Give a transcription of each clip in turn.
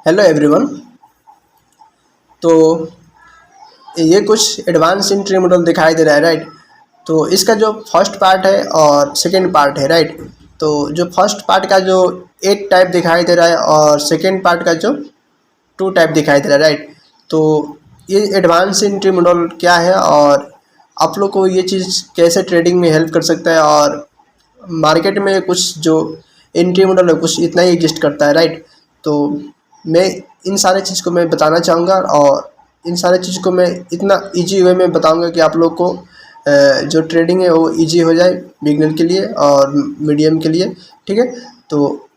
Hello everyone. तो ये कुछ एडवांस एंट्री मॉडल दिखाई दे रहा है, राइट। तो इसका जो फर्स्ट पार्ट है और सेकंड पार्ट है, राइट। तो जो फर्स्ट पार्ट का जो 8 टाइप दिखाई दे रहा है और सेकंड पार्ट का जो 2 टाइप दिखाई दे रहा है, राइट। तो ये एडवांस एंट्री मॉडल क्या है और आप लोग को ये चीज़ कैसे ट्रेडिंग में हेल्प कर सकता है, और मार्केट में कुछ जो एंट्री मॉडल है कुछ इतना ही एग्जिस्ट करता है, राइट। तो मैं इन सारे चीज़ को मैं बताना चाहूँगा और इन सारे चीज़ को मैं इतना इजी वे में बताऊँगा कि आप लोग को जो ट्रेडिंग है वो इजी हो जाए बिगनर के लिए और मीडियम के लिए, ठीक है। तो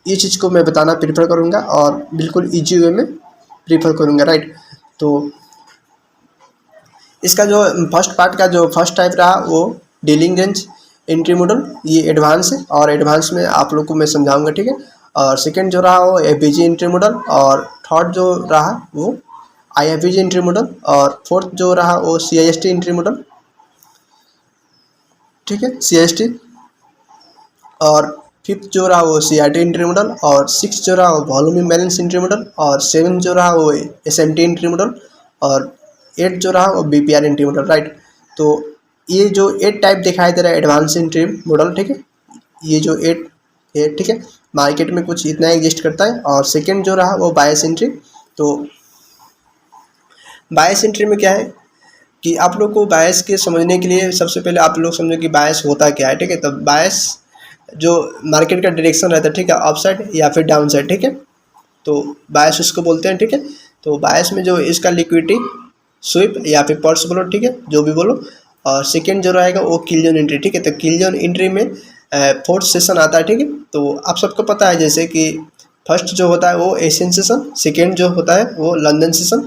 ये चीज़ को मैं बताना प्रीफर करूँगा और बिल्कुल इजी वे में प्रीफर करूँगा, राइट। तो इसका जो फर्स्ट पार्ट का जो फर्स्ट टाइप रहा वो डीलिंग रेंज एंट्री मॉडल, ये एडवांस है और एडवांस में आप लोग को मैं समझाऊंगा, ठीक है। और सेकंड जो रहा वो एफबीजी एंट्री मॉडल, और थर्ड जो रहा वो आईएफबीजी एंट्री मॉडल, और फोर्थ जो रहा वो सीआईएसटी एंट्री मॉडल, ठीक है, सीआईएसटी। और फिफ्थ जो रहा वो सीआरटी एंट्री मॉडल, और सिक्स जो रहा वो वॉल्यूम इम्बैलेंस एंट्री मॉडल, और सेवन जो रहा वो एसएमटी एंट्री मॉडल, और 8 जो रहा वो बीपीआर एंट्री मॉडल, राइट। तो ये जो 8 टाइप दिखाई दे रहा है एडवांस एंट्री मॉडल, ठीक है, ये जो 8 है, ठीक है, मार्केट में कुछ इतना एग्जिस्ट करता है। और सेकंड जो रहा वो बायस एंट्री। तो बायस एंट्री में क्या है कि आप लोग को बायस के समझने के लिए सबसे पहले आप लोग समझो कि बायस होता क्या है, ठीक है। तो बायस जो मार्केट का डायरेक्शन रहता है, ठीक है, अप साइड या फिर डाउन साइड, ठीक है। तो बायस उसको बोलते हैं, ठीक है। तो बायस में जो इसका लिक्विडिटी स्विप या फिर पर्स बोलो, ठीक है, जो भी बोलो। और सेकेंड जो रहेगा वो किल जोन एंट्री, ठीक है। तो किल जोन एंट्री में फोर्थ सेशन आता है, ठीक है। तो आप सबको पता है जैसे कि फर्स्ट जो होता है वो एशियन सेशन, सेकेंड जो होता है वो लंदन सेशन,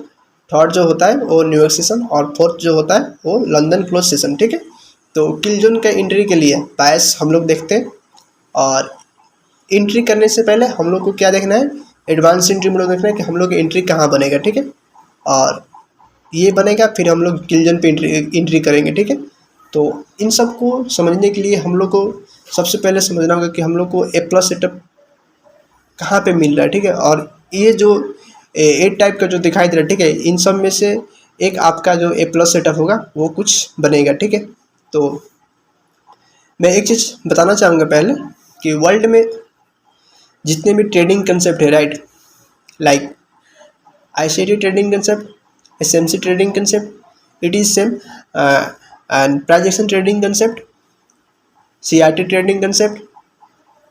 थर्ड जो होता है वो न्यूयॉर्क सेशन, और फोर्थ जो होता है वो लंदन क्लोज सेशन, ठीक है। तो किल जोन का एंट्री के लिए बायस हम लोग देखते हैं, और एंट्री करने से पहले हम लोग को क्या देखना है, एडवांस एंट्री में लोग देखना है कि हम लोग की एंट्री कहाँ बनेगा, ठीक है। और ये बनेगा फिर हम लोग किल जोन पे एंट्री करेंगे, ठीक है। तो इन सब को समझने के लिए हम लोग को सबसे पहले समझना होगा कि हम लोग को ए प्लस सेटअप कहाँ पे मिल रहा है, ठीक है। और ये जो 8 टाइप का जो दिखाई दे रहा है, ठीक है, इन सब में से एक आपका जो ए प्लस सेटअप होगा वो कुछ बनेगा, ठीक है। तो मैं एक चीज़ बताना चाहूँगा पहले कि वर्ल्ड में जितने भी ट्रेडिंग कंसेप्ट है, right, like ICT trading concept, SMC trading concept, it is same, and price action trading concept, CRT trading concept,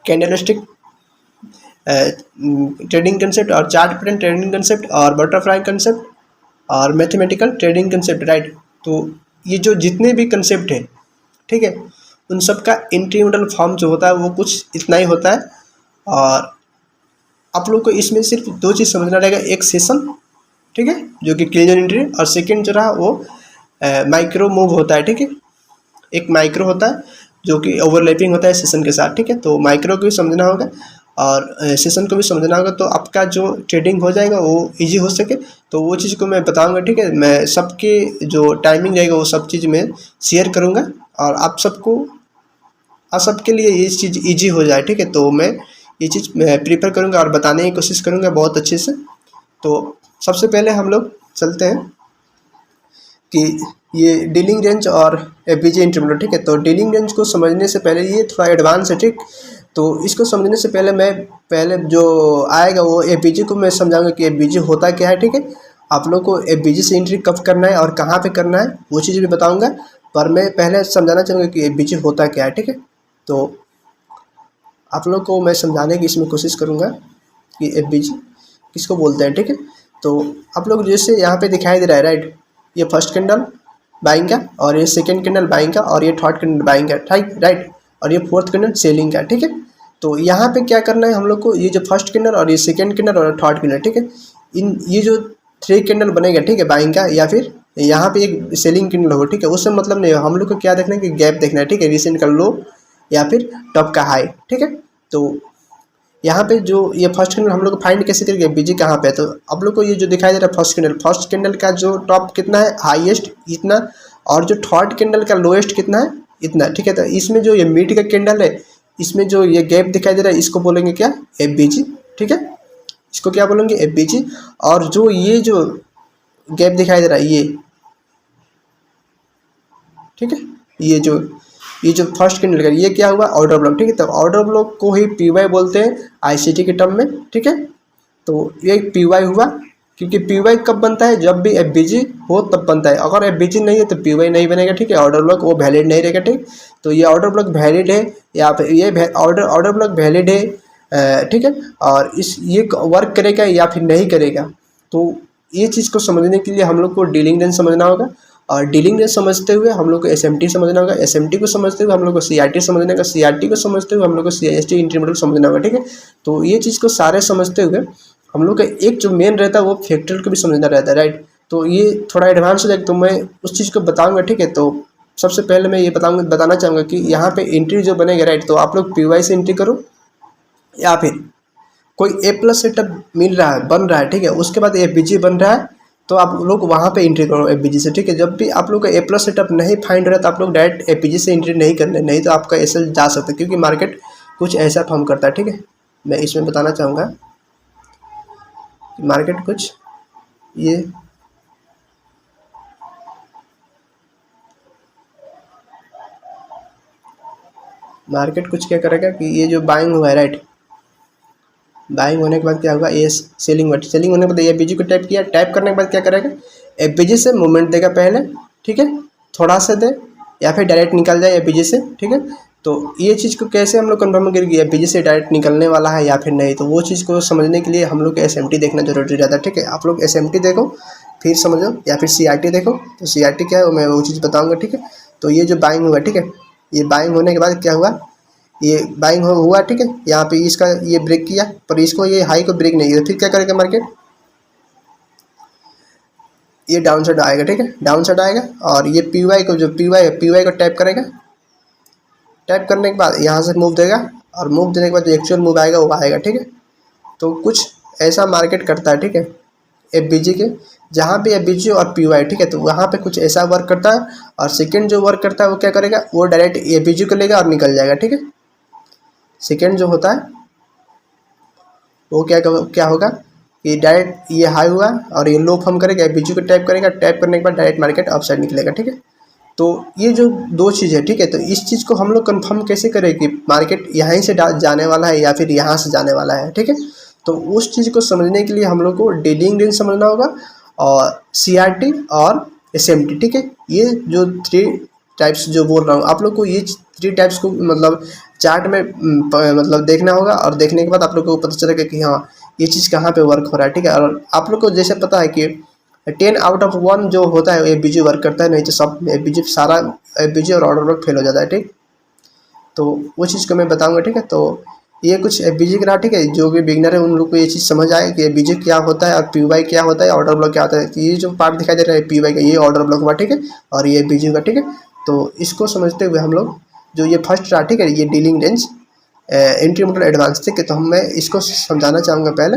candlestick trading concept, और चार्ट पैटर्न ट्रेडिंग कंसेप्ट, और बटरफ्लाई कंसेप्ट, और mathematical trading concept, right. तो ये जो जितने भी concept है, ठीक है, उन सब का एंट्री मॉडल फॉर्म जो होता है वो कुछ इतना ही होता है। और आप लोग को इसमें सिर्फ 2 चीज़ समझना रहेगा, एक सेशन, ठीक है, जो कि किल जोन एंट्री, और सेकंड जो रहा वो माइक्रो मूव होता है, ठीक है। एक माइक्रो होता है जो कि ओवरलैपिंग होता है सेशन के साथ, ठीक है। तो माइक्रो को भी समझना होगा और सेशन को भी समझना होगा, तो आपका जो ट्रेडिंग हो जाएगा वो इजी हो सके। तो वो चीज़ को मैं बताऊंगा, ठीक है। मैं सबके जो टाइमिंग रहेगा वो सब चीज़ मैं शेयर करूँगा, और आप सबके लिए ये चीज़ ईजी हो जाए, ठीक है। तो मैं ये चीज़ प्रीफर करूँगा और बताने की कोशिश करूँगा बहुत अच्छे से। तो सबसे पहले हम लोग चलते हैं कि ये डीलिंग रेंज और एफबीजी एंट्री मॉडल, ठीक है। तो डीलिंग रेंज को समझने से पहले ये थोड़ा एडवांस है, ठीक। तो इसको समझने से पहले मैं पहले जो आएगा वो एफबीजी को मैं समझाऊंगा कि एफबीजी होता क्या है, ठीक है। आप लोग को एफबीजी से एंट्री कब करना है और कहाँ पे करना है वो चीज़ भी बताऊंगा, पर मैं पहले समझाना चाहूँगा कि एफबीजी होता क्या है, ठीक है। तो आप लोग को मैं समझाने की इसमें कोशिश करूँगा कि एफबीजी किसको बोलते हैं, ठीक है। तो आप लोग जैसे यहाँ पे दिखाई दे रहा है, राइट, ये फर्स्ट कैंडल बाइंग का, और ये सेकंड कैंडल बाइंग का, और ये थर्ड कैंडल बाइंग का, राइट, और ये फोर्थ कैंडल सेलिंग का, ठीक है। तो यहाँ पे क्या करना है हम लोग को, ये जो फर्स्ट कैंडल और ये सेकंड कैंडल और थर्ड कैंडल, ठीक है, ये जो 3 कैंडल बनेगा, ठीक है, बाइंग का, या फिर यहाँ पे एक सेलिंग कैंडल होगा, ठीक है, उससे मतलब नहीं है। हम लोग को क्या देखना है कि गैप देखना है, ठीक है, रिसेंट का लो या फिर टॉप का हाई, ठीक है। तो यहाँ पे जो ये फर्स्ट कैंडल हम लोग को फाइंड कैसे करेंगे बीजी कहाँ पे है, तो आप लोग को ये जो दिखाई दे रहा है फर्स्ट कैंडल का जो टॉप कितना है, हाईएस्ट इतना, और जो थर्ड कैंडल का लोएस्ट कितना है, इतना, ठीक है। तो इसमें जो ये मिड का कैंडल है, इसमें जो ये गैप दिखाई दे रहा है इसको बोलेंगे क्या, एफबीजी, ठीक है। इसको क्या बोलेंगे, एफबीजी। और जो ये जो गैप दिखाई दे रहा है ये, ठीक है, ये जो फर्स्ट कैंडल का ये क्या हुआ, ऑर्डर ब्लॉक, ठीक है। तो ऑर्डर ब्लॉक को ही पीवाई बोलते हैं आईसीटी के टर्म में, ठीक है। तो ये पीवाई हुआ, क्योंकि पीवाई कब बनता है, जब भी एफबीजी हो तब बनता है। अगर एफबीजी नहीं है तो पीवाई नहीं बनेगा, ठीक है। ऑर्डर ब्लॉक वो वैलिड नहीं रहेगा, ठीक। तो ये ऑर्डर ब्लॉक वैलिड है, या फिर ये ऑर्डर ब्लॉक वैलिड है, ठीक है। और ये वर्क करेगा या फिर नहीं करेगा, तो ये चीज़ को समझने के लिए हम लोग को डीलिंग रेंज समझना होगा। और डीलिंग रेंज समझते हुए हम लोग को एसएमटी समझना होगा, एसएमटी को समझते हुए हम लोग को सीआरटी समझना होगा, सीआरटी को समझते हुए हम लोग को सीआईएसटी इंटरमीडिएट समझना होगा, ठीक है। तो ये चीज़ को सारे समझते हुए हम लोग का एक जो मेन रहता है वो फैक्टर को भी समझना रहता है, राइट। तो ये थोड़ा एडवांस हो जाएगा, तो मैं उस चीज़ को बताऊंगा, ठीक है। तो सबसे पहले मैं ये बताना चाहूँगा कि यहाँ पे एंट्री जो बनेगा, राइट, तो आप लोग पीवाई से एंट्री करो, या फिर कोई A+ सेटअप मिल रहा है, बन रहा है, ठीक है, उसके बाद एफबीजी बन रहा है, तो आप लोग वहाँ पे एंट्री करो एफबीजी से, ठीक है। जब भी आप लोग का A+ सेटअप नहीं फाइंड हो रहा है तो आप लोग डायरेक्ट एफबीजी से एंट्री नहीं करने, नहीं तो आपका एसएल जा सकता है, क्योंकि मार्केट कुछ ऐसा फॉर्म करता है, ठीक है। मैं इसमें बताना चाहूँगा मार्केट कुछ ये क्या करेगा कि ये जो बाइंग हुआ है, राइट, बाइंग होने के बाद क्या होगा, ये सेलिंग होने के बाद ये बीजी को टैप किया, टैप करने के बाद क्या करेगा, एफबीजी से मूवमेंट देगा पहले, ठीक है, थोड़ा सा दे या फिर डायरेक्ट निकल जाए एफबीजी से, ठीक है। तो ये चीज़ को कैसे हम लोग कन्फर्म करेंगे एफबीजी से डायरेक्ट निकलने वाला है या फिर नहीं, तो वो चीज़ को समझने के लिए हम लोग को एसएमटी देखना जरूरी रहता है, ठीक है। आप लोग एसएमटी देखो फिर समझो, या फिर सीआरटी देखो। तो सीआरटी क्या है मैं वो चीज़ बताऊँगा, ठीक है। तो ये जो बाइंग हुआ, ठीक है, ये बाइंग होने के बाद क्या हुआ, ये बाइंग हुआ, ठीक है, यहाँ पे इसका ये ब्रेक किया, पर इसको ये हाई को ब्रेक नहीं किया, फिर क्या करेगा मार्केट, ये डाउन साइड आएगा, ठीक है, डाउन साइड आएगा। और ये पीवाई को जो पीवाई को टैप करेगा, टैप करने के बाद यहाँ से मूव देगा, और मूव देने के बाद जो एक्चुअल मूव आएगा वो आएगा, ठीक है। तो कुछ ऐसा मार्केट करता है, ठीक है, एफबीजी के, जहाँ पे एफबीजी और पीवाई, ठीक है, तो वहाँ पे कुछ ऐसा वर्क करता है। और सेकेंड जो वर्क करता है वो क्या करेगा, वो डायरेक्ट एफबीजी को लेगा और निकल जाएगा, ठीक है। सेकेंड जो होता है वो क्या होगा कि डायरेक्ट ये हाई हुआ और ये लो फॉर्म करेगा, एफबीजी को टैप करेगा, टैप करने के बाद डायरेक्ट मार्केट अपसाइड निकलेगा, ठीक है। तो ये जो दो चीज़ है, ठीक है, तो इस चीज़ को हम लोग कंफर्म कैसे करें कि मार्केट यहीं से जाने वाला है या फिर यहाँ से जाने वाला है, ठीक है। तो उस चीज़ को समझने के लिए हम लोग को डीलिंग रेंज समझना होगा, और सीआरटी और एसएमटी, ठीक है। ये जो 3 टाइप्स जो बोल रहा हूँ आप लोग को, ये 3 टाइप्स को मतलब चार्ट में मतलब देखना होगा, और देखने के बाद आप लोग को पता चलेगा कि हाँ ये चीज़ कहाँ पे वर्क हो रहा है, ठीक है। और आप लोग को जैसे पता है कि 10 आउट ऑफ 1 जो होता है एफबीजी वर्क करता है, नहीं तो सब एफबीजी सारा एफबीजी और ऑर्डर ब्लॉक फेल हो जाता है, ठीक। तो वो चीज़ को मैं बताऊंगा, ठीक है। तो ये कुछ एफबीजी का रहा, ठीक है, जो भी बिगनर है उन लोग को ये चीज़ समझ आए कि एफबीजी क्या होता है और पीवाई क्या होता है, ऑर्डर ब्लॉक क्या होता है। ये जो पार्ट दिखाई दे रहा है पीवाई का, ये ऑर्डर ब्लॉक हुआ, ठीक है, और ये एफबीजी हुआ, ठीक है। तो इसको समझते हुए हम लोग जो ये फर्स्ट रहा, ठीक है, ये डीलिंग रेंज इंटरमीडिएट एडवांस, ठीक है, तो मैं इसको समझाना चाहूँगा पहले,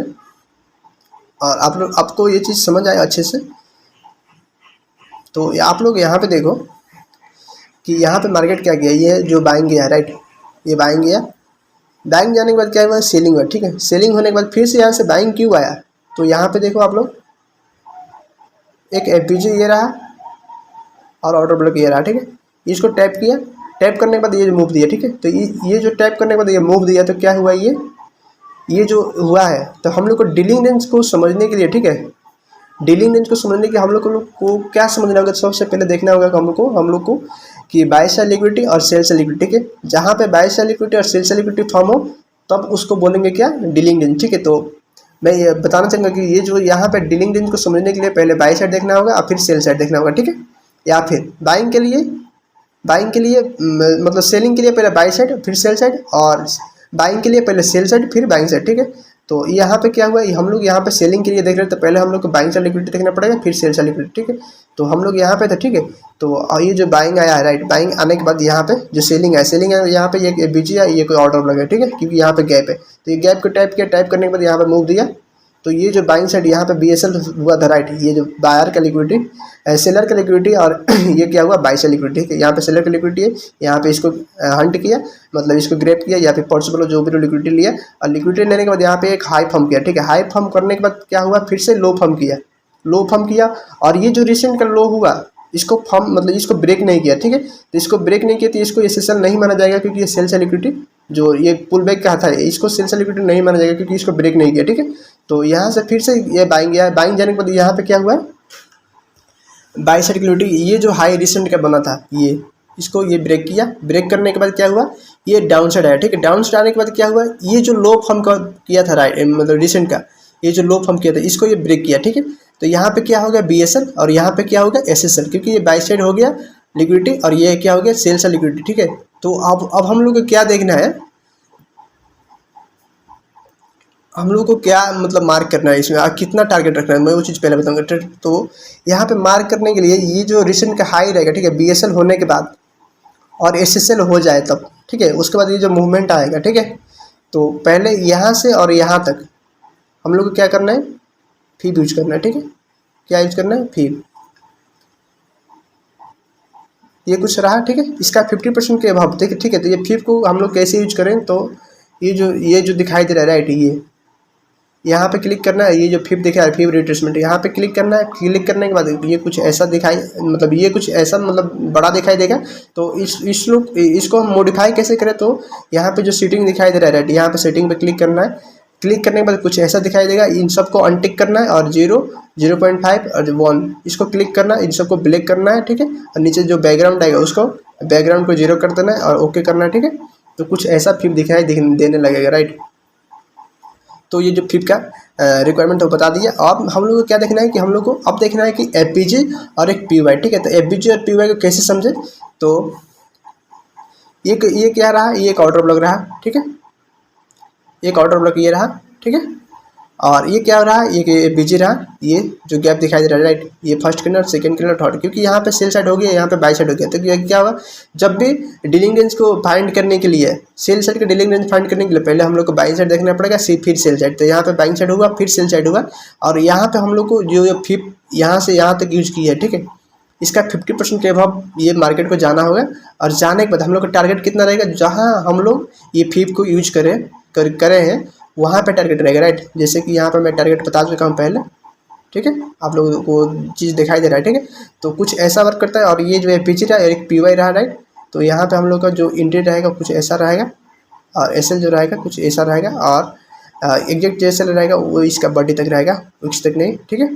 और आपको ये चीज़ समझ आए अच्छे से। तो आप लोग यहाँ पे देखो कि यहाँ पे मार्केट क्या किया, ये जो बाइंग गया, राइट, ये बाइंग गया, बाइंग जाने के बाद क्या हुआ, सेलिंग हुआ, ठीक है। सेलिंग होने के बाद फिर से यहाँ से बाइंग क्यों आया, तो यहाँ पे देखो आप लोग, एक एफबीजी ये रहा और ऑर्डर ब्लॉक ये रहा, ठीक है। इसको टैप किया, टैप करने के बाद ये मूव दिया, ठीक है। तो ये जो टैप करने के बाद ये मूव दिया, तो क्या हुआ, ये जो हुआ है, तो हम लोग को डीलिंग रेंज को समझने के लिए, ठीक है, डीलिंग रेंज को समझने के हम लोग को क्या समझना होगा, सबसे पहले देखना होगा कि हम लोग को कि बाय साइड लिक्विडिटी और सेल साइड लिक्विडिटी, ठीक है। जहाँ पे बाय साइड लिक्विडिटी और सेल साइड लिक्विडिटी फॉर्म हो तब उसको बोलेंगे क्या, डीलिंग रेंज, ठीक है। तो मैं ये बताना चाहूँगा कि ये जो यहाँ पे डीलिंग रेंज को समझने के लिए पहले बाय साइड देखना होगा और फिर सेल साइड देखना होगा, ठीक है। या फिर बाइंग के लिए मतलब सेलिंग के लिए पहले बाय साइड फिर सेल साइड, और बाइंग के लिए पहले सेल साइड फिर बाइंग साइड, ठीक है। तो यहाँ पे क्या हुआ, हम लोग यहाँ पे सेलिंग के लिए देख रहे हैं, तो पहले हम लोग को बाइंग साइड लिक्विडिटी देखना पड़ेगा, फिर सेल साइड लिक्विडिटी, ठीक है। तो हम लोग यहाँ पे थे, ठीक है। तो ये जो बाइंग आया है, राइट, बाइंग आने के बाद यहाँ पे जो सेलिंग है यहाँ पे ये बीजी है, ये कोई ऑर्डर लगा है, ठीक है, क्योंकि यहाँ पे गैप है। तो ये गैप को टैप किया, टैप करने के बाद यहाँ पे मूव दिया, तो ये जो बाइंग साइड यहाँ पे BSL हुआ था राइट, ये जो बायर का लिक्विडिटी सेलर का लिक्विडिटी और ये क्या हुआ बाई से लिक्विडिटी, ठीक है। यहाँ पे सेलर का लिक्विडिटी है, यहाँ पे इसको हंट किया, मतलब इसको ग्रेप किया या फिर पॉसिबल जो भी लिक्विडिटी लिया, और लिक्विडिटी लेने के बाद यहाँ पे एक हाई फॉर्म किया, ठीक है। हाई फॉर्म करने के बाद क्या हुआ, फिर से लो फॉर्म किया, लो फॉर्म किया, और ये जो रिसेंट का लो हुआ इसको फॉर्म मतलब इसको ब्रेक नहीं किया, ठीक है। तो इसको ब्रेक नहीं किया तो इसको SSL नहीं माना जाएगा, क्योंकि ये सेल से लिक्विडिटी जो ये पुल बैक का था इसको सेल से लिक्विडिटी नहीं माना जाएगा, क्योंकि इसको ब्रेक नहीं किया, ठीक है। तो यहाँ से फिर से ये बाइंग गया, बाइंग जाने के बाद यहाँ पे क्या हुआ, बाई साइड लिक्विडिटी ये जो हाई रिसेंट का बना था ये इसको ये ब्रेक किया, ब्रेक करने के बाद क्या हुआ, ये डाउन साइड आया, ठीक है। डाउन साइड आने के बाद क्या हुआ, ये जो लो फॉर्म का किया था राइट मतलब रिसेंट का ये जो लो फॉर्म किया था इसको ये ब्रेक किया, ठीक है। तो यहाँ पे क्या होगा BSL और यहाँ पे क्या होगा SSL, क्योंकि ये बाई साइड हो गया लिक्विडिटी और ये क्या हो गया सेल से लिक्विडिटी, ठीक है। तो अब हम लोग को क्या देखना है, हम लोग को क्या मतलब मार्क करना है इसमें, कितना टारगेट रखना है, मैं वो चीज़ पहले बताऊंगा। तो यहाँ पे मार्क करने के लिए ये जो रिसेंट का हाई रहेगा, ठीक है, BSL होने के बाद और SSL हो जाए तब, ठीक है, उसके बाद ये जो मूवमेंट आएगा, ठीक है। तो पहले यहाँ से और यहाँ तक हम लोग को क्या करना है, फीब यूज करना है, ठीक है। क्या यूज करना है, फीब, ये कुछ रहा, ठीक है। इसका 50% के अभाव, ठीक है। तो ये फीब को हम लोग कैसे यूज करें, तो ये जो दिखाई दे रहा है राइट, ये यहाँ पे क्लिक करना है, ये जो फीब दिखा है फीब रिट्रेसमेंट, यहाँ पे क्लिक करना है। क्लिक करने के बाद ये कुछ ऐसा दिखाई मतलब ये कुछ ऐसा मतलब बड़ा दिखाई देगा। तो इसको हम मॉडिफाई कैसे करें, तो यहाँ पे जो सेटिंग दिखाई दे रहा है राइट, यहाँ पे सेटिंग पे क्लिक करना है। क्लिक करने के बाद कुछ ऐसा दिखाई देगा, इन सबको अनटिक करना है और 0, 0.5 और 1 इसको क्लिक करना है, इन सबको ब्लैक करना है, ठीक है। और नीचे जो बैकग्राउंड आएगा उसको बैकग्राउंड को 0 कर देना है और ओके करना है, ठीक है। तो कुछ ऐसा फीब दिखाई देने लगेगा राइट। तो ये जो फीब का रिक्वायरमेंट तो बता दिया। अब हम लोग को क्या देखना है कि हम लोग को अब देखना है कि FBG और एक PY, ठीक है। तो FBG और PY को कैसे समझे, तो ये क्या रहा, ये एक आउटर ब्लॉक रहा, ठीक है, एक आउटर ब्लॉक ये रहा, ठीक है। और ये क्या हो रहा है, ये BG रहा, ये जो गैप दिखाई दे रहा है राइट, ये first candle, second candle, third, क्योंकि यहाँ पे सेल साइड हो गया, यहाँ पे बाई साइड हो गया। तो क्या होगा, जब भी डीलिंग रेंज को फाइंड करने के लिए सेल साइड का डीलिंग रेंज फाइंड करने के लिए पहले हम लोग को बाई साइड देखना पड़ेगा, फिर सेल साइड। तो यहाँ पे बाइंग साइड होगा, फिर सेल साइड होगा, और यहाँ पे हम लोग को जो फिर यहाँ से यहाँ तक यूज की है, ठीक है, इसका 50% के अभाव ये मार्केट को जाना होगा। और जाने के बाद हम लोग का टारगेट कितना रहेगा, जहाँ हम लोग ये फीब को यूज करे हैं वहाँ पे टारगेट रहेगा राइट। जैसे कि यहाँ पर मैं टारगेट बता चुका हूँ पहले, ठीक है, आप लोगों को चीज़ दिखाई दे रहा है, ठीक है। तो कुछ ऐसा वर्क करता है, और ये जो FBG रहा एक PY रहा राइट। तो यहाँ पे हम लोग का जो एंट्री रहेगा कुछ ऐसा रहेगा, और SL जो रहेगा कुछ ऐसा रहेगा, और एग्जैक्ट जैसा रहेगा वो इसका बॉडी तक रहेगा, उस तक नहीं, ठीक है।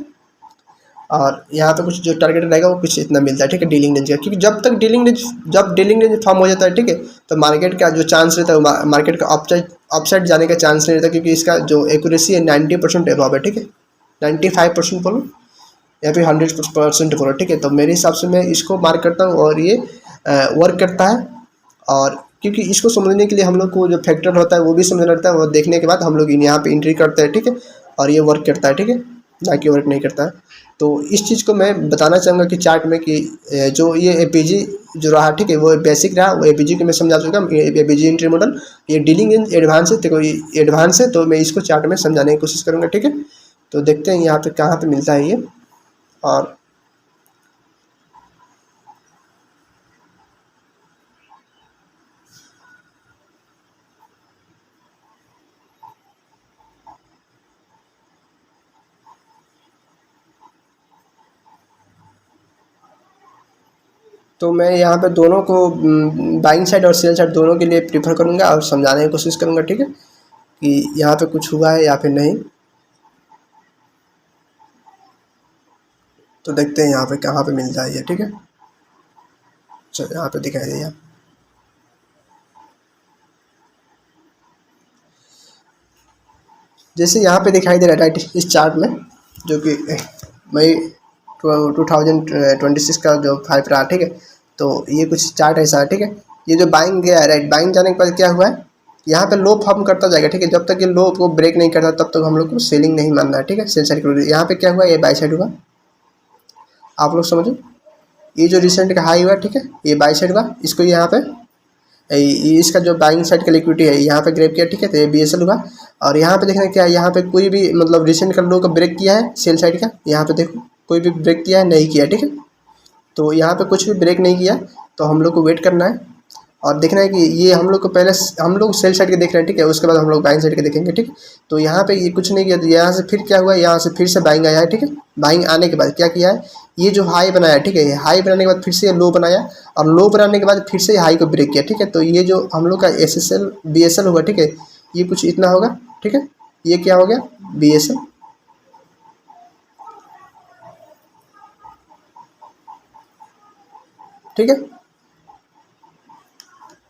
और यहाँ पे कुछ जो टारगेट रहेगा वो कुछ इतना मिलता है, ठीक है, डीलिंग रेंज का। क्योंकि जब डीलिंग रेंज फॉर्म हो जाता है, ठीक है, तो मार्केट का जो चांस रहता है, मार्केट का अपसाइड जाने का चांस नहीं रहता, क्योंकि इसका जो एक्यूरेसी है 90% अबव है, ठीक है, 95% बोलो या फिर 100% बोलो, ठीक है। तो मेरे हिसाब से मैं इसको मार्क करता हूँ, और ये वर्क करता है। और क्योंकि इसको समझने के लिए हम लोग को जो फैक्टर होता है वो भी समझना रहता है, वो देखने के बाद हम लोग यहाँ पे एंट्री करते हैं, ठीक है, और ये वर्क करता है, ठीक है, ना कि वर्क नहीं करता है। तो इस चीज़ को मैं बताना चाहूँगा कि चार्ट में कि जो ये FBG जो रहा, ठीक है, वो बेसिक रहा, वो FBG को मैं समझा चुका हूँ। FBG एंट्री मॉडल, ये डीलिंग रेंज एडवांस है, देखो ये एडवांस है, तो मैं इसको चार्ट में समझाने की कोशिश करूँगा, ठीक है। तो देखते हैं यहाँ पे कहाँ पे मिलता है ये। और तो मैं यहाँ पे दोनों को बाइंग साइड और सेल साइड दोनों के लिए प्रीफर करूँगा और समझाने की कोशिश करूँगा, ठीक है, कि यहाँ पे कुछ हुआ है या फिर नहीं। तो देखते हैं यहाँ पे कहाँ पे मिलता है ये, ठीक है। चलो यहाँ पे दिखाई दिया, जैसे यहाँ पे दिखाई दे रहा है राइट, इस चार्ट में जो कि मई 2026 का जो 5 रहा, ठीक है। तो ये कुछ चार्ट ऐसा है, ठीक है। ये जो बाइंग गया है राइट, बाइंग जाने के बाद क्या हुआ है, यहाँ पे लो फॉर्म करता जाएगा, ठीक है। जब तक ये लो को ब्रेक नहीं करता तब तक हम लोग को सेलिंग नहीं मानना है, ठीक है, सेल साइड। यहाँ पे क्या हुआ, ये बाई साइड हुआ, आप लोग समझो। ये जो रिसेंट का हाई हुआ, ठीक है, ये बाई साइड हुआ, इसको यहाँ पे इसका जो बाइंग साइड का लिक्विडिटी है यहाँ पे ग्रैब किया, ठीक है, तो ये BSL हुआ। और यहाँ पे देखना क्या है, यहाँ पे कोई भी मतलब रिसेंट का लो का ब्रेक किया है सेल साइड का, यहाँ पे देखो कोई भी ब्रेक किया है नहीं किया, ठीक है। तो यहाँ पे कुछ भी ब्रेक नहीं किया, तो हम लोग को वेट करना है और देखना है कि ये हम लोग को पहले हम लोग सेल साइड के देख रहे हैं, ठीक है, उसके बाद हम लोग बाइंग साइड के देखेंगे, ठीक है। तो यहाँ पे ये कुछ नहीं किया, तो यहाँ से फिर क्या हुआ, यहाँ से फिर से बाइंग आया है, ठीक है। बाइंग आने के बाद क्या किया है, ये जो हाई बनाया, ठीक है, ये हाई बनाने के बाद फिर से लो बनाया और लो बनाने के बाद फिर से हाई को ब्रेक किया, ठीक है। तो ये जो हम लोग का SSL BSL होगा, ठीक है, ये कुछ इतना होगा, ठीक है। ये क्या हो गया, BSL, ठीक है।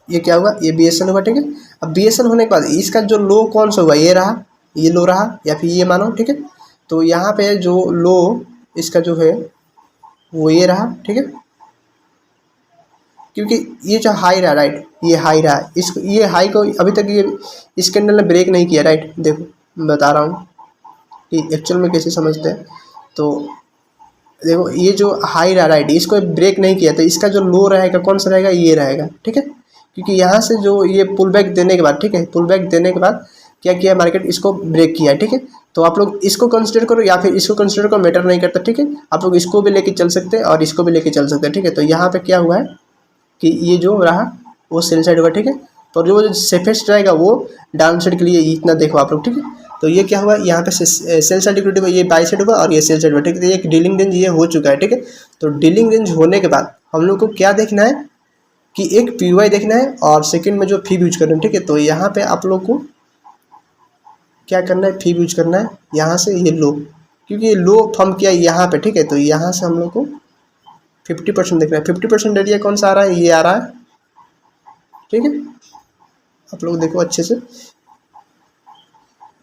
ये क्या हुआ, ये BSL होगा, ठीक है। अब BSL होने के बाद इसका जो लो कौन सा हुआ, ये रहा, ये लो रहा या फिर ये मानो, ठीक है। तो यहाँ पे जो लो इसका जो है वो ये रहा, ठीक है, क्योंकि ये जो हाई रहा, राइट, ये हाई रहा, इसको ये हाई को अभी तक ये इस कैंडल ने ब्रेक नहीं किया, राइट। देखो मैं बता रहा हूँ कि एक्चुअल में कैसे समझते हैं। तो देखो ये जो हाई रहा, राइट, इसको ब्रेक नहीं किया, तो इसका जो लो रहेगा कौन सा रहेगा, ये रहेगा, ठीक है। क्योंकि यहाँ से जो ये पुल बैक देने के बाद, ठीक है, पुल बैक देने के बाद क्या किया मार्केट, इसको ब्रेक किया, ठीक है। तो आप लोग इसको कंसिडर करो या फिर इसको कंसिडर करो, मैटर नहीं करता, ठीक है। आप लोग इसको भी लेके चल सकते हैं और इसको भी लेके चल सकते हैं, ठीक है। तो यहाँ पे क्या हुआ है कि ये जो रहा वो सेल साइड होगा, ठीक है। तो जो सेफेस्ट रहेगा वो डाउन साइड के लिए इतना देखो आप लोग, ठीक है। तो ये क्या हुआ, यहाँ पे सेल साइड लिक्विडिटी हुआ, ये बाई साइड हुआ और ये सेल साइड हुआ, ठीक है। तो ये एक डीलिंग रेंज ये हो चुका है, ठीक है। तो डीलिंग रेंज होने के बाद हम लोग को क्या देखना है कि एक PY देखना है और सेकंड में जो फीब यूज करना है, ठीक है। तो यहाँ पे आप लोग को क्या करना है, फीब यूज करना है, यहाँ से ये लो, क्योंकि ये लो फॉर्म किया यहाँ पे, ठीक है। तो यहाँ से हम लोग को 50% देखना है। 50% एरिया कौन सा आ रहा है, ये आ रहा है, ठीक है। आप लोग देखो अच्छे से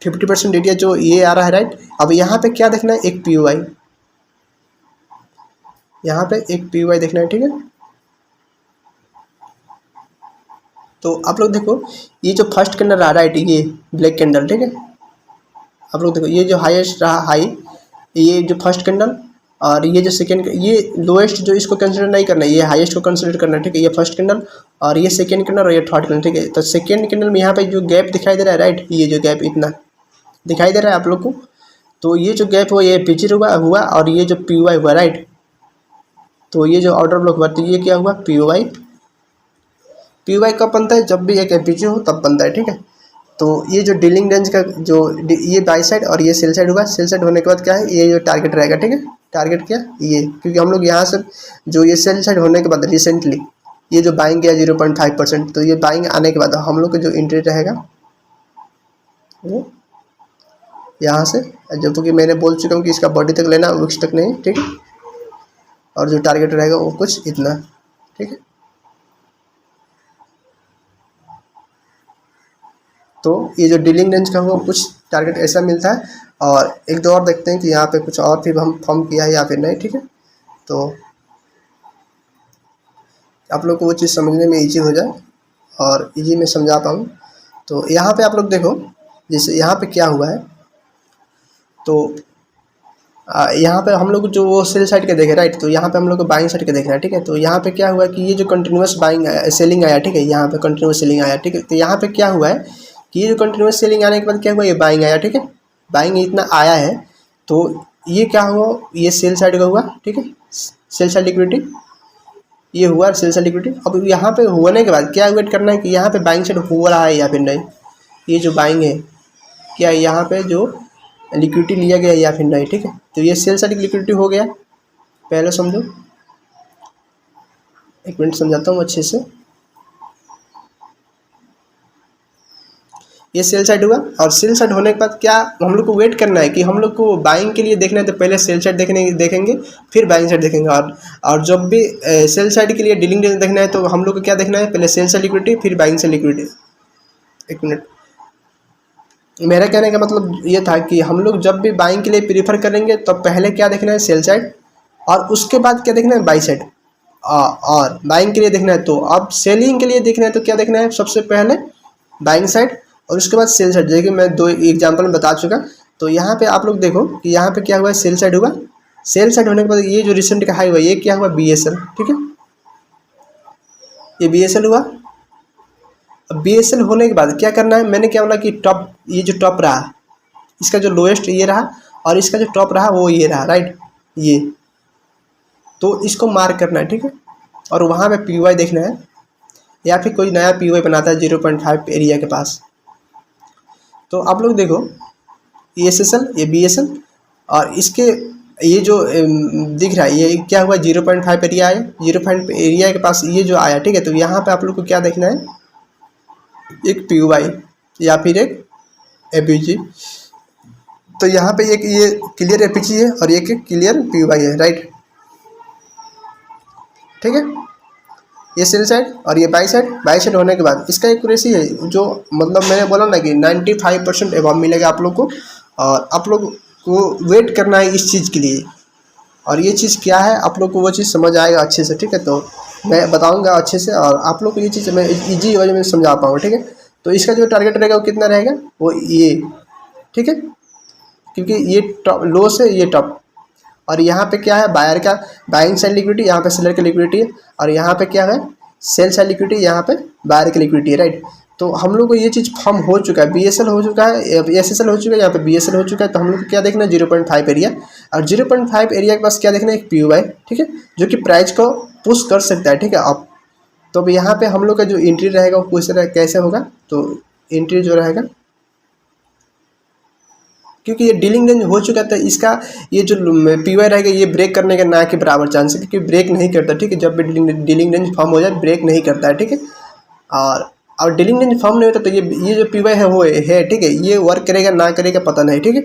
50% एरिया जो ये आ रहा है, राइट। अब यहाँ पे क्या देखना है, एक PY, यहाँ पे एक PY देखना है, ठीक है। तो आप लोग देखो ये जो फर्स्ट कैंडल रहा, राइट, ये ब्लैक कैंडल, ठीक है। आप लोग देखो ये जो हाईएस्ट रहा हाई, ये जो फर्स्ट कैंडल और ये जो सेकेंड, ये लोएस्ट जो इसको कंसिडर नहीं करना है, ये हाईएस्ट को कंसिडर करना है, ठीक है। ये फर्स्ट कैंडल और ये सेकेंड कैंडल और ये थर्ड कैंडल, ठीक है। तो सेकेंड कैंडल में यहाँ पे जो गैप दिखाई दे रहा है, राइट, ये जो गैप इतना दिखाई दे रहा है आप लोग को, तो ये जो गैप हुआ ये पिचर हुआ और ये जो PY हुआ, राइट। तो ये जो ऑर्डर ब्लॉक हुआ, तो ये क्या हुआ, PY कब बनता है, जब भी एक एपीजी हो तब बनता है, ठीक है। तो ये जो डीलिंग रेंज का जो ये बाई साइड और ये सेल साइड हुआ, सेल साइड होने के बाद क्या है, ये जो टारगेट रहेगा, ठीक है। टारगेट क्या, ये, क्योंकि हम लोग यहाँ से जो ये सेल साइड होने के बाद रिसेंटली ये जो बाइंग किया 0.5%, तो ये बाइंग आने के बाद हम लोग का जो एंट्री रहेगा वो यहाँ से, जब कि मैंने बोल चुका हूँ कि इसका बॉडी तक लेना, विक्स तक नहीं, ठीक है। और जो टारगेट रहेगा वो कुछ इतना, ठीक है। तो ये जो डीलिंग रेंज का हुआ कुछ टारगेट ऐसा मिलता है। और एक दो और देखते हैं कि यहाँ पे कुछ और फिर हम फॉर्म किया है या फिर नहीं, ठीक है। तो आप लोग को वो चीज़ समझने में इजी हो जाए और इजी में समझा पाऊँ। तो यहाँ पे आप लोग देखो जैसे यहाँ पे क्या हुआ है, तो यहाँ पे हम लोग जो वो सेल साइड के देखे, राइट। तो यहाँ पे हम लोग को बाइंग साइड के देखना है, ठीक है। तो यहाँ पे क्या हुआ कि ये जो कंटिन्यूस बाइंग सेलिंग आया, ठीक है, यहाँ पे कंटिन्यूस सेलिंग आया, ठीक है। तो यहाँ पे क्या हुआ है कि ये जो कंटिन्यूस सेलिंग आने के बाद क्या हुआ, ये बाइंग आया, ठीक है। बाइंग इतना आया है तो ये क्या हुआ, ये सेल साइड का हुआ, ठीक है, सेल साइड लिक्विडिटी ये हुआ, सेल साइड लिक्विडिटी। अब यहाँ पे होने के बाद क्या वेट करना है कि यहाँ पे बाइंग साइड हो रहा है या फिर नहीं, ये जो बाइंग है क्या यहाँ पे जो लिक्विडिटी लिया गया या फिर नहीं, ठीक है। तो ये सेल साइड लिक्विडिटी हो गया, पहले समझो, एक मिनट समझाता हूँ अच्छे से। ये सेल साइड हुआ और सेल साइड होने के बाद क्या हम लोग को वेट करना है कि हम लोग को बाइंग के लिए देखना है, तो पहले सेल साइड देखेंगे फिर बाइंग साइड देखेंगे। और जब भी सेल साइड के लिए डीलिंग रेंज देखना है तो हम लोग को क्या देखना है, पहले सेल साइड लिक्विडिटी फिर बाइंग साइड लिक्विडिटी। एक मिनट, मेरा कहने का मतलब ये था कि हम लोग जब भी बाइंग के लिए प्रीफर करेंगे तो पहले क्या देखना है, सेल साइड, और उसके बाद क्या देखना है, बाई साइड। और बाइंग के लिए देखना है तो अब सेलिंग के लिए देखना है तो क्या देखना है, सबसे पहले बाइंग साइड और उसके बाद सेल साइड। देखिए मैं दो एग्जांपल में बता चुका। तो यहाँ पे आप लोग देखो कि यहाँ पे क्या हुआ, सेल साइड हुआ, सेल साइड होने के बाद ये जो रिसेंट का हाई हुआ ये क्या हुआ, BSL, ठीक है, ये BSL हुआ। अब BSL होने के बाद क्या करना है, मैंने क्या बोला कि टॉप, ये जो टॉप रहा इसका जो लोएस्ट ये रहा और इसका जो टॉप रहा वो ये रहा, राइट। ये तो इसको मार्क करना है, ठीक है। और वहाँ पे PY देखना है या फिर कोई नया PY बनाता है 0.5 एरिया के पास। तो आप लोग देखो ये SSL, ये BSL और इसके ये जो दिख रहा है ये क्या हुआ, 0.5 एरिया आया, 0.5 एरिया के पास ये जो आया, ठीक है। तो यहाँ पे आप लोग को क्या देखना है, एक PY या फिर एक APG। तो यहाँ पे एक ये क्लियर APG है और एक क्लियर PY है, राइट, ठीक है। ये सेल साइड और ये बाई साइड होने के बाद इसका एक्यूरेसी है जो मतलब मैंने बोला ना कि 95% एबव मिलेगा आप लोग को। और आप लोग को वेट करना है इस चीज़ के लिए, और ये चीज़ क्या है आप लोग को वो चीज़ समझ आएगा अच्छे से, ठीक है। तो मैं बताऊंगा अच्छे से और आप लोग को ये चीज़ मैं ईजी वजह में समझा पाऊँगा, ठीक है। तो इसका जो टारगेट रहेगा वो कितना रहेगा, वो ये, ठीक है, क्योंकि ये टॉप लो से ये टॉप। और यहाँ पे क्या है, बायर का बाइंग साइड लिक्विडिटी, यहाँ पे सेलर की लिक्विडिटी है। और यहाँ पे क्या है, सेल साइड लिक्विडिटी, यहाँ पे बायर की लिक्विडिटी है, राइट। तो हम लोग को ये चीज़ फॉर्म हो चुका है, BSL हो चुका है, SSL हो चुका है, यहाँ पे BSL हो चुका है। तो हम लोग को क्या देखना है, 0.5 एरिया। और 0.5 एरिया के पास क्या देखना है, एक PY, ठीक है, जो कि प्राइस को पुश कर सकता है, ठीक है। अब तो अब यहाँ पे हम लोग का जो एंट्री रहेगा वो पुश कैसे होगा, तो एंट्री जो रहेगा, क्योंकि ये डीलिंग रेंज हो चुका था, इसका ये जो PY रहेगा ये ब्रेक करने का ना के बराबर चांस है, क्योंकि ब्रेक नहीं करता, ठीक है। जब भी डीलिंग रेंज फॉर्म हो जाए ब्रेक नहीं करता है, ठीक है। और डीलिंग रेंज फॉर्म नहीं होता तो ये जो PY है वो है, ठीक है, ये वर्क करेगा ना करेगा पता नहीं, ठीक है।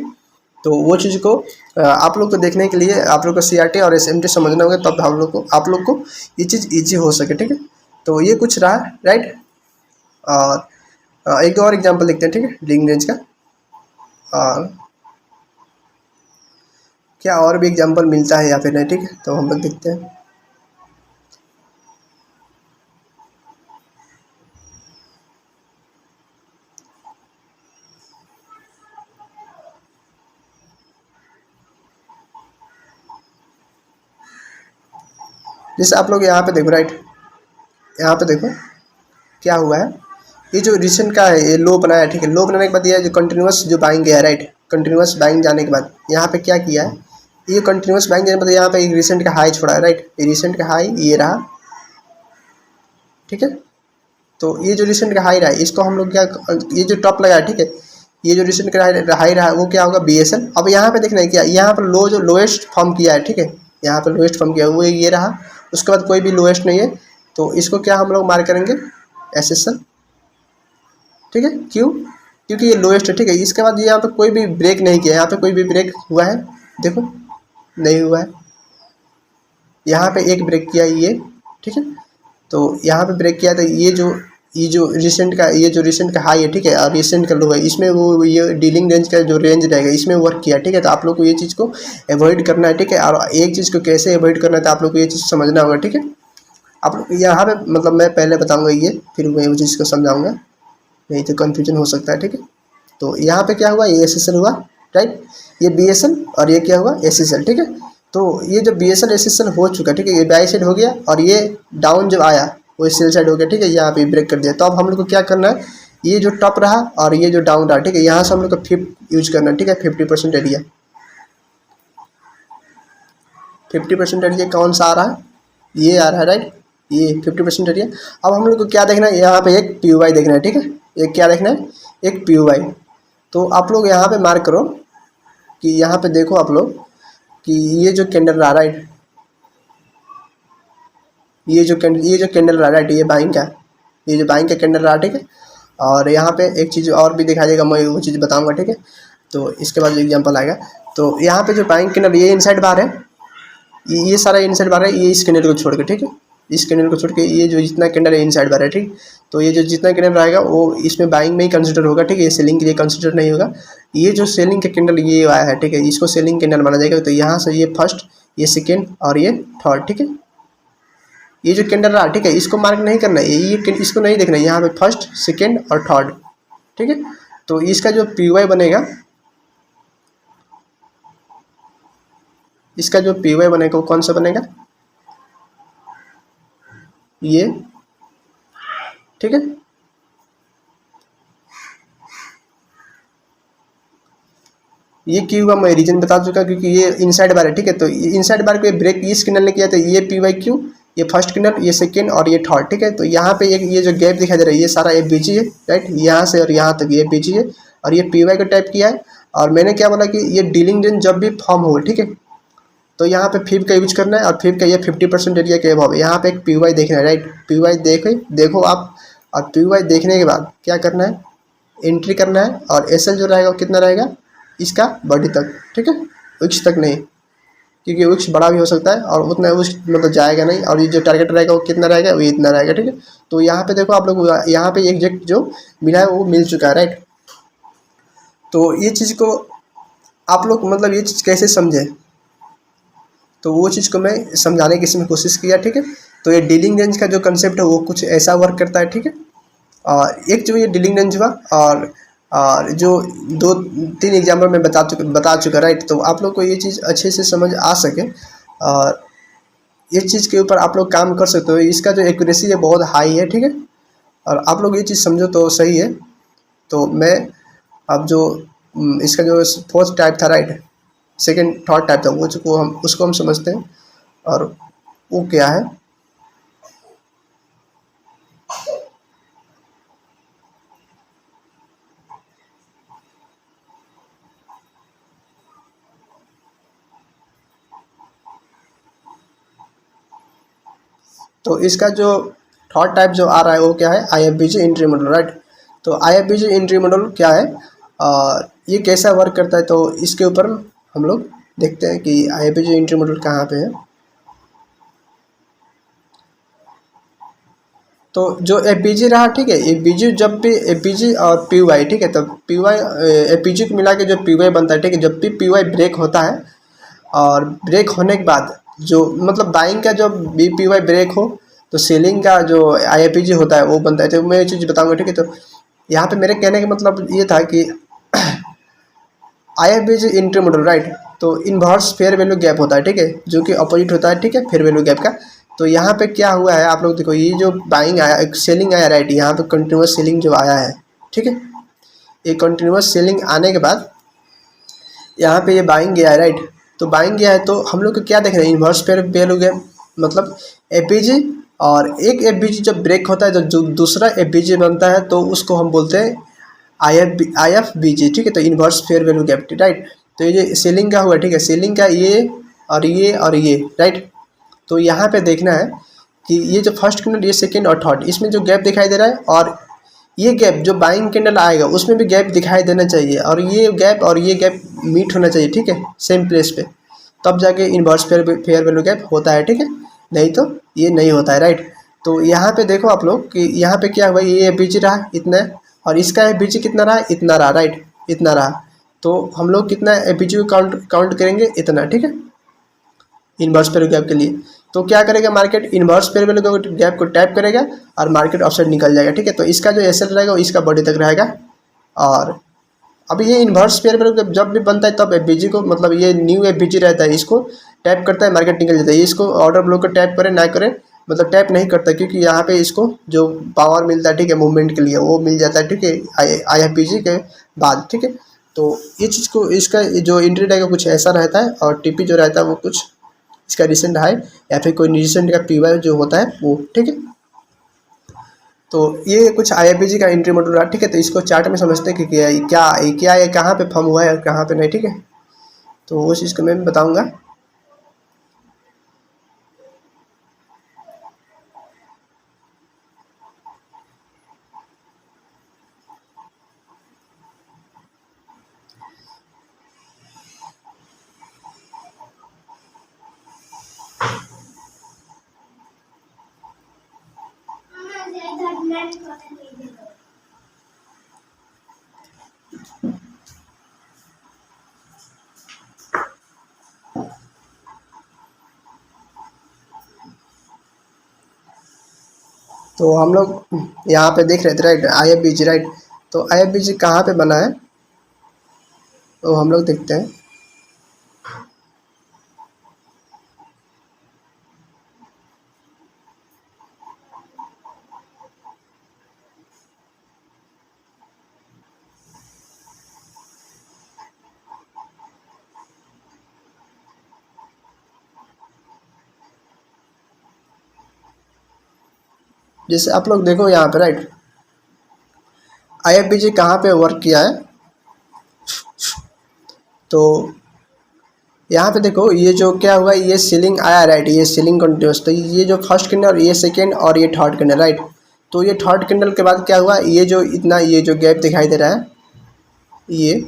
तो वो चीज़ को आप लोग को देखने के लिए आप लोग को CRT और SMT समझना होगा, तब आप लोग को ये चीज़ ईजी हो सके, ठीक है। तो ये कुछ रहा, राइट। और एक और एग्जाम्पल देखते हैं, ठीक है, डीलिंग रेंज का। और क्या और भी एग्जांपल मिलता है या फिर नहीं, ठीक है, तो हम लोग देखते हैं। जैसे आप लोग यहाँ पे देखो, राइट, यहाँ पे देखो क्या हुआ है, ये जो रिसेंट का है ये लो बनाया, ठीक है। लो बनाने के बाद ये जो कंटिन्यूस जो बाइंग गया है, राइट, कंटिन्यूस बाइंग जाने के बाद यहाँ पे क्या किया है, ये कंटिन्यूस बाइंग जाने के बाद यहाँ पे एक रिसेंट का हाई छोड़ा है, राइट। ये रिसेंट का हाई ये रहा, ठीक है। तो ये जो रिसेंट का हाई रहा है इसको हम लोग क्या, ये जो टॉप लगा है, ठीक है, ये जो रिसेंट का हाई रहा है वो क्या होगा, BSL। अब यहाँ पे देखना है क्या, यहाँ पर लो जो लोएस्ट फॉर्म किया है, ठीक है, यहाँ पर लोएस्ट फॉर्म किया है वो ये रहा, उसके बाद कोई भी लोएस्ट नहीं है। तो इसको क्या हम लोग मार्क करेंगे, SSL, ठीक है। क्यों, क्योंकि ये लोएस्ट है, ठीक है। इसके बाद यहाँ पे कोई भी ब्रेक नहीं किया, यहाँ पे कोई भी ब्रेक हुआ है, देखो नहीं हुआ है। यहाँ पे एक ब्रेक किया ये, ठीक है। तो यहाँ पे ब्रेक किया तो ये जो रिसेंट का हाई है, ठीक है, और रिसेंट का लो है, इसमें वो ये डीलिंग रेंज का जो रेंज रहेगा इसमें वर्क किया, ठीक है। तो आप लोग को ये चीज़ को अवॉइड करना है, ठीक है। और एक चीज़ को कैसे अवॉइड करना है तो आप लोग को ये चीज़ समझना होगा, ठीक है। आप लोग यहाँ पे मतलब मैं पहले बताऊँगा ये, फिर मैं उस चीज़ को समझाऊँगा, नहीं तो कन्फ्यूजन हो सकता है, ठीक है। तो यहाँ पे क्या हुआ, ये SSL हुआ, राइट, ये BSL और ये क्या हुआ, SSL, ठीक है। तो ये जो BSL SSL हो चुका, ठीक है, ये बाई साइड हो गया और ये डाउन जब आया वो सेल साइड हो गया, ठीक है, यहाँ पे ब्रेक कर दिया। तो अब हम लोग को क्या करना है, ये जो टॉप रहा और ये जो डाउन रहा, ठीक है, यहाँ से हम लोग को 50 यूज करना है, ठीक है, 50% एरिया। 50% एरिया कौन सा आ रहा है, ये आ रहा है, राइट, ये 50% एरिया। अब हम लोग को क्या देखना है, यहाँ पे एक PY देखना है, ठीक है, एक क्या देखना है, एक PY। तो आप लोग यहाँ पे मार्क करो कि यहाँ पे देखो आप लोग कि ये जो कैंडल रहा, राइट, ये जो कैंडल रहा, राइट, ये बाइंग का, ये जो बाइंग का कैंडल रहा, ठीक है। और यहाँ पे एक चीज़ और भी दिखाई देगा, मैं वो चीज़ बताऊंगा, ठीक है। तो इसके बाद एग्जांपल आएगा। तो यहाँ पे जो बाइंग कैंडल ये इनसाइड बार है, ये सारा इनसाइड बार है, ये इस कैंडल को छोड़ के, ठीक है, इस कैंडल को छोड़ के ये जो जितना कैंडल है इनसाइड बार है, ठीक। तो ये जो जितना कैंडल रहेगा वो इसमें बाइंग में ही कंसिडर होगा, ठीक है, ये सेलिंग के लिए कंसिडर नहीं होगा। ये जो सेलिंग का कैंडल ये आया है, ठीक है, इसको सेलिंग कैंडल माना जाएगा। तो यहाँ से ये फर्स्ट, ये सेकेंड और ये थर्ड, ठीक है। ये जो कैंडल रहा, ठीक है, इसको मार्क नहीं करना है, ये इसको नहीं देखना है, यहाँ पे फर्स्ट सेकेंड और थर्ड, ठीक है। तो इसका जो PY बनेगा, इसका जो PY बनेगा वो कौन सा बनेगा, ये, ठीक है। ये क्यों हुआ मैं रीजन बता चुका, क्योंकि ये इनसाइड बार है, ठीक है। तो इनसाइड बार को ब्रेक इस किनल ने किया, तो ये पी वाई क्यू, ये फर्स्ट किनल, ये सेकेंड और ये थर्ड, ठीक है। तो यहाँ पे एक ये जो गैप दिखाई दे रहा है ये सारा एफ बी जी है, राइट, यहाँ से और यहाँ तक ये एफ बी जी है, और ये पी वाई को टाइप किया है। और मैंने क्या बोला कि ये डीलिंग रेंज जब भी फॉर्म हो, ठीक है, तो यहाँ पे फिब का यूज करना है, और फिब का ये 50% एरिया के अभाव, यहाँ पे एक पी वाई देखना है, राइट। पी वाई देखो आप, और पी वाई देखने के बाद क्या करना है, एंट्री करना है, और एस एल जो रहेगा वो कितना रहेगा इसका बॉडी तक, ठीक है, विक्स तक नहीं, क्योंकि विक्स बड़ा भी हो सकता है और उतना विक्स मतलब जाएगा नहीं, और ये जो टारगेट रहेगा वो कितना रहेगा, वो इतना रहेगा, ठीक है। तो यहाँ पे देखो आप लोग, यहाँ पे एग्जैक्ट जो मिला है वो मिल चुका है, राइट। तो ये चीज़ को आप लोग मतलब ये चीज़ कैसे समझे, तो वो चीज़ को मैं समझाने की इसमें कोशिश किया, ठीक है। तो ये डीलिंग रेंज का जो कंसेप्ट है वो कुछ ऐसा वर्क करता है, ठीक है। और एक जो ये डीलिंग रेंज हुआ, और जो दो तीन एग्जाम्पल मैं बता चुका, राइट। तो आप लोग को ये चीज़ अच्छे से समझ आ सके, और इस चीज़ के ऊपर आप लोग काम कर सकते हो। इसका जो एक्यूरेसी है बहुत हाई है, ठीक है। और आप लोग ये चीज़ समझो तो सही है। तो मैं अब जो इसका जो फोर्थ टाइप था, राइट, सेकेंड थर्ड टाइप था, वो उसको हम समझते हैं, और वो क्या है। तो इसका जो थर्ड टाइप जो आ रहा है वो क्या है, I F B G entry model, right. तो I F B G entry model क्या है, ये कैसा वर्क करता है, तो इसके ऊपर हम लोग देखते हैं कि I F B G entry model कहाँ पे है। तो जो एफ बी जी रहा, ठीक है, एफ बी जी जब भी एफ बी जी और पी वाई, ठीक है, तो पी वाई एफ बी जी को मिला के जो पी वाई बनता है, ठीक है, जब भी पी वाई ब्रेक होता है, और ब्रेक होने के बाद जो मतलब बाइंग का जब बी पी वाई ब्रेक हो, तो सेलिंग का जो आई एफ बी जी होता है वो बनता है। तो मैं ये चीज़ बताऊंगा, ठीक है। तो यहाँ पे मेरे कहने का मतलब ये था कि I F B G entry model, right, तो इन्वर्स फेयर वैल्यू गैप होता है, ठीक है, जो कि अपोजिट होता है, ठीक है, फेयर वैल्यू गैप का। तो यहाँ पे क्या हुआ है आप लोग देखो, ये जो बाइंग आया, एक सेलिंग आया, राइट, यहाँ पे कंटिन्यूस सेलिंग जो आया है, ठीक है, ये कंटिन्यूस सेलिंग आने के बाद यहाँ पे ये बाइंग गया है, राइट। तो बाइंग गया है, तो हम लोग को क्या देख रहे हैं, इन्वर्स फेयर वैल्यू गैप, मतलब एफ बी जी, और एक एफ बी जी जब ब्रेक होता है तो जो दूसरा एफ बी जी बनता है तो उसको हम बोलते हैं आई एफ बी जी, ठीक है। तो inverse fair value gap, right. तो ये सेलिंग का हुआ, ठीक है, सेलिंग का ये और ये और ये, राइट। तो यहाँ पे देखना है कि ये जो फर्स्ट कैंडल, ये सेकेंड और थर्ड, इसमें जो गैप दिखाई दे रहा है, और ये गैप जो बाइंग कैंडल आएगा उसमें भी गैप दिखाई देना चाहिए, और ये गैप और ये गैप मीट होना चाहिए, ठीक है, सेम प्लेस पे, तब जाके इन्वर्स फेयर वैल्यू गैप होता है, ठीक है, नहीं तो ये नहीं होता है, राइट। तो यहाँ पे देखो आप लोग कि यहाँ पे क्या हुआ, ये बीच रहा इतना, और इसका बीच कितना रहा, इतना रहा, राइट, इतना रहा। तो हम लोग कितना बीच काउंट काउंट करेंगे, इतना, ठीक है, इन्वर्स फेयर गैप के लिए। तो क्या करेगा market, inverse fair value gap को टैप करेगा और मार्केट ऑफसेट निकल जाएगा, ठीक है। तो इसका जो एसएल रहेगा वो इसका बॉडी तक रहेगा। और अब ये इन्वर्स फेयर वैल्यू गैप जब भी बनता है तब एफबीजी को, मतलब ये न्यू एफबीजी रहता है, इसको टैप करता है, मार्केट निकल जाता है। इसको ऑर्डर ब्लॉक को टैप करे ना करे, मतलब टैप नहीं करता, क्योंकि यहाँ पे इसको जो पावर मिलता है, ठीक है, मूवमेंट के लिए वो मिल जाता है, ठीक है, आई एफ बी जी के बाद, ठीक है। तो ये चीज़ को, इसका जो इंट्री रहेगा कुछ ऐसा रहता है, और टीपी जो रहता है वो कुछ इसका रिसेंट हाई, या फिर कोई रिसेंट का पीवाई जो होता है वो, ठीक है। तो ये कुछ आईएफबीजी का एंट्री मॉडल रहा, ठीक है। तो इसको चार्ट में समझते हैं कि क्या ये कहाँ पे फॉर्म हुआ है और कहाँ पे नहीं, ठीक है। तो वो चीज़ को मैं बताऊंगा। तो हम लोग यहाँ पे देख रहे थे, राइट, आईएफबीजी, राइट। तो आईएफबीजी कहाँ पे बना है, तो हम लोग देखते हैं। जैसे आप लोग देखो यहाँ पे राइट, IFBG कहाँ पे वर्क किया है, तो यहाँ पे देखो ये जो क्या हुआ, ये सीलिंग आया राइट, ये सीलिंग कंटिन्यूस, तो ये जो फर्स्ट कैंडल, ये सेकेंड और ये थर्ड कैंडल राइट। तो ये थर्ड कैंडल के बाद क्या हुआ, ये जो इतना ये जो गैप दिखाई दे रहा है, ये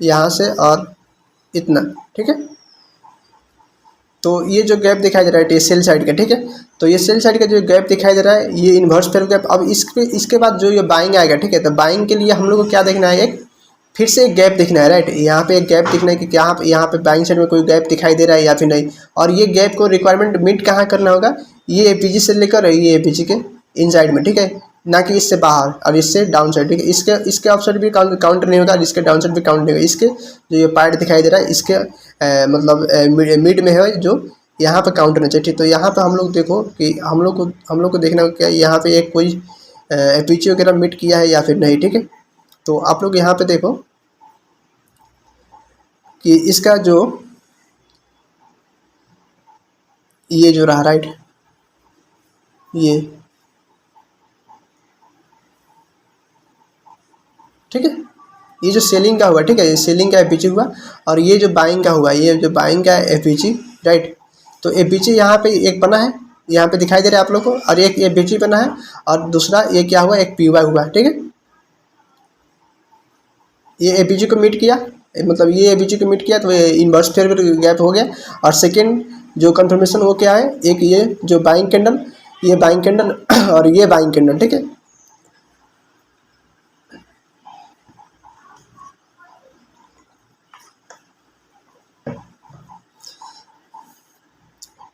यहाँ से और इतना, ठीक है। तो ये जो गैप दिखाई दे रहा है ये सेल साइड का, ठीक है। तो ये सेल साइड का जो गैप दिखाई दे रहा है ये इन्वर्स फेयर गैप। अब इसके बाद जो ये बाइंग आएगा, ठीक है। तो बाइंग के लिए हम लोग को क्या देखना है, एक फिर से एक गैप दिखना है राइट। यहाँ पे एक गैप दिखना है कि क्या यहाँ पे बाइंग साइड में कोई गैप दिखाई दे रहा है या फिर नहीं। और ये गैप को रिक्वायरमेंट मीट कहाँ करना होगा, ये APG से लेकर ये APG के इनसाइड में, ठीक है, ना कि इससे बाहर और इससे डाउन साइड, ठीक है। इसके अप साइड भी काउंटर नहीं होगा, इसके डाउन साइड भी काउंट नहीं होगा। इसके जो ये पार्ट दिखाई दे रहा है इसके मतलब मिड में है जो यहाँ पे काउंट होना चाहिए, ठीक। तो यहाँ पे हम लोग देखो कि हम लोग को देखना होगा क्या यहाँ पे एक कोई APG वगैरह मीट किया है या फिर नहीं, ठीक है। तो आप लोग यहाँ पे देखो कि इसका जो ये जो रहा राइट, ये ठीक है, ये जो सेलिंग का हुआ, ठीक है, ये सेलिंग का APG हुआ। और ये जो बाइंग का हुआ, ये जो बाइंग का APG राइट। तो APG यहाँ पे एक बना है, यहाँ पे दिखाई दे रहा है आप लोग को, और एक APG बना है, और दूसरा ये क्या हुआ, एक PY हुआ, ठीक है। ये APG को मीट किया, मतलब ये APG को मीट किया, तो ये इन्वर्स फेयर गैप हो गया। और सेकेंड जो कंफर्मेशन हो क्या है, एक ये जो बाइंग कैंडल, ये बाइंग कैंडल और ये बाइंग कैंडल, ठीक है।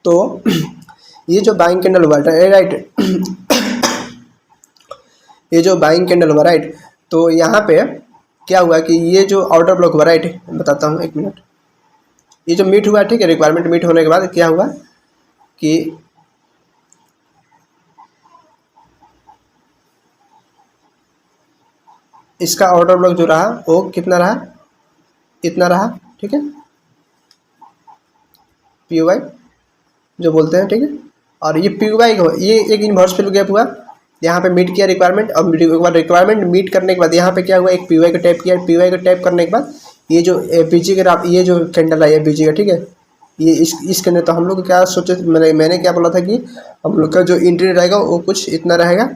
तो ये जो बाइंग कैंडल हुआ राइट, ये जो बाइंग कैंडल हुआ राइट, तो यहाँ पे क्या हुआ कि ये जो ऑर्डर ब्लॉक हुआ राइट, बताता हूँ एक मिनट। ये जो मीट हुआ, ठीक है, रिक्वायरमेंट मीट होने के बाद क्या हुआ कि इसका ऑर्डर ब्लॉक जो रहा वो कितना रहा, इतना रहा, ठीक है, PY जो बोलते हैं, ठीक है। और ये PY ये एक इन्वर्स फेयर गैप हुआ, यहाँ पे मीट किया रिक्वायरमेंट। और एक बार रिक्वायरमेंट मीट करने के बाद यहाँ पे क्या हुआ, एक PY को टैप किया, PY को टैप करने के बाद ये जो APG का ये जो कैंडल है APG का, ठीक है, ये इस कैंडल। तो हम लोग क्या सोचे, मैंने क्या बोला था कि हम लोग का जो एंट्री रहेगा वो कुछ इतना रहेगा,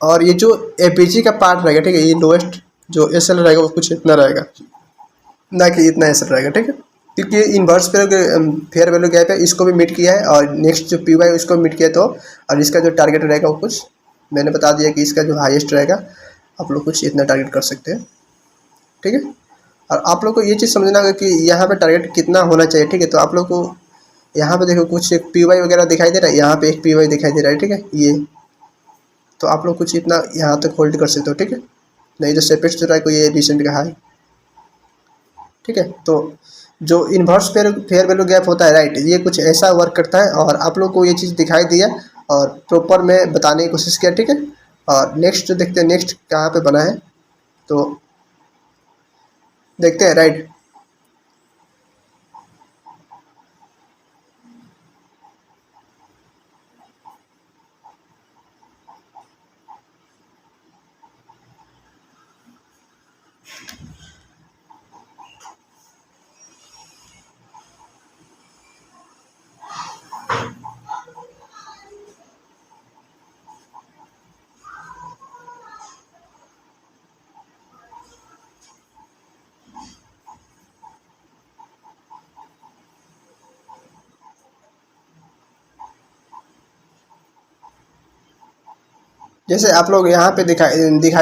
और ये जो APG का पार्ट रहेगा, ठीक है, ये लोएस्ट जो SL रहेगा वो कुछ इतना रहेगा, ना कि इतना SL रहेगा, ठीक है। क्योंकि इन्वर्स फेयर वैल्यू गैप है, इसको भी मीट किया है, और नेक्स्ट जो PY उसको मीट किया। तो और इसका जो टारगेट रहेगा वो कुछ मैंने बता दिया कि इसका जो हाईएस्ट रहेगा आप लोग कुछ इतना टारगेट कर सकते हैं, ठीक है। और आप लोग को ये चीज़ समझना होगा कि यहाँ पे टारगेट कितना होना चाहिए, ठीक है। तो आप लोग को यहाँ पे देखो कुछ एक PY वगैरह दिखाई दे रहा है, यहाँ पे एक PY दिखाई दे रहा है, ठीक है, ये। तो आप लोग कुछ इतना यहाँ तक होल्ड कर सकते हो, ठीक है। नहीं तो सेपेक्स जो रहा है कोई ये रिसेंट का हाई, ठीक है। तो जो इन्वर्स फेयर वैल्यू गैप होता है राइट, ये कुछ ऐसा वर्क करता है, और आप लोग को ये चीज़ दिखाई दिया और प्रॉपर में बताने की कोशिश किया, ठीक है। और नेक्स्ट जो देखते हैं, नेक्स्ट कहाँ पे बना है तो देखते हैं राइट। जैसे आप लोग यहाँ पे दिखाई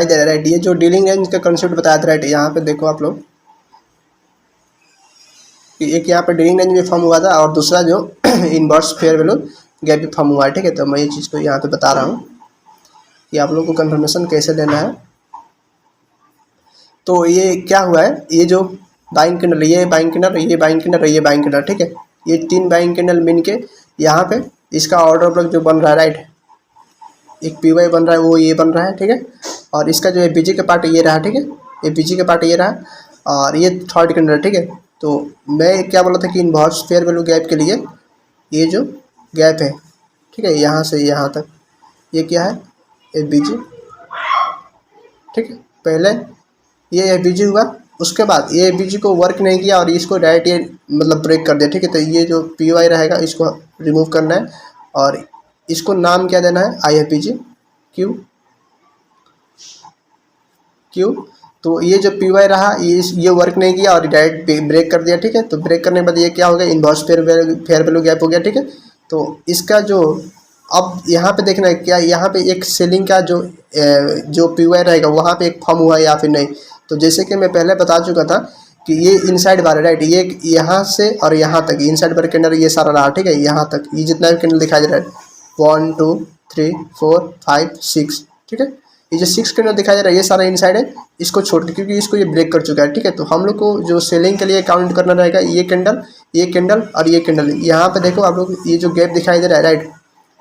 दे रहा है राइट, ये जो डीलिंग रेंज का कंसेप्ट बताया था राइट, यहाँ पे देखो आप लोग कि एक यहाँ पे डीलिंग रेंज में फॉर्म हुआ था, और दूसरा जो इन्वर्स फेयर वैल्यू गैप भी फॉर्म हुआ है, ठीक है। तो मैं ये चीज़ को यहाँ पे बता रहा हूँ कि आप लोग को कंफर्मेशन कैसे लेना है। तो ये क्या हुआ है, ये जो बाइंग कैंडल, ये बाइंग कैंडल, ये बाइंग कैंडल, ये बाइंग कैंडल, ठीक है, ये तीन बाइंग कैंडल मिल के यहाँ पे इसका ऑर्डर ब्लॉक जो बन रहा है राइट, एक PY बन रहा है वो ये बन रहा है, ठीक है। और इसका जो APG का पार्ट ये रहा, ठीक है, APG का पार्ट ये रहा, और ये थर्ड कैंडल, ठीक है। तो मैं क्या बोला था कि इन्वर्स फेयर वैल्यू गैप के लिए ये जो गैप है ठीक है, यहाँ से यहाँ तक ये क्या है, ए बी जी। ठीक है, पहले ये ए बी जी हुआ, उसके बाद ये बी जी को वर्क नहीं किया और इसको डायरेक्ट ये मतलब ब्रेक कर दिया। ठीक है, तो ये जो पी वाई रहेगा इसको रिमूव करना है और इसको नाम क्या देना है, I F B G Q Q. तो ये जो पी वाई रहा ये वर्क नहीं किया और डायरेक्ट ब्रेक कर दिया। ठीक है, तो ब्रेक करने के बाद ये क्या हो गया, इन्वर्स फेयर वैल्यू गैप हो गया। ठीक है, तो इसका जो अब यहाँ पे देखना है क्या, यहाँ पे एक सेलिंग का जो पी वाई रहेगा वहाँ पे एक फॉर्म हुआ है या फिर नहीं। तो जैसे कि मैं पहले बता चुका था कि ये इनसाइड बार है, राइट, ये यहाँ से और यहाँ तक इनसाइड बार कैंडल ये सारा रहा। ठीक है, यहाँ तक ये जितना भी कैंडल दिखाई दे रहा है 1 2 3 4 5 6। ठीक है, ये जो 6 कैंडल दिखाई दे रहा है ये सारा इनसाइड है, इसको छोड़ के, क्योंकि इसको ये ब्रेक कर चुका है। ठीक है, तो हम लोग को जो सेलिंग के लिए काउंट करना रहेगा ये कैंडल और ये कैंडल। यहाँ पे देखो आप लोग ये जो गैप दिखाई दे रहा है, राइट,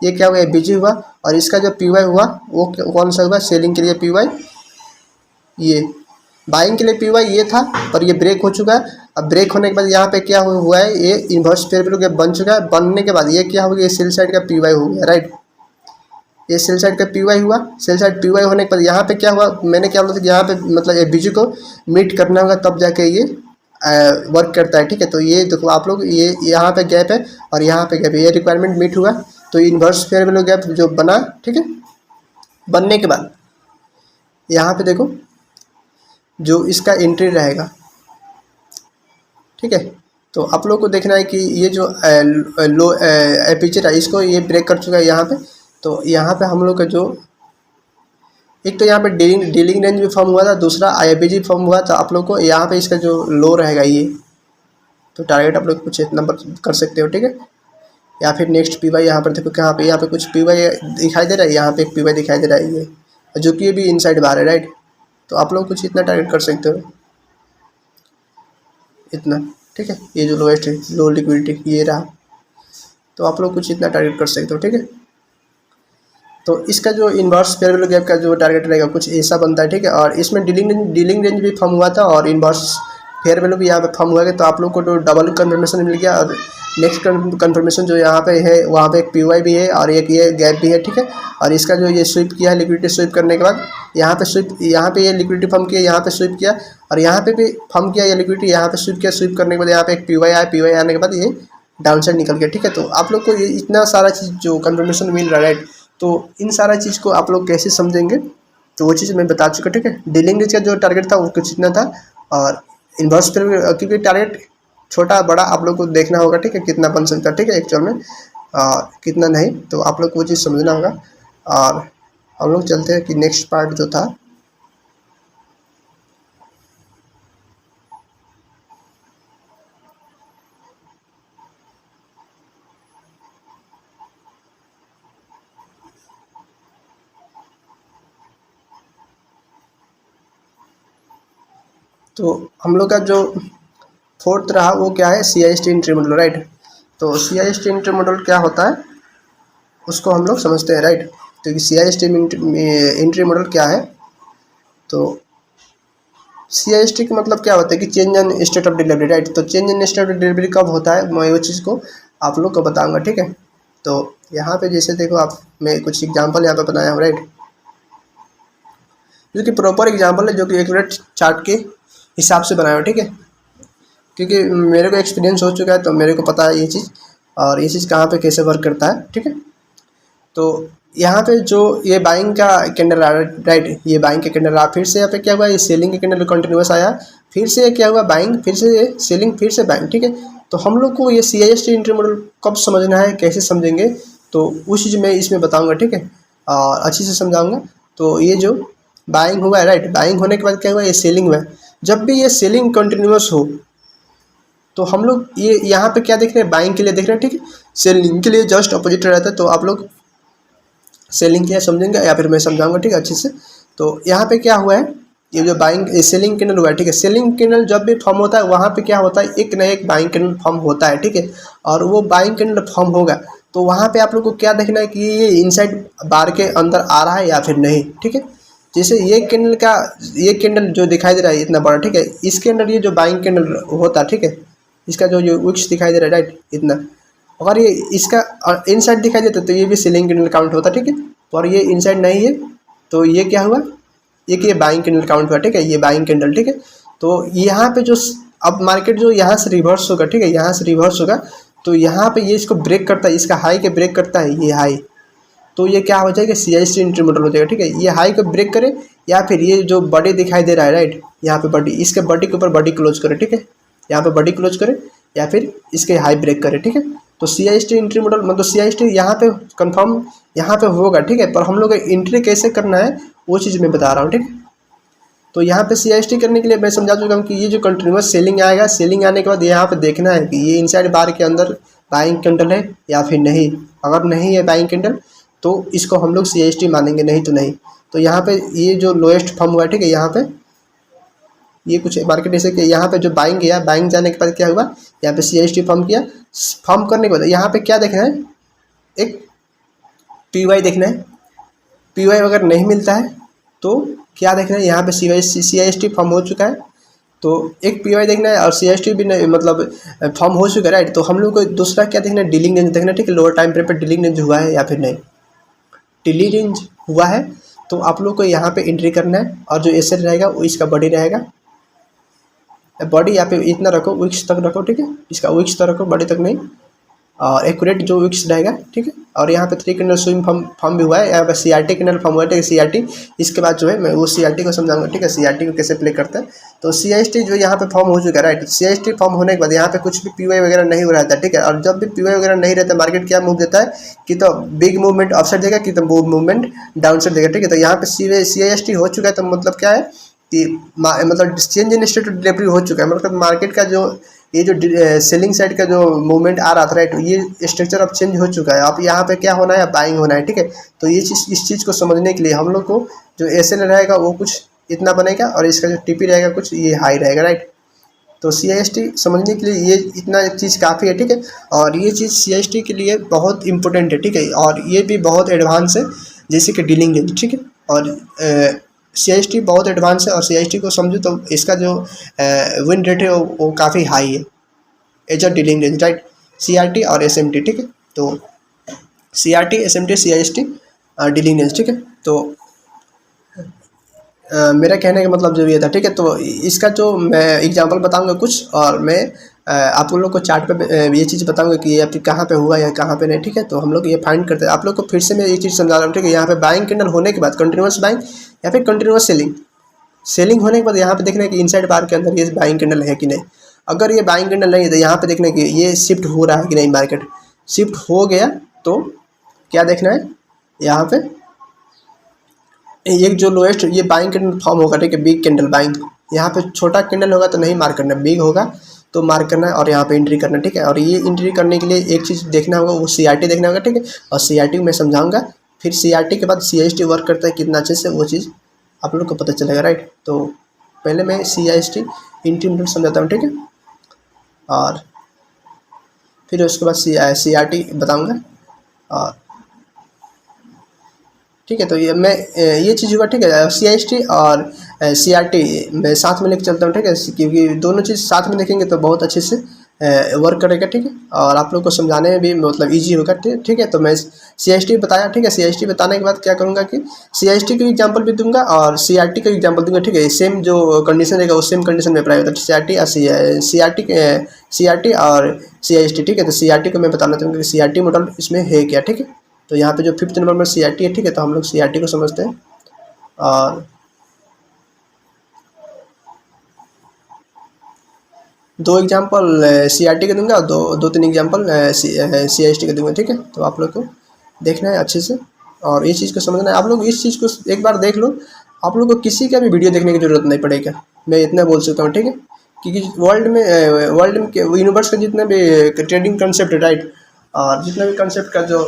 ये क्या हुआ, बीजी हुआ और इसका जो पी वाई हुआ वो कौन सा हुआ, सेलिंग के लिए पी वाई, ये बाइंग के लिए पी वाई ये था पर ये ब्रेक हो चुका है। अब ब्रेक होने के बाद यहाँ पे क्या हुआ है, ये इन्वर्स फेयर वैल्यू गैप बन चुका है। बनने के बाद ये क्या हो गया, ये सेल साइड का पी वाई हो गया, राइट, ये सेल साइड का पी वाई हुआ। सेल साइड पी वाई होने के बाद यहाँ पे क्या हुआ, मैंने क्या बोला था कि यहाँ पे मतलब ए बी जी को मीट करना होगा तब जाके ये वर्क करता है। ठीक है, तो ये देखो आप लोग, ये यहाँ पे गैप है और यहाँ पे गैप है, ये रिक्वायरमेंट मीट हुआ तो इन्वर्स फेयर वैल्यू गैप जो बना। ठीक है, बनने के बाद यहाँ पे देखो जो इसका एंट्री रहेगा। ठीक है, तो आप लोग को देखना है कि ये जो लो एपीचर है इसको ये ब्रेक कर चुका है यहाँ पे। तो यहाँ पे हम लोग का जो एक तो यहाँ पे डीलिंग रेंज भी फॉर्म हुआ था, दूसरा आईएफबीजी फॉर्म हुआ था। आप लोग को यहाँ पे इसका जो लो रहेगा ये, तो टारगेट आप लोग कुछ इतना कर सकते हो। ठीक है, या फिर नेक्स्ट पी वाई यहाँ पर देखो, कहाँ पे यहाँ पे कुछ पी वाई दिखाई दे रहा है, यहाँ पे एक पी वाई दिखाई दे रहा है ये, जो कि ये भी इनसाइड बाहर है, राइट। तो आप लोग कुछ इतना टारगेट कर सकते हो, इतना। ठीक है, ये जो लोएस्ट है, लो लिक्विडिटी ये रहा, तो आप लोग कुछ इतना टारगेट कर सकते हो। ठीक है, तो इसका जो इन्वर्स फेयर वैल्यू गैप का जो टारगेट रहेगा कुछ ऐसा बनता है। ठीक है, और इसमें डीलिंग रेंज भी फॉर्म हुआ था और इन्वर्स फेयर वैल्यू भी यहाँ पे फॉर्म हुआ है। तो आप लोग को तो डबल कन्फर्मेशन मिल गया। और नेक्स्ट कन्फर्मेशन जो यहाँ पे है वहाँ पे एक पीवाई भी है और एक ये गैप भी है। ठीक है, और इसका जो ये स्वीप किया है, लिक्विडिटी स्वीप करने के बाद यहाँ पे ये लिक्विडिटी फॉर्म किया, यहाँ पे स्वीप किया और यहाँ पे भी फॉर्म किया ये लिक्विडिटी, यहाँ पे स्वीप किया। स्वीप करने के बाद यहाँ पे एक पीवाई आया, पीवाई आने के बाद ये डाउन साइड निकल गया। ठीक है, तो आप लोग को ये इतना सारा चीज़ जो कन्फर्मेशन मिल रहा है, राइट, तो इन सारा चीज़ को आप लोग कैसे समझेंगे, तो वो चीज़ मैं बता चुका। ठीक है, डीलिंग रेंज का जो टारगेट था वो कुछ इतना था और इन्वर्स फेयर, क्योंकि टारगेट छोटा बड़ा आप लोग को देखना होगा। ठीक है, कितना बन सकता है, ठीक है, एक्चुअल में कितना नहीं, तो आप लोग को वो चीज़ समझना होगा। और हम लोग चलते हैं कि नेक्स्ट पार्ट जो था, तो हम लोग का जो फोर्थ रहा वो क्या है, C I S T entry model, right. तो C I S T entry model क्या होता है उसको हम लोग समझते हैं, राइट। तो C I S T entry model क्या है, तो सी आई एस टी का मतलब क्या होता है कि change in state of delivery, right. तो change in state of delivery कब होता है, मैं वो चीज़ को आप लोग को बताऊंगा। ठीक है, तो यहाँ पे जैसे देखो आप, मैं कुछ एग्जांपल यहाँ पे बनाया हूँ, राइट, जो कि प्रॉपर एग्जांपल है, जो कि एक्यूरेट चार्ट के हिसाब से बनाया हूँ। ठीक है, क्योंकि मेरे को एक्सपीरियंस हो चुका है तो मेरे को पता है ये चीज़, और ये चीज़ कहाँ पे कैसे वर्क करता है। ठीक है, तो यहाँ पे जो ये बाइंग का कैंडल आ रहा है, राइट, ये बाइंग का कैंडल आ, फिर से यहाँ पे क्या हुआ, ये सेलिंग का कैंडल कंटिन्यूस आया, फिर से क्या हुआ, बाइंग, फिर से सेलिंग, फिर से बाइंग। ठीक है, तो हम लोग को ये C I S T entry model कब समझना है, कैसे समझेंगे, तो उस चीज़ मैं इसमें बताऊँगा। ठीक है, और अच्छी से समझाऊँगा। तो ये जो बाइंग हुआ है, राइट, बाइंग होने के बाद क्या हुआ, ये सेलिंग हुआ है। जब भी ये सेलिंग कंटिन्यूस हो तो हम लोग ये यहाँ पे क्या देख रहे हैं, बाइंग के लिए देख रहे हैं। ठीक है, सेलिंग के लिए जस्ट अपोजिट रहता है, तो आप लोग सेलिंग क्या समझेंगे या फिर मैं समझाऊंगा। ठीक है, अच्छे से। तो यहाँ पे क्या हुआ है, ये जो बाइंग सेलिंग कैंडल हुआ है, ठीक है, सेलिंग कैंडल जब भी फॉर्म होता है वहाँ पे क्या होता है, एक ना एक बाइंग कैंडल फॉर्म होता है। ठीक है, और वो बाइंग कैंडल फॉर्म होगा तो वहाँ पे आप लोग को क्या देखना है कि ये इनसाइड बार के अंदर आ रहा है या फिर नहीं। ठीक है, जैसे ये कैंडल जो दिखाई दे रहा है इतना बड़ा, ठीक है, इसके अंदर ये जो बाइंग कैंडल होता है, ठीक है, इसका जो विक्स दिखाई दे रहा है, राइट, इतना, अगर ये इसका इनसाइड दिखाई देता तो ये भी सेलिंग कैंडल काउंट होता, ठीक है। और ये इनसाइड नहीं है तो ये क्या हुआ, ये बाइंग कैंडल काउंट हुआ, ठीक है, ये बाइंग कैंडल, ठीक है। तो यहाँ पे जो अब मार्केट जो यहाँ से रिवर्स होगा, ठीक है, यहाँ से रिवर्स होगा तो यहाँ पे ये इसको ब्रेक करता है, इसका हाई के ब्रेक करता है, ये हाई, तो ये क्या हो जाएगा, CIST इंट्री मॉडल हो जाएगा, ठीक है। ये हाई को ब्रेक करे या फिर ये जो बॉडी दिखाई दे रहा है, राइट, यहाँ पे बॉडी, इसके बॉडी के ऊपर बॉडी क्लोज करे, ठीक है, यहाँ पे बॉडी क्लोज करे या फिर इसके हाई ब्रेक करे, ठीक है। तो CIST इंट्री मॉडल मतलब CIST यहाँ पे कंफर्म यहाँ पे होगा, ठीक है, पर हम लोग एंट्री कैसे करना है वो चीज़ मैं बता रहा हूँ, ठीक है। तो यहाँ पे CIST करने के लिए मैं समझा चुका हूँ कि ये जो कंटिन्यूस सेलिंग आएगा, सेलिंग आने के बाद यहाँ पे देखना है कि ये इनसाइड बार के अंदर बाइंग कैंडल है या फिर नहीं। अगर नहीं है बाइंग कैंडल तो इसको हम लोग CIST मानेंगे, नहीं तो नहीं। तो यहाँ पे ये जो लोएस्ट फॉर्म हुआ है, ठीक है, यहाँ पे ये कुछ मार्केट ऐसे कि यहाँ पे जो बाइंग गया, बाइंग जाने के बाद क्या हुआ, यहाँ पे CIST फॉर्म किया, फॉर्म करने के बाद यहाँ पे क्या देखना है, एक PY देखना है। PY अगर नहीं मिलता है तो क्या देखना है, यहाँ पे CIST फॉर्म हो चुका है तो एक PY देखना है और CIST भी नहीं मतलब फॉर्म हो चुका है, राइट। तो हम लोग को दूसरा क्या देखना है, डीलिंग रेंज देखना है, ठीक है, लोअर टाइम फ्रेम पे डीलिंग रेंज हुआ है या फिर नहीं। डीलिंग रेंज हुआ है तो आप लोग को यहाँ पे एंट्री करना है और जो एसएल रहेगा वो इसका बॉडी रहेगा, बॉडी यहाँ पे इतना रखो, विक्स तक रखो, ठीक है, इसका विक्स तक रखो, बॉडी तक नहीं, और एक्यूरेट जो विक्स रहेगा, ठीक है। और यहाँ पे 3 कैंडल स्विंग फॉर्म भी हुआ है, यहाँ पे CRT कैंडल फॉर्म हुआ है, ठीक है, CRT। इसके बाद जो है मैं वो CRT को समझाऊंगा, ठीक है, CRT को कैसे प्ले करता है। तो CIST जो यहाँ पे फॉर्म हो चुका है, राइट, CIST फॉर्म होने के बाद यहाँ पे कुछ भी PY वगैरह नहीं हो रहता है, ठीक है। और जब भी PY वगैरह नहीं रहता मार्केट क्या मूव देता है कि तो बिग मूवमेंट अप साइड देगा कि तो मूवमेंट डाउन साइड देगा, ठीक है। तो यहाँ पे CIST हो चुका है तो मतलब क्या है कि मतलब चेंज इन स्टेट डिलीवरी हो चुका है, मतलब मार्केट का जो ये जो सेलिंग साइड का जो मूवमेंट आ रहा था, राइट, ये स्ट्रक्चर अब चेंज हो चुका है। अब यहाँ पे क्या होना है, बाइंग होना है, ठीक है। तो ये चीज़, इस चीज़ को समझने के लिए हम लोग को जो SL रहेगा वो कुछ इतना बनेगा और इसका जो TP रहेगा कुछ ये हाई रहेगा, राइट। तो CIST समझने के लिए ये इतना चीज़ काफ़ी है, ठीक है। और ये चीज़ CIST के लिए बहुत इंपॉर्टेंट है, ठीक है, और ये भी बहुत एडवांस है जैसे कि डीलिंग रेंज, ठीक है। और CIST बहुत एडवांस है और CIST को समझो तो इसका जो विन रेट है वो काफ़ी हाई है as a dealing range, right, CRT और SMT, ठीक है। तो CRT, SMT, CIST dealing range, ठीक है। तो मेरा कहने का मतलब जो ये था, ठीक है। तो इसका जो मैं एग्जांपल बताऊंगा कुछ, और मैं आप लोग को चार्ट पे ये चीज़ बताऊंगा कि ये कहाँ पे हुआ या कहाँ पे नहीं, ठीक है। तो हम लोग ये फाइंड करते हैं, आप लोग को फिर से मैं ये चीज़ समझा रहा हूँ, ठीक है। यहाँ पे बाइंग कैंडल होने के बाद कंटिन्यूस बाइंग या फिर कंटिन्यूस सेलिंग होने के बाद यहाँ पे देखना है कि इनसाइड बार के अंदर ये बाइंग कैंडल है कि नहीं। अगर ये बाइंग कैंडल नहीं है तो यहाँ पे देखना है कि ये शिफ्ट हो रहा है कि नहीं, मार्केट शिफ्ट हो गया तो क्या देखना है, यहाँ पे एक जो लोएस्ट ये बाइंग कैंडल फॉर्म होगा, ठीक है, बिग कैंडल बाइंग, यहाँ पे छोटा कैंडल होगा तो नहीं मार्क करना, बिग होगा तो मार्क करना है और यहाँ पे एंट्री करना, ठीक है। और ये एंट्री करने के लिए एक चीज़ देखना होगा, वो CRT देखना होगा, ठीक है। और CRT मैं समझाऊंगा, फिर CRT के बाद CIST वर्क करता है कितना अच्छे से, वो चीज़ आप लोग को पता चलेगा, राइट। तो पहले मैं CIST एंट्री मॉडल समझाता हूँ, ठीक है, और फिर उसके बाद CRT बताऊँगा, और ठीक है। तो ये मैं ये चीज़ हुआ, ठीक है। CIST और CRT मैं साथ में लेकर चलता हूँ, ठीक है, क्योंकि दोनों चीज़ साथ में देखेंगे तो बहुत अच्छे से वर्क करेगा, ठीक है, और आप लोग को समझाने में भी मतलब इजी होगा, ठीक है। तो मैं CIST बताया, ठीक है। CIST बताने के बाद क्या करूँगा कि CIST का एग्जांपल भी दूंगा और CRT का एग्जांपल दूंगा, ठीक है। सेम जो कंडीशन रहेगा उस सेम कंडीशन में अप्लाई होता है, CRT और CIST, ठीक है। तो CRT को मैं बताना चाहूँगा कि CRT मॉडल इसमें है क्या, ठीक है। तो यहाँ पे जो 5th नंबर में CRT है, ठीक है। तो हम लोग CRT को समझते हैं और दो एग्जांपल CRT के दूंगा और दो तीन एग्जांपल CIST के दूंगा, ठीक है। तो आप लोग को देखना है अच्छे से और ये चीज़ को समझना है। आप लोग इस चीज़ को एक बार देख लो, आप लोग को किसी का भी वीडियो देखने की जरूरत नहीं पड़ेगा, मैं इतना बोल सकता हूँ, ठीक है। क्योंकि वर्ल्ड में यूनिवर्स का जितना भी ट्रेडिंग कंसेप्ट है, राइट, और जितना भी कंसेप्ट का जो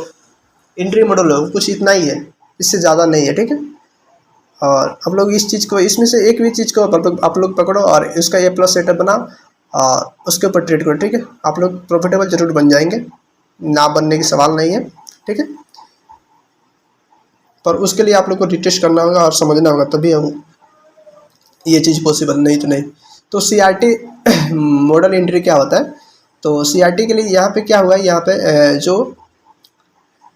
एंट्री मॉडल है वो कुछ इतना ही है, इससे ज़्यादा नहीं है, ठीक है। और आप लोग इस चीज़ को, इसमें से एक भी चीज़ को आप लोग पकड़ो और इसका A+ सेटअप बनाओ और उसके ऊपर ट्रेड करो, ठीक है। आप लोग प्रॉफिटेबल जरूर बन जाएंगे, ना बनने की सवाल नहीं है, ठीक है। पर उसके लिए आप लोग को रिटेस्ट करना होगा और समझना होगा, तभी ये चीज़ पॉसिबल, नहीं तो नहीं। तो CRT मॉडल एंट्री क्या होता है, तो CRT के लिए यहाँ पे क्या हुआ है, यहाँ पे जो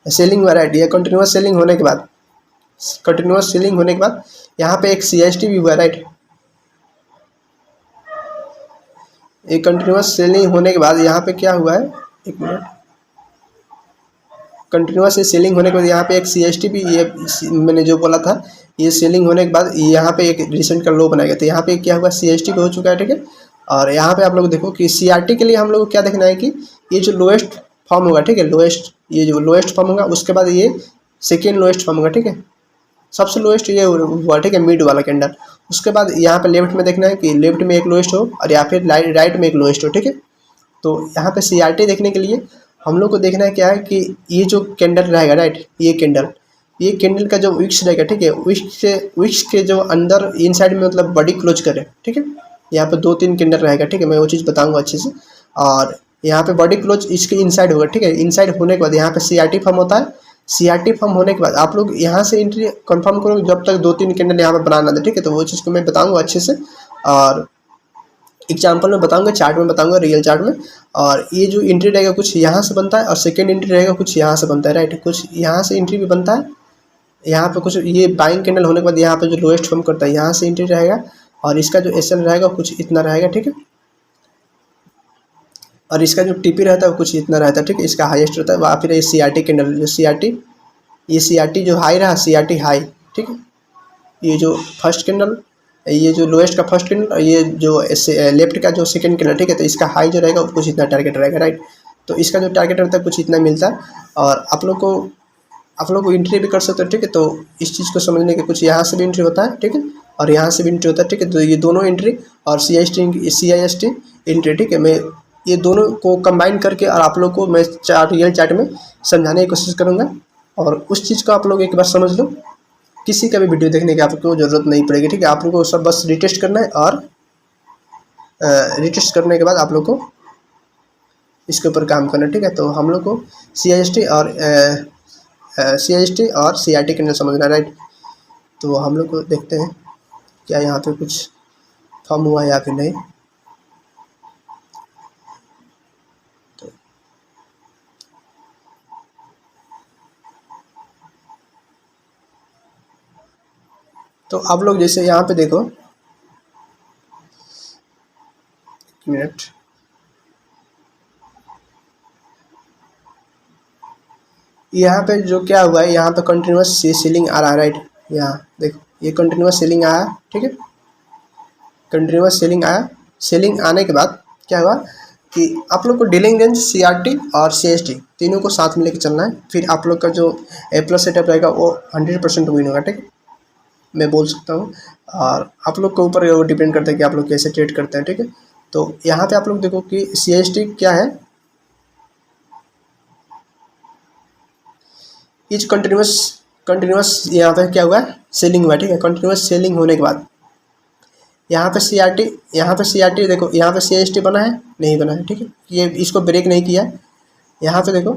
सेलिंग हुआ राइट, ये कंटिन्यूस सेलिंग होने के बाद, कंटिन्यूस सेलिंग होने के बाद यहाँ पे एक CST भी हुआ राइट। एक कंटिन्यूस सेलिंग होने के बाद यहाँ पे क्या हुआ है, एक मिनट, कंटिन्यूस से सेलिंग होने के बाद यहाँ पे एक CST भी, ये मैंने जो बोला था, ये सेलिंग होने के बाद यहाँ पे एक रिसेंट का लो बनाया गया। तो यहाँ पे क्या हुआ, CST भी हो चुका है, ठीक है। और यहाँ पे आप लोग देखो कि CRT के लिए हम लोग को क्या देखना है कि ये जो लोएस्ट फॉर्म होगा, ठीक है, लोएस्ट, ये जो लोएस्ट फॉर्म होगा उसके बाद ये सेकेंड लोएस्ट फॉर्म होगा, ठीक है, सबसे लोएस्ट ये हुआ, ठीक है, मिड वाला कैंडल। उसके बाद यहाँ पे लेफ्ट में देखना है कि लेफ्ट में एक लोएस्ट हो और या फिर राइट में एक लोएस्ट हो, ठीक है। तो यहाँ पे CRT देखने के लिए हम लोग को देखना है क्या है कि ये जो कैंडल रहेगा राइट, ये कैंडल का जो विक्स रहेगा, ठीक है, विक्स के जो अंदर इनसाइड में मतलब बॉडी क्लोज करे, ठीक है। यहाँ पे 2-3 कैंडल रहेगा, ठीक है, मैं वो चीज़ बताऊंगा अच्छे से। और यहाँ पे बॉडी क्लोज इसके इनसाइड होगा, ठीक है। इनसाइड होने के बाद यहाँ पे CRT फॉर्म होता है। CRT फॉर्म होने के बाद आप लोग यहाँ से एंट्री कंफर्म करो जब तक 2-3 कैंडल यहाँ पे बनाना था, ठीक है। तो वो चीज़ को मैं बताऊँगा अच्छे से, और एग्जाम्पल में बताऊंगा, चार्ट में बताऊंगा, रियल चार्ट में। और ये जो एंट्री रहेगा कुछ यहाँ से बनता है और सेकेंड एंट्री रहेगा कुछ यहाँ से बनता है राइट, कुछ यहाँ से एंट्री भी बनता है। यहाँ पे कुछ ये बाइंग कैंडल होने के बाद यहाँ पे जो लोएस्ट फॉर्म करता है यहाँ से एंट्री रहेगा और इसका जो SL रहेगा कुछ इतना रहेगा, ठीक है। और इसका जो TP रहता है वो कुछ इतना रहता है, ठीक है, इसका हाईएस्ट रहता है। वहाँ फिर ये CRT कैंडल, जो ये CRT जो हाई रहा, CRT हाई, ठीक है। ये जो फर्स्ट कैंडल, ये जो लोएस्ट का फर्स्ट कैंडल और ये जो लेफ्ट का जो सेकंड कैंडल, ठीक है। तो इसका हाई जो रहेगा वो कुछ इतना टारगेट रहेगा राइट। तो इसका जो टारगेट रहता है कुछ इतना मिलता है। और आप लोग को एंट्री भी कर सकते हो, ठीक है। तो इस चीज़ को समझने के कुछ यहाँ से भी एंट्री होता है, ठीक है, और यहाँ से भी एंट्री होता है, ठीक है। तो ये दोनों एंट्री और CIST एंट्री, ठीक है, मैं ये दोनों को कंबाइन करके और आप लोग को मैं रियल चार्ट में समझाने की कोशिश करूँगा। और उस चीज़ को आप लोग एक बार समझ लो, किसी का भी वीडियो देखने की आपको ज़रूरत नहीं पड़ेगी, ठीक है। आप लोग को सब बस रिटेस्ट करना है और रिटेस्ट करने के बाद आप लोग को इसके ऊपर काम करना है, ठीक है। तो हम लोग को CIST और CRT कैंडल समझना है राइट। तो हम लोग को देखते हैं क्या यहाँ पे कुछ फॉर्म हुआ है या फिर नहीं। तो आप लोग जैसे यहाँ पे देखो, एक मिनट, यहाँ पे जो क्या हुआ है, यहाँ पे कंटिन्यूस सेलिंग आ रहा है राइट। यहाँ देखो ये कंटिन्यूस सेलिंग आया, ठीक है, कंटिन्यूस सेलिंग आया। सेलिंग आने के बाद क्या हुआ कि आप लोग को डीलिंग रेंज CRT और CIST तीनों को साथ में लेकर चलना है। फिर आप लोग का जो A+ सेटअप रहेगा वो 100% विन होगा, ठीक है, मैं बोल सकता हूँ। और आप लोग के ऊपर वो डिपेंड करता है कि आप लोग कैसे ट्रेड करते हैं, ठीक है। तो यहाँ पे आप लोग देखो कि CIST क्या है, इज कंटिन्यूस यहाँ पे क्या हुआ है, सेलिंग हुआ है, ठीक है। कंटिन्यूस सेलिंग होने के बाद यहाँ पे CRT देखो, यहाँ पे CIST बना है, नहीं बना है, ठीक है, ये इसको ब्रेक नहीं किया। यहाँ पे देखो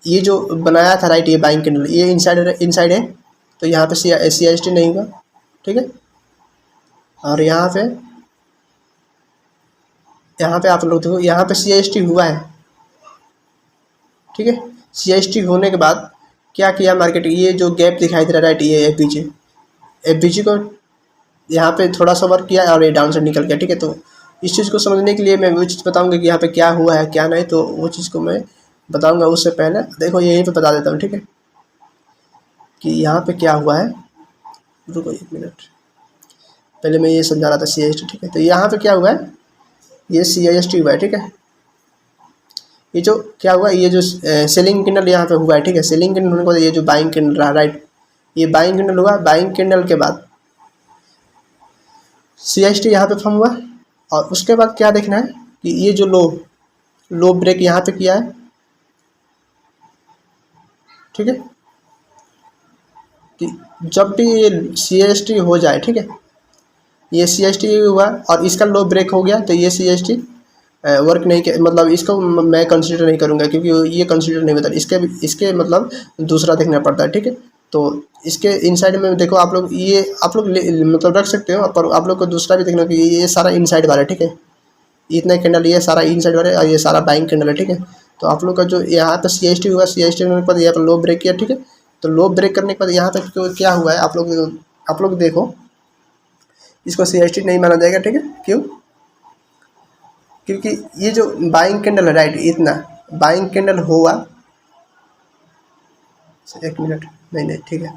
ये जो बनाया था राइट, ये बाइंग कैंडल, ये इनसाइड है, तो यहाँ पे CIST नहीं हुआ, ठीक है। और यहाँ पे आप लोग देखो, यहाँ पे CIST हुआ है, ठीक है। CIST होने के बाद क्या किया मार्केट, ये जो गैप दिखाई दे रहा है राइट, ये FBG को यहाँ पे थोड़ा सा वर्क किया और ये डाउन साइड निकल गया, ठीक है। तो इस चीज़ को समझने के लिए मैं वो चीज़ बताऊंगा कि यहाँ पे क्या हुआ है क्या नहीं, तो वो चीज़ को मैं बताऊंगा। उससे पहले देखो यहीं पे बता देता हूँ, ठीक है, कि यहाँ पे क्या हुआ है। रुको एक मिनट, पहले मैं ये समझा रहा था CIST, ठीक है। तो यहाँ पे क्या हुआ है, ये CIST हुआ है, ठीक है। ये जो क्या हुआ, ये जो सेलिंग कैंडल यहाँ पे हुआ है, ठीक है। सेलिंग कैंडल होने के बाद ये जो बाइंग कैंडल रहा राइट, ये बाइंग कैंडल हुआ। बाइंग कैंडल के बाद CIST यहाँ पे फॉर्म हुआ। और उसके बाद क्या देखना है कि ये जो लो ब्रेक यहाँ पे किया है, ठीक है, कि जब भी ये CIST हो जाए, ठीक है, ये CIST हुआ और इसका लो ब्रेक हो गया, तो ये CIST वर्क नहीं किया, मतलब इसको मैं कंसीडर नहीं करूँगा, क्योंकि ये कंसीडर नहीं होता, इसके मतलब दूसरा देखना पड़ता है, ठीक है। तो इसके इनसाइड में देखो आप लोग, ये आप लोग मतलब रख सकते हो, पर आप लोग को दूसरा भी देखना कि ये सारा इनसाइड वाला है, ठीक है, इतना कैंडल, ये सारा इनसाइड वाले और ये सारा बाइंग कैंडल है, ठीक है। तो आप लोग का जो यहाँ पे CST हुआ, CST होने के बाद यहाँ पर लो ब्रेक किया, ठीक है। तो लो ब्रेक करने के बाद यहाँ पे क्या हुआ है, आप लोग देखो, इसको CST नहीं माना जाएगा, ठीक है। क्यों? क्योंकि ये जो बाइंग कैंडल है, राइट, इतना बाइंग कैंडल हुआ, एक मिनट, नहीं ठीक है,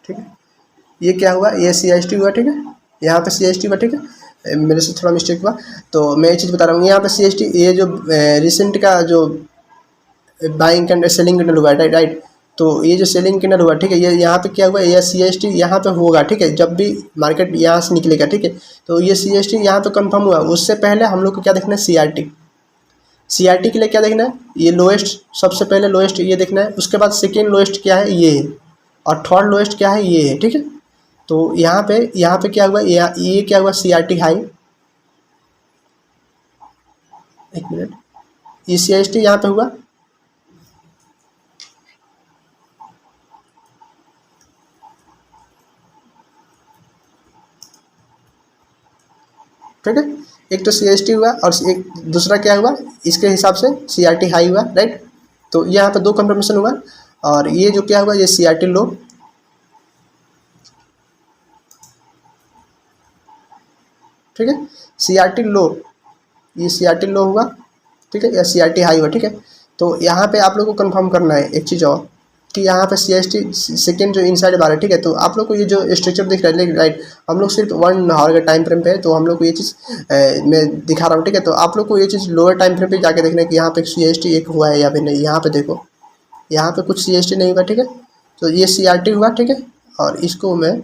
ठीक है। ये क्या हुआ, ये CST हुआ, ठीक है। यहाँ पे CST हुआ, ठीक है, मेरे से थोड़ा मिस्टेक हुआ, तो मैं ये चीज़ बता रहा हूँ। यहाँ पे CST, ये जो रिसेंट का जो बाइंग कैंडल सेलिंग कैंडल हुआ, राइट राइट। तो ये जो सेलिंग कैंडल हुआ, ठीक है, ये यहाँ पे क्या हुआ, ये CST यहाँ पे होगा, ठीक है, जब भी मार्केट यहाँ से निकलेगा, ठीक है। तो ये CST यहाँ पे कंफर्म हुआ, उससे पहले हम लोग को क्या देखना है, CRT के लिए क्या देखना है, ये लोएस्ट, सबसे पहले लोएस्ट ये देखना है, उसके बाद सेकेंड लोएस्ट क्या है, ये है, और थर्ड लोएस्ट क्या है, ये है, ठीक है। तो यहाँ पे क्या हुआ, ये क्या हुआ, CRT हाई, एक मिनट, ये CST यहाँ पे हुआ, ठीक है। एक तो CST हुआ और एक दूसरा क्या हुआ, इसके हिसाब से CRT हाई हुआ, राइट। तो यहाँ पे दो कंफर्मेशन हुआ, और ये जो क्या हुआ, ये CRT लो, ठीक है, CRT लो, ये CRT लो हुआ, ठीक है, या CRT हाई हुआ, ठीक है। तो यहाँ पे आप लोग को कंफर्म करना है एक चीज़ और, कि यहाँ पे CST सेकेंड जो इनसाइड बार है, ठीक है। तो आप लोग को ये जो स्ट्रक्चर दिख रहा है, राइट, हम लोग सिर्फ 1 आवर के टाइम फ्रेम पे है, तो हम लोग को ये चीज़ मैं दिखा रहा हूँ, ठीक है। तो आप लोग को ये चीज़ लोअर टाइम फ्रेम पे जाके देखना है कि यहाँ पे CST एक हुआ है या फिर नहीं। यहाँ पे देखो, यहाँ पे कुछ CST नहीं हुआ, ठीक है। तो ये CRT हुआ, ठीक है, और इसको मैं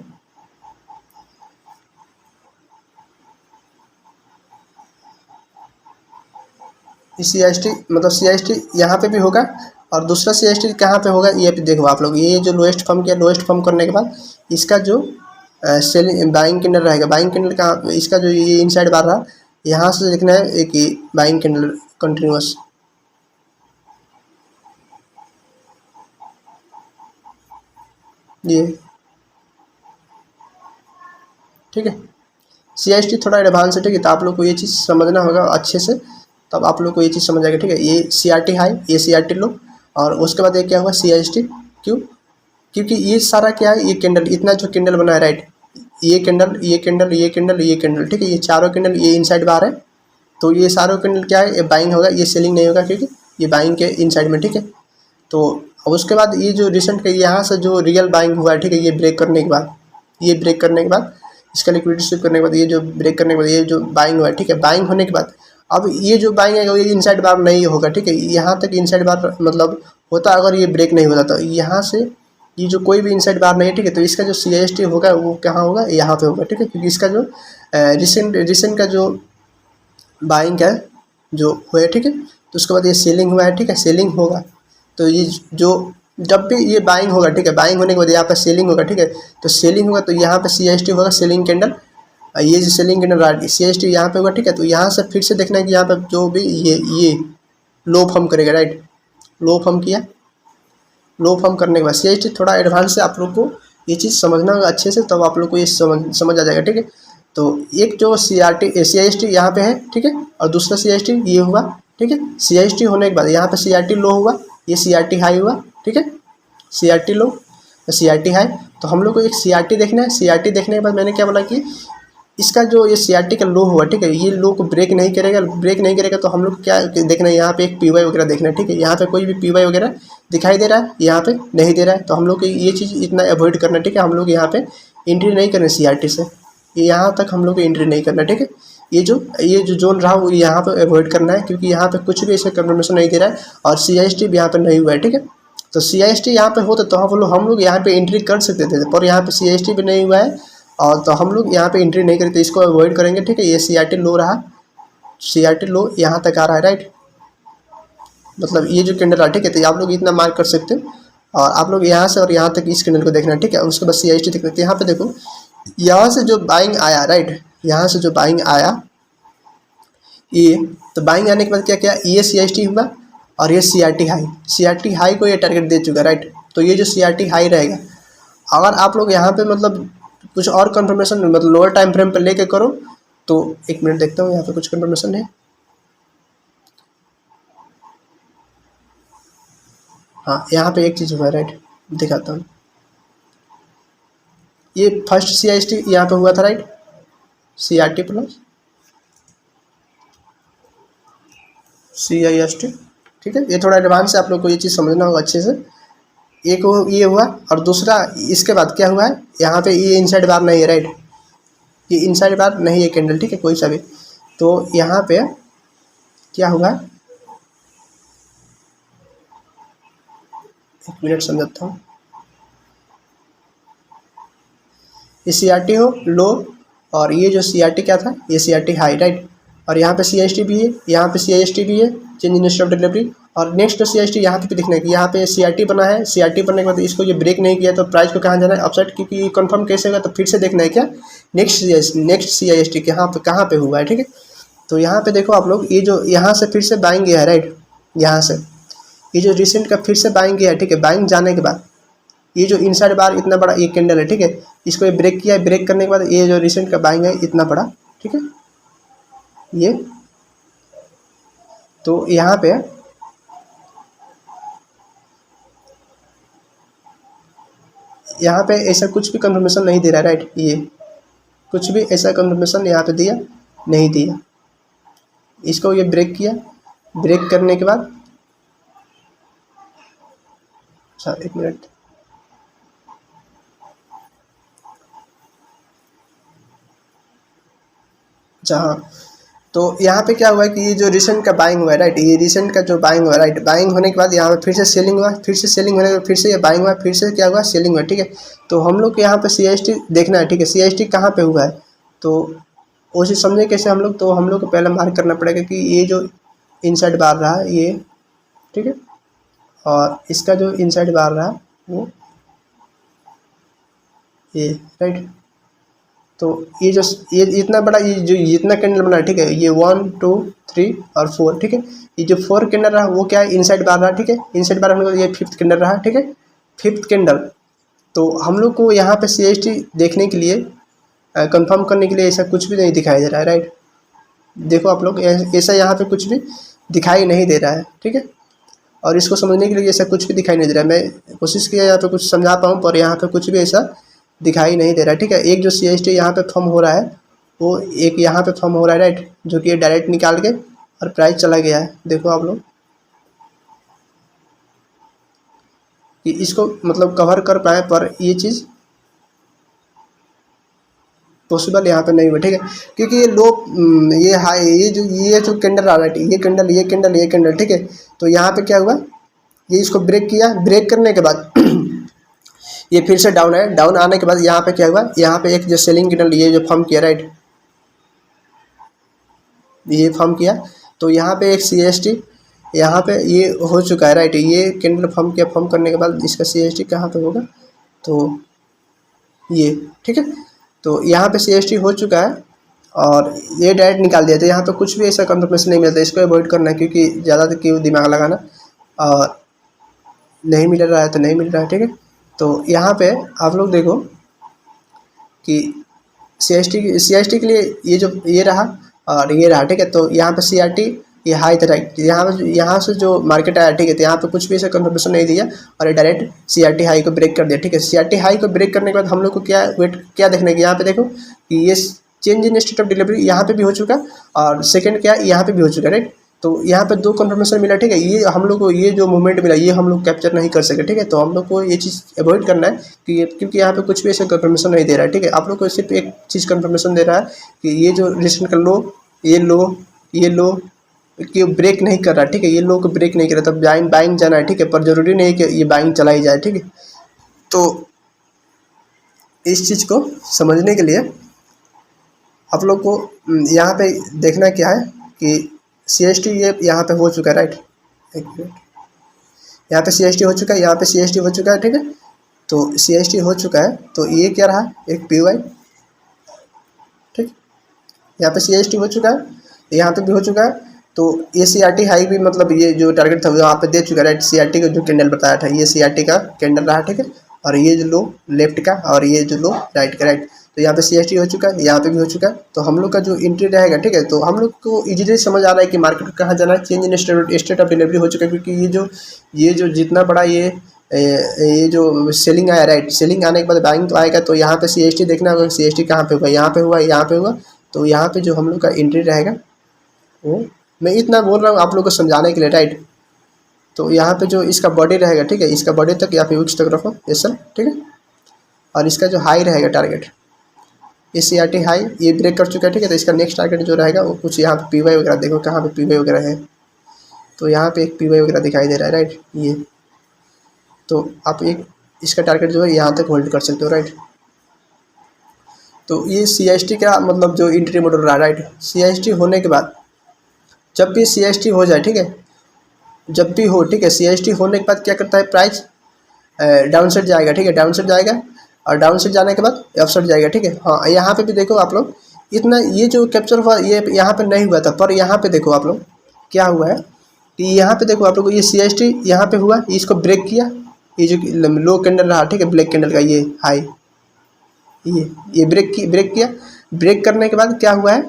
CST, मतलब CST यहाँ पे भी होगा, और दूसरा CST कहाँ पे होगा, ये भी देखो आप लोग, ये जो लोएस्ट फॉर्म किया, लोएस्ट फॉर्म करने के बाद इसका जो सेलिंग बाइंग कैंडल रहेगा, बाइंग कैंडल का इसका जो ये इनसाइड बार रहा, यहाँ से देखना है एक बाइंग कैंडल कंटिन्यूस, ये, ठीक है। CST थोड़ा एडवांस है, ठीक है, तो आप लोग को ये चीज़ समझना होगा अच्छे से, तब आप लोग को ये चीज़ समझ आएगा, ठीक है। ये CRT हाई, ये CRT लो, और उसके बाद ये क्या हुआ, CST, क्यों? क्योंकि ये सारा क्या है, ये कैंडल, इतना जो कैंडल बना है, राइट, ये कैंडल, ये कैंडल, ये कैंडल, ये कैंडल, ठीक है, ये चारों कैंडल ये इनसाइड बार है। तो ये सारों कैंडल क्या है, ये बाइंग होगा, ये सेलिंग नहीं होगा, क्योंकि ये बाइंग के इनसाइड में, ठीक है। तो अब उसके बाद ये जो रिसेंट का यहाँ से जो रियल बाइंग हुआ है, ठीक है, ये ब्रेक करने के बाद, ये ब्रेक करने के बाद, इसका लिक्विडिटी स्वीप करने के बाद, ये जो ब्रेक करने के बाद, ये जो बाइंग हुआ है, ठीक है, बाइंग होने के बाद अब ये जो बाइंग है ये इनसाइड बार नहीं होगा, ठीक है। यहाँ तक इनसाइड बार मतलब होता, अगर ये ब्रेक नहीं होता तो यहाँ से ये जो कोई भी इनसाइड बार नहीं है, ठीक है। तो इसका जो CST होगा वो कहाँ होगा, यहाँ पे होगा, ठीक है, क्योंकि इसका जो रिसेंट का जो बाइंग है जो हुआ है, ठीक है, तो उसके बाद ये सेलिंग हुआ है, ठीक है, सेलिंग होगा। तो ये जो जब भी ये बाइंग होगा, ठीक है, बाइंग होने के बाद यहाँ पे सेलिंग होगा, ठीक है। तो सेलिंग होगा तो यहाँ पे CST होगा, सेलिंग कैंडल, ये जो सेलिंग कैंडल CST यहाँ पे होगा, ठीक है। तो यहाँ से फिर से देखना है कि यहाँ पे जो भी ये लो फॉर्म करेगा, राइट, लो फॉर्म किया, लो फॉर्म करने के बाद CST थोड़ा एडवांस से आप लोग को ये चीज़ समझना होगा अच्छे से, तब आप लोग को ये समझ आ जाएगा, ठीक है। तो एक जो CST यहाँ पे है, ठीक है, और दूसरा CST ये हुआ, ठीक है। CST होने के बाद यहाँ पे CRT लो हुआ, ये CRT हाई हुआ, ठीक है, CRT लो, CRT हाई। तो हम लोग को एक CRT देखना है, CRT देखने के बाद मैंने क्या बोला कि इसका जो ये CRT का लो हुआ, ठीक है, ये लो को ब्रेक नहीं करेगा, तो हम लोग क्या देखना है, यहाँ पे एक PY वगैरह देखना है, ठीक है। यहाँ पे कोई भी PY वगैरह दिखाई दे रहा है, यहाँ पे नहीं दे रहा है, तो हम लोग को ये चीज़ इतना अवॉइड करना है, ठीक है। हम लोग यहाँ पे एंट्री नहीं करना CRT से, ये यहाँ तक हम लोग को एंट्री नहीं करना, ठीक है। ये जो जोन रहा वो यहाँ पे अवॉइड करना है, क्योंकि यहाँ पे कुछ भी ऐसा कंफर्मेशन नहीं दे रहा है, और CST भी यहाँ पे नहीं हुआ है, ठीक है। तो CST यहाँ पे होता तो हम लोग यहाँ पे एंट्री कर सकते थे, पर यहाँ पे CST भी नहीं हुआ है, और तो हम लोग यहाँ पे एंट्री नहीं करते, इसको अवॉइड करेंगे, ठीक है। ये CRT लो रहा, CRT लो यहाँ तक आ रहा है, राइट, मतलब ये जो कैंडल रहा, ठीक है। तो आप लोग इतना मार्क कर सकते हो, और आप लोग यहाँ से और यहाँ तक इस कैंडल को देखना है, ठीक है। उसके बाद CST देखना है। यहाँ पे देखो, यहाँ से जो बाइंग आया, राइट, यहाँ से जो बाइंग आया, ये तो बाइंग आने के बाद क्या क्या, ये CST हुआ, और ये CRT हाई को ये टारगेट दे चुका है, राइट। तो ये जो CRT हाई रहेगा, अगर आप लोग यहाँ पे मतलब कुछ और कंफर्मेशन मतलब लोअर टाइम फ्रेम पर लेके करो तो 1 मिनट देखता हूँ यहाँ पे कुछ कंफर्मेशन है। हाँ, यहाँ पे एक चीज़ हुआ है, राइट, दिखाता हूँ। ये फर्स्ट CIST यहाँ पे हुआ था, राइट, CRT प्लस CIST, ठीक है। ये थोड़ा एडवांस है, आप लोग को ये चीज़ समझना होगा अच्छे से। एक वो ये हुआ, और दूसरा इसके बाद क्या हुआ है, यहाँ पे ये इनसाइड बार नहीं है, राइट, ये इनसाइड बार नहीं है कैंडल, ठीक है, कोई सा भी। तो यहाँ पे क्या हुआ, 1 मिनट समझाता हूँ। ये CRT हो लो, और ये जो CRT क्या था, ये CRT हाई, राइट, और यहाँ पे CIST भी है, यहाँ पे CIST भी है, change in state of delivery. और नेक्स्ट CIST यहाँ पे भी दिखना है कि यहाँ पे CRT बना है, CRT बनने के बाद इसको ये ब्रेक नहीं किया तो प्राइस को कहाँ जाना है, अपसाइड, क्योंकि ये कंफर्म कैसे होगा, तो फिर से देखना है क्या नेक्स्ट CIST कहाँ पे हुआ है, ठीक है। तो यहाँ पे देखो आप लोग, ये जो यहाँ से फिर से बाइंग गया है, राइट, यहाँ से ये जो रिसेंट का फिर से बाइंग गया है, ठीक है। बाइंग जाने के बाद ये जो इनसाइड बार इतना बड़ा ये कैंडल है, ठीक है, इसको ये ब्रेक किया है, ब्रेक करने के बाद ये जो रिसेंट का बाइंग है इतना बड़ा, ठीक है, ये। तो यहाँ पे ऐसा कुछ भी कंफर्मेशन नहीं दे रहा है, राइट, ये कुछ भी ऐसा कंफर्मेशन यहाँ पे दिया नहीं दिया। इसको ये ब्रेक किया, ब्रेक करने के बाद, अच्छा 1 मिनट, जहाँ तो यहाँ पे क्या हुआ है कि ये जो रिसेंट का बाइंग हुआ है, राइट, ये रिसेंट का जो बाइंग हुआ, राइट, बाइंग होने के बाद यहाँ पे फिर से सेलिंग हुआ, फिर से सेलिंग होने के बाद फिर से ये बाइंग हुआ, फिर से क्या हुआ, सेलिंग हुआ, ठीक है। तो हम लोग को यहाँ पे CIST देखना है, ठीक है, CIST कहाँ पे हुआ है, तो वो चीज़ समझे कैसे हम लोग, तो हम लोग को पहले मार्क करना पड़ेगा कि ये जो इनसाइड बार रहा ये, ठीक है, और इसका जो इनसाइड बार रहा वो ये, राइट। तो ये जो ये इतना बड़ा ये जो इतना कैंडल बना है, ठीक है, ये 1 2 3 और 4, ठीक है, ये जो 4 कैंडल रहा वो क्या है, इनसाइड बार रहा, ठीक है, इनसाइड बार हम लोग ये 5th कैंडल रहा, ठीक है, 5th कैंडल। तो हम लोग को यहाँ पे CIST देखने के लिए कंफर्म करने के लिए ऐसा कुछ भी नहीं दिखाई दे रहा है, राइट, देखो आप लोग, ऐसा यहाँ पे कुछ भी दिखाई नहीं दे रहा है, ठीक है। और इसको समझने के लिए ऐसा कुछ भी दिखाई नहीं दे रहा है। मैं कोशिश किया यहाँ पे कुछ समझा पाऊँ, पर यहाँ पे कुछ भी ऐसा दिखाई नहीं दे रहा है, ठीक है। एक जो CIST यहाँ पे फॉर्म हो रहा है वो एक यहाँ पे फॉर्म हो रहा है, राइट, जो कि डायरेक्ट निकाल के और प्राइस चला गया है। देखो आप लोग कि इसको मतलब कवर कर पाए, पर ये चीज़ पॉसिबल यहाँ पे नहीं हुआ, ठीक है, क्योंकि ये लो, ये हाई, ये जो कैंडल आ रहा है, ये कैंडल, ठीक है। तो यहाँ पे क्या हुआ, ये इसको ब्रेक किया, ब्रेक करने के बाद ये फिर से डाउन है, डाउन आने के बाद यहाँ पे क्या हुआ, यहाँ पे एक जो सेलिंग कैंडल ये जो फॉर्म किया, राइट, ये फॉर्म किया। तो यहाँ पे एक CIST यहाँ पे ये हो चुका है, राइट, ये कैंडल फॉर्म किया, फॉर्म करने के बाद इसका CIST कहाँ पे होगा, तो ये, ठीक है। तो यहाँ पे CIST हो चुका है और ये डायरेक्ट निकाल दिया। तो यहाँ पे कुछ भी ऐसा कंफर्मेशन नहीं मिलता, इसको अवॉइड करना है, क्योंकि ज़्यादा क्यों दिमाग लगाना, और नहीं मिल रहा है तो नहीं मिल रहा है, ठीक है। तो यहाँ पे आप लोग देखो कि CIST के लिए ये जो ये रहा और ये रहा, ठीक है। तो यहाँ पे CRT ये हाई था, राइट, यहाँ से जो मार्केट आया, ठीक है, तो यहाँ पे कुछ भी ऐसा कंफर्मेशन नहीं दिया और ये डायरेक्ट CRT हाई को ब्रेक कर दिया, ठीक है। CRT हाई को ब्रेक करने के बाद हम लोग को क्या देखना है कि यहाँ पे देखो कि ये change in state of delivery यहाँ पे भी हो चुका, और सेकंड क्या यहाँ पे भी हो चुका, राइट। तो यहाँ पे 2 कंफर्मेशन मिला, ठीक है। ये हम लोग को ये जो मूवमेंट मिला ये हम लोग कैप्चर नहीं कर सके, ठीक है। तो हम लोग को ये चीज़ अवॉइड करना है कि क्योंकि यहाँ पे कुछ भी ऐसा कंफर्मेशन नहीं दे रहा है, ठीक है। आप लोग को सिर्फ एक चीज़ कंफर्मेशन दे रहा है कि ये जो रिसेंट का लो, ये लो कि ब्रेक नहीं कर रहा, ठीक है, ये लो को ब्रेक नहीं कर रहा, तब बाइंग जाना है, ठीक है। पर जरूरी नहीं है कि ये बाइंग चला ही जाए, ठीक है। तो इस चीज़ को समझने के लिए आप लोग को यहाँ पे देखना क्या है कि CIST ये यहाँ पे हो चुका है, राइट, एक मिनट, यहाँ पे CIST हो चुका है, यहाँ पे CIST हो चुका है, ठीक है। तो CIST हो चुका है, तो ये क्या रहा, एक PY, ठीक, यहाँ पे CIST हो चुका है, यहाँ पे भी हो चुका है। तो ये CRT हाई भी मतलब ये जो टारगेट था यहाँ पे दे चुका है, राइट, CRT का जो कैंडल बताया था ये CRT का कैंडल रहा, ठीक है। और ये जो लो लेफ्ट का और ये जो लो राइट का, राइट। तो यहाँ पे CST हो चुका है, यहाँ पे भी हो चुका है। तो हम लोग का जो एंट्री रहेगा, ठीक है, तो हम लोग को इजीली समझ आ रहा है कि मार्केट को कहाँ जाना है। Change in state of delivery हो चुका है, क्योंकि ये जो जितना बड़ा ये जो सेलिंग आया, राइट, सेलिंग आने के बाद बाइंग तो आएगा। तो यहाँ पे CST देखना होगा, CST कहाँ पे हुआ, यहाँ पे हुआ, यहाँ पे हुआ। तो यहाँ पे जो हम लोग का एंट्री रहेगा वो, मैं इतना बोल रहा हूँ आप लोग को समझाने के लिए, राइट। तो यहाँ पे जो इसका बॉडी रहेगा, ठीक है, इसका बॉडी तक या फिर विक्स तक रखो ऐसा, ठीक है। और इसका जो हाई रहेगा टारगेट, ये CRT हाई ये ब्रेक कर चुका है, ठीक है। तो इसका नेक्स्ट टारगेट जो रहेगा वो कुछ यहाँ पे PY वगैरह देखो, कहाँ पे PY वगैरह है। तो यहाँ पे एक PY वगैरह दिखाई दे रहा है, राइट, ये। तो आप एक इसका टारगेट जो है यहाँ तक होल्ड कर सकते हो, राइट। तो ये CST का मतलब जो इंट्री मॉडल रहा, राइट। CST होने के बाद जब भी CST हो जाए, ठीक है, जब भी हो, ठीक है, CST होने के बाद क्या करता है, प्राइस डाउन साइड जाएगा, ठीक है, डाउन साइड जाएगा। और डाउन साइड जाने के बाद अप साइड जाएगा, ठीक है। हाँ, यहाँ पे भी देखो आप लोग, इतना ये जो कैप्चर हुआ ये यहाँ पे नहीं हुआ था, पर यहाँ पे देखो आप लोग क्या हुआ है कि यहाँ पे देखो आप लोग, ये CST यहाँ पे हुआ, इसको ब्रेक किया। ये जो लो कैंडल रहा, ठीक है, ब्लैक कैंडल का ये हाई, ये ब्रेक किया। ब्रेक करने के बाद क्या हुआ है,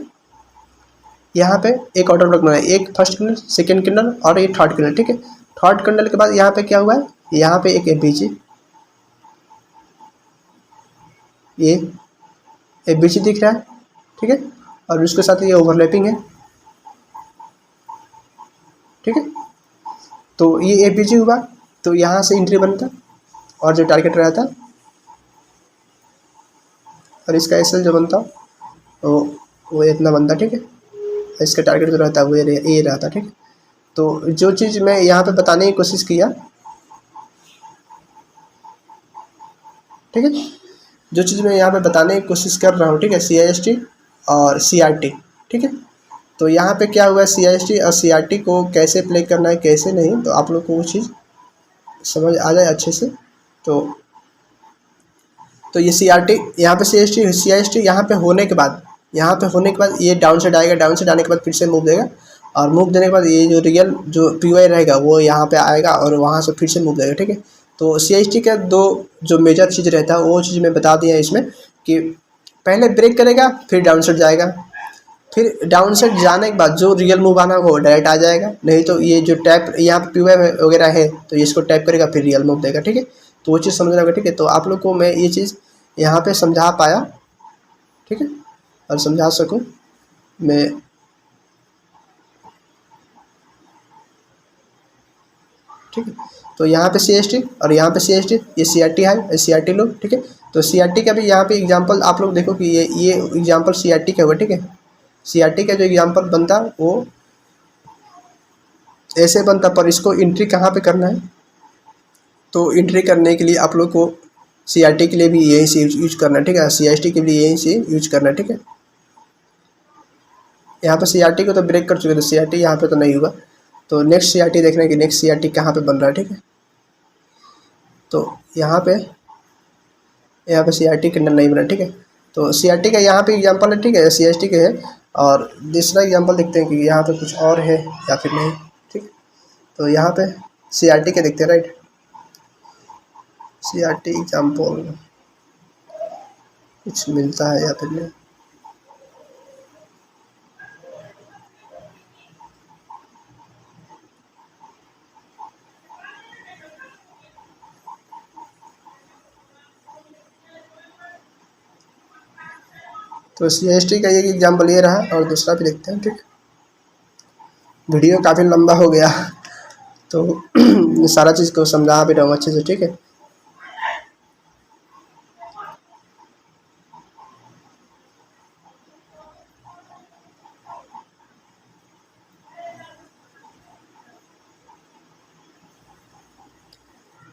यहाँ पे एक ऑर्डर ब्लॉक बनाया, एक फर्स्ट कैंडल, सेकंड कैंडल और ये थर्ड कैंडल, ठीक है। थर्ड कैंडल के बाद यहाँ पे क्या हुआ है, यहाँ पे एक FBG, ये FBG दिख रहा है, ठीक है। और उसके साथ ये ओवरलैपिंग है, ठीक है। तो ये FBG हुआ, तो यहाँ से एंट्री बनता और जो टारगेट रहा था, और इसका SL जो बनता वो इतना बनता, ठीक है। इसका टारगेट जो रहता है वो ये रहता, ठीक है। तो जो चीज़ मैं यहाँ पे बताने की कोशिश किया, ठीक है, जो चीज़ मैं यहाँ पे बताने की कोशिश कर रहा हूँ, ठीक है, CST और CRT, ठीक है। तो यहाँ पे क्या हुआ है, CST और CRT को कैसे प्ले करना है कैसे नहीं, तो आप लोग को वो चीज़ समझ आ जाए अच्छे से। तो ये CRT यहाँ पे CST यहाँ पे होने के बाद, ये डाउन साइड आएगा, डाउन साइड आने के बाद फिर से मूव देगा। और मूव देने के बाद ये जो रियल जो PY रहेगा वो यहाँ पे आएगा और वहाँ से फिर से मूव देगा, ठीक है। तो CST का दो जो मेजर चीज़ रहता है वो चीज़ मैं बता दिया इसमें, कि पहले ब्रेक करेगा, फिर डाउन साइड जाएगा, फिर डाउन साइड जाने के बाद जो रियल मूव आना होगा वो डायरेक्ट आ जाएगा। नहीं तो ये जो टैप यहाँ पे PY वगैरह है तो इसको टैप करेगा फिर रियल मूव देगा, ठीक है। तो वो चीज़ समझना होगा, ठीक है। तो आप लोग को मैं ये चीज़ यहाँ पे समझा पाया, ठीक है, और समझा सकूँ मैं, ठीक है। तो यहाँ पे CST और यहाँ पे CST, ये CRT है, CRT लो, ठीक है। तो CRT का भी यहाँ पे एग्जांपल आप लोग देखो कि ये एग्जांपल CRT का हुआ, ठीक है। CRT का जो एग्जांपल बनता वो ऐसे बनता, पर इसको एंट्री कहाँ पे करना है, तो एंट्री करने के लिए आप लोग को CRT के लिए भी यही से यूज करना है, ठीक है। CST के लिए यही से यूज करना है, ठीक है। यहाँ पे CRT को तो ब्रेक कर चुके थे, CRT यहाँ पे तो नहीं हुआ। तो नेक्स्ट CRT देखने की, नेक्स्ट CRT कहाँ पे बन रहा है, ठीक है। तो यहाँ पे CRT कैंडल नहीं बना, ठीक है। तो CRT का यहाँ पे एग्जांपल है, ठीक है, CST के है। और दूसरा एग्जांपल देखते हैं कि यहाँ पे कुछ और है या फिर नहीं, ठीक है। तो यहाँ पे CRT के देखते हैं, राइट। CRT एग्जांपल कुछ मिलता है या फिर नहीं। तो CST का एक एग्जांपल ये रहा और दूसरा भी देखते हैं, ठीक। वीडियो काफ़ी लंबा हो गया तो सारा चीज़ को समझा भी रहा हूँ अच्छे से, ठीक है।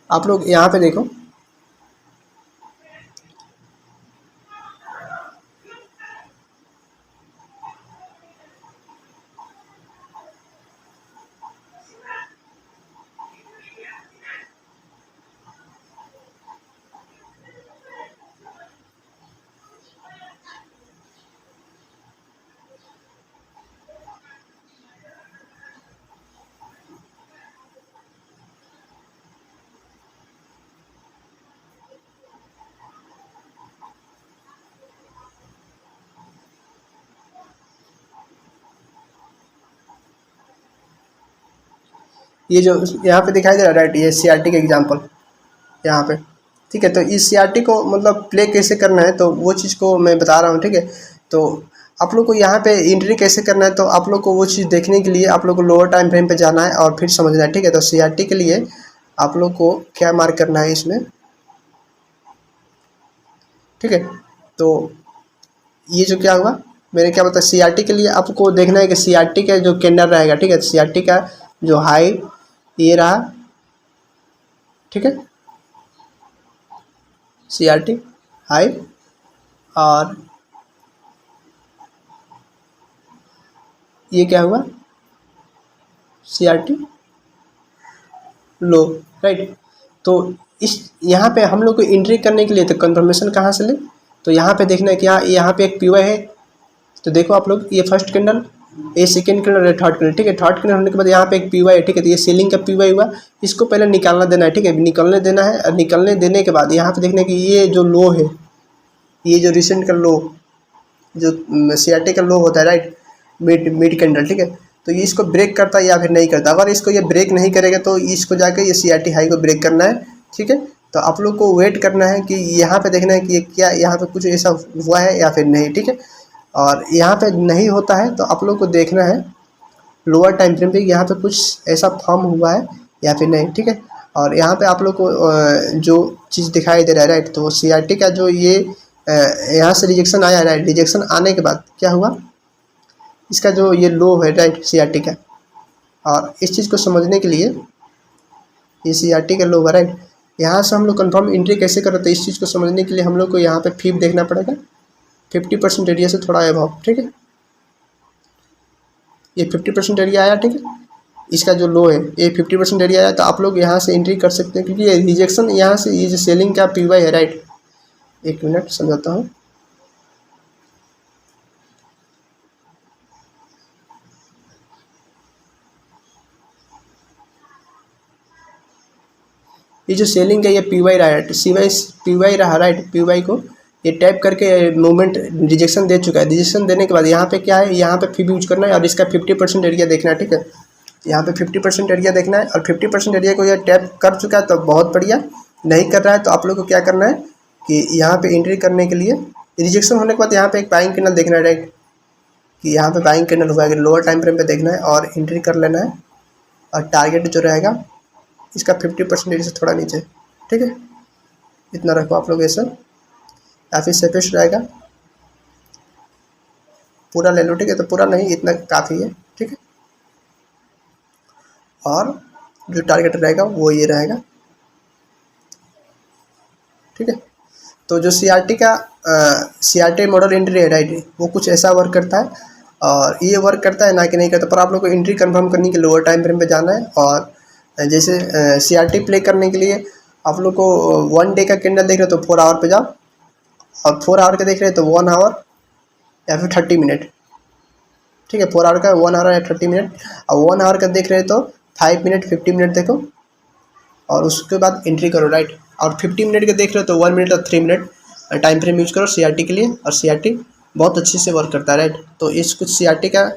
आप लोग यहाँ पे देखो, ये जो यहाँ पे दिखाई दे रहा है राइट, ये CRT का एग्जांपल यहाँ पे, ठीक है। तो इस CRT को मतलब प्ले कैसे करना है तो वो चीज़ को मैं बता रहा हूँ, ठीक है। तो आप लोग को यहाँ पे एंट्री कैसे करना है तो आप लोग को वो चीज़ देखने के लिए आप लोग को लोअर टाइम फ्रेम पे जाना है और फिर समझना है, ठीक है। तो CRT के लिए आप लोग को क्या मार्क करना है इसमें, ठीक है। तो ये जो क्या हुआ, मैंने क्या बताया, CRT के लिए आपको देखना है कि CRT का जो कैंडल रहेगा, ठीक है। CRT का जो हाई ये रहा, ठीक है, CRT हाई, और ये क्या हुआ, CRT लो, राइट। तो इस यहाँ पे हम लोग को एंट्री करने के लिए तो कंफर्मेशन कहाँ से ले, तो यहाँ पे देखना है कि यहाँ पे एक PY है। तो देखो आप लोग, ये फर्स्ट कैंडल, ये सेकंड कैंडल, थर्ड कैंडल, ठीक है। थर्ड कैंडल होने के बाद यहाँ पे एक PY है, ठीक है। तो ये सेलिंग का PY हुआ, इसको पहले निकालना देना है, ठीक है। निकलने देना है, और निकलने देने के बाद यहाँ पे देखना है कि ये जो लो है, ये जो रिसेंट का लो, जो CRT का लो होता है राइट, मिड कैंडल, ठीक है। तो ये इसको ब्रेक करता है या फिर नहीं करता। अगर इसको ये ब्रेक नहीं करेगा तो इसको जाकर ये CRT हाई को ब्रेक करना है, ठीक है। तो आप लोग को वेट करना है कि यहाँ पे देखना है कि ये क्या यहाँ पे कुछ ऐसा हुआ है या फिर नहीं, ठीक है। और यहाँ पे नहीं होता है तो आप लोग को देखना है लोअर टाइम फ्रेम पे यहाँ पे कुछ ऐसा फॉर्म हुआ है या फिर नहीं, ठीक है। और यहाँ पे आप लोग को जो चीज़ दिखाई दे रहा है राइट, तो CRT का जो ये यहाँ से रिजेक्शन आया है राइट, रिजेक्शन आने के बाद क्या हुआ, इसका जो ये लो है राइट CRT का, और इस चीज़ को समझने के लिए ये CRT का लो है राइट, यहाँ से हम लोग कंफर्म एंट्री कैसे करें, तो इस चीज़ को समझने के लिए हम लोग को यहाँ पे फीप देखना पड़ेगा 50% एरिया से थोड़ा अबव, ठीक है। ये 50% एरिया आया, ठीक है। इसका जो लो है ये 50% एरिया आया, तो आप लोग यहाँ से एंट्री कर सकते हैं, क्योंकि ये रिजेक्शन यहाँ से ये जो सेलिंग का PY है राइट, एक मिनट समझाता हूँ। ये जो सेलिंग है ये PY रहा है, PY रहा राइट, PY को ये टैप करके मूवमेंट रिजेक्शन दे चुका है। रिजेक्शन देने के बाद यहाँ पे क्या है, यहाँ पे फिर यूज करना है और इसका 50% एरिया देखना है, ठीक है। यहाँ पे 50% एरिया देखना है, और 50% एरिया को ये टैप कर चुका है तो बहुत बढ़िया। नहीं कर रहा है तो आप लोग को क्या करना है कि यहाँ पे एंट्री करने के लिए रिजेक्शन होने के बाद यहाँ पे एक बाइंग कैंडल देखना है राइट, कि यहाँ पे बाइंग कैंडल हुआ है, लोअर टाइम फ्रेम पे देखना है और एंट्री कर लेना है। और टारगेट जो रहेगा इसका 50% एरिया से थोड़ा नीचे, ठीक है। इतना रखो आप लोग, ये सब काफ़ी सेफेस्ट रहेगा। पूरा ले लो, ठीक है। तो पूरा नहीं, इतना काफ़ी है, ठीक है। और जो टारगेट रहेगा वो ये रहेगा, ठीक है। तो जो CRT मॉडल एंट्री है राइट, वो कुछ ऐसा वर्क करता है, और ये वर्क करता है ना कि नहीं करता, पर आप लोग को एंट्री कंफर्म करने के लिए लोअर टाइम फ्रेम पे जाना है। और जैसे CRT प्ले करने के लिए आप लोग को 1 डे का कैंडल देख रहे हो तो 4 आवर पे जाओ, और 4 आवर का देख रहे हो तो 1 आवर या फिर 30 मिनट, ठीक है। 4 आवर का 1 आवर या 30 मिनट, और 1 आवर का देख रहे हो तो 5 मिनट 50 मिनट देखो, और उसके बाद एंट्री करो राइट। और 50 मिनट का देख रहे हो तो 1 मिनट और 3 मिनट टाइम फ्रेम यूज करो CRT के लिए, और CRT बहुत अच्छे से वर्क करता है राइट। तो इस कुछ CRT का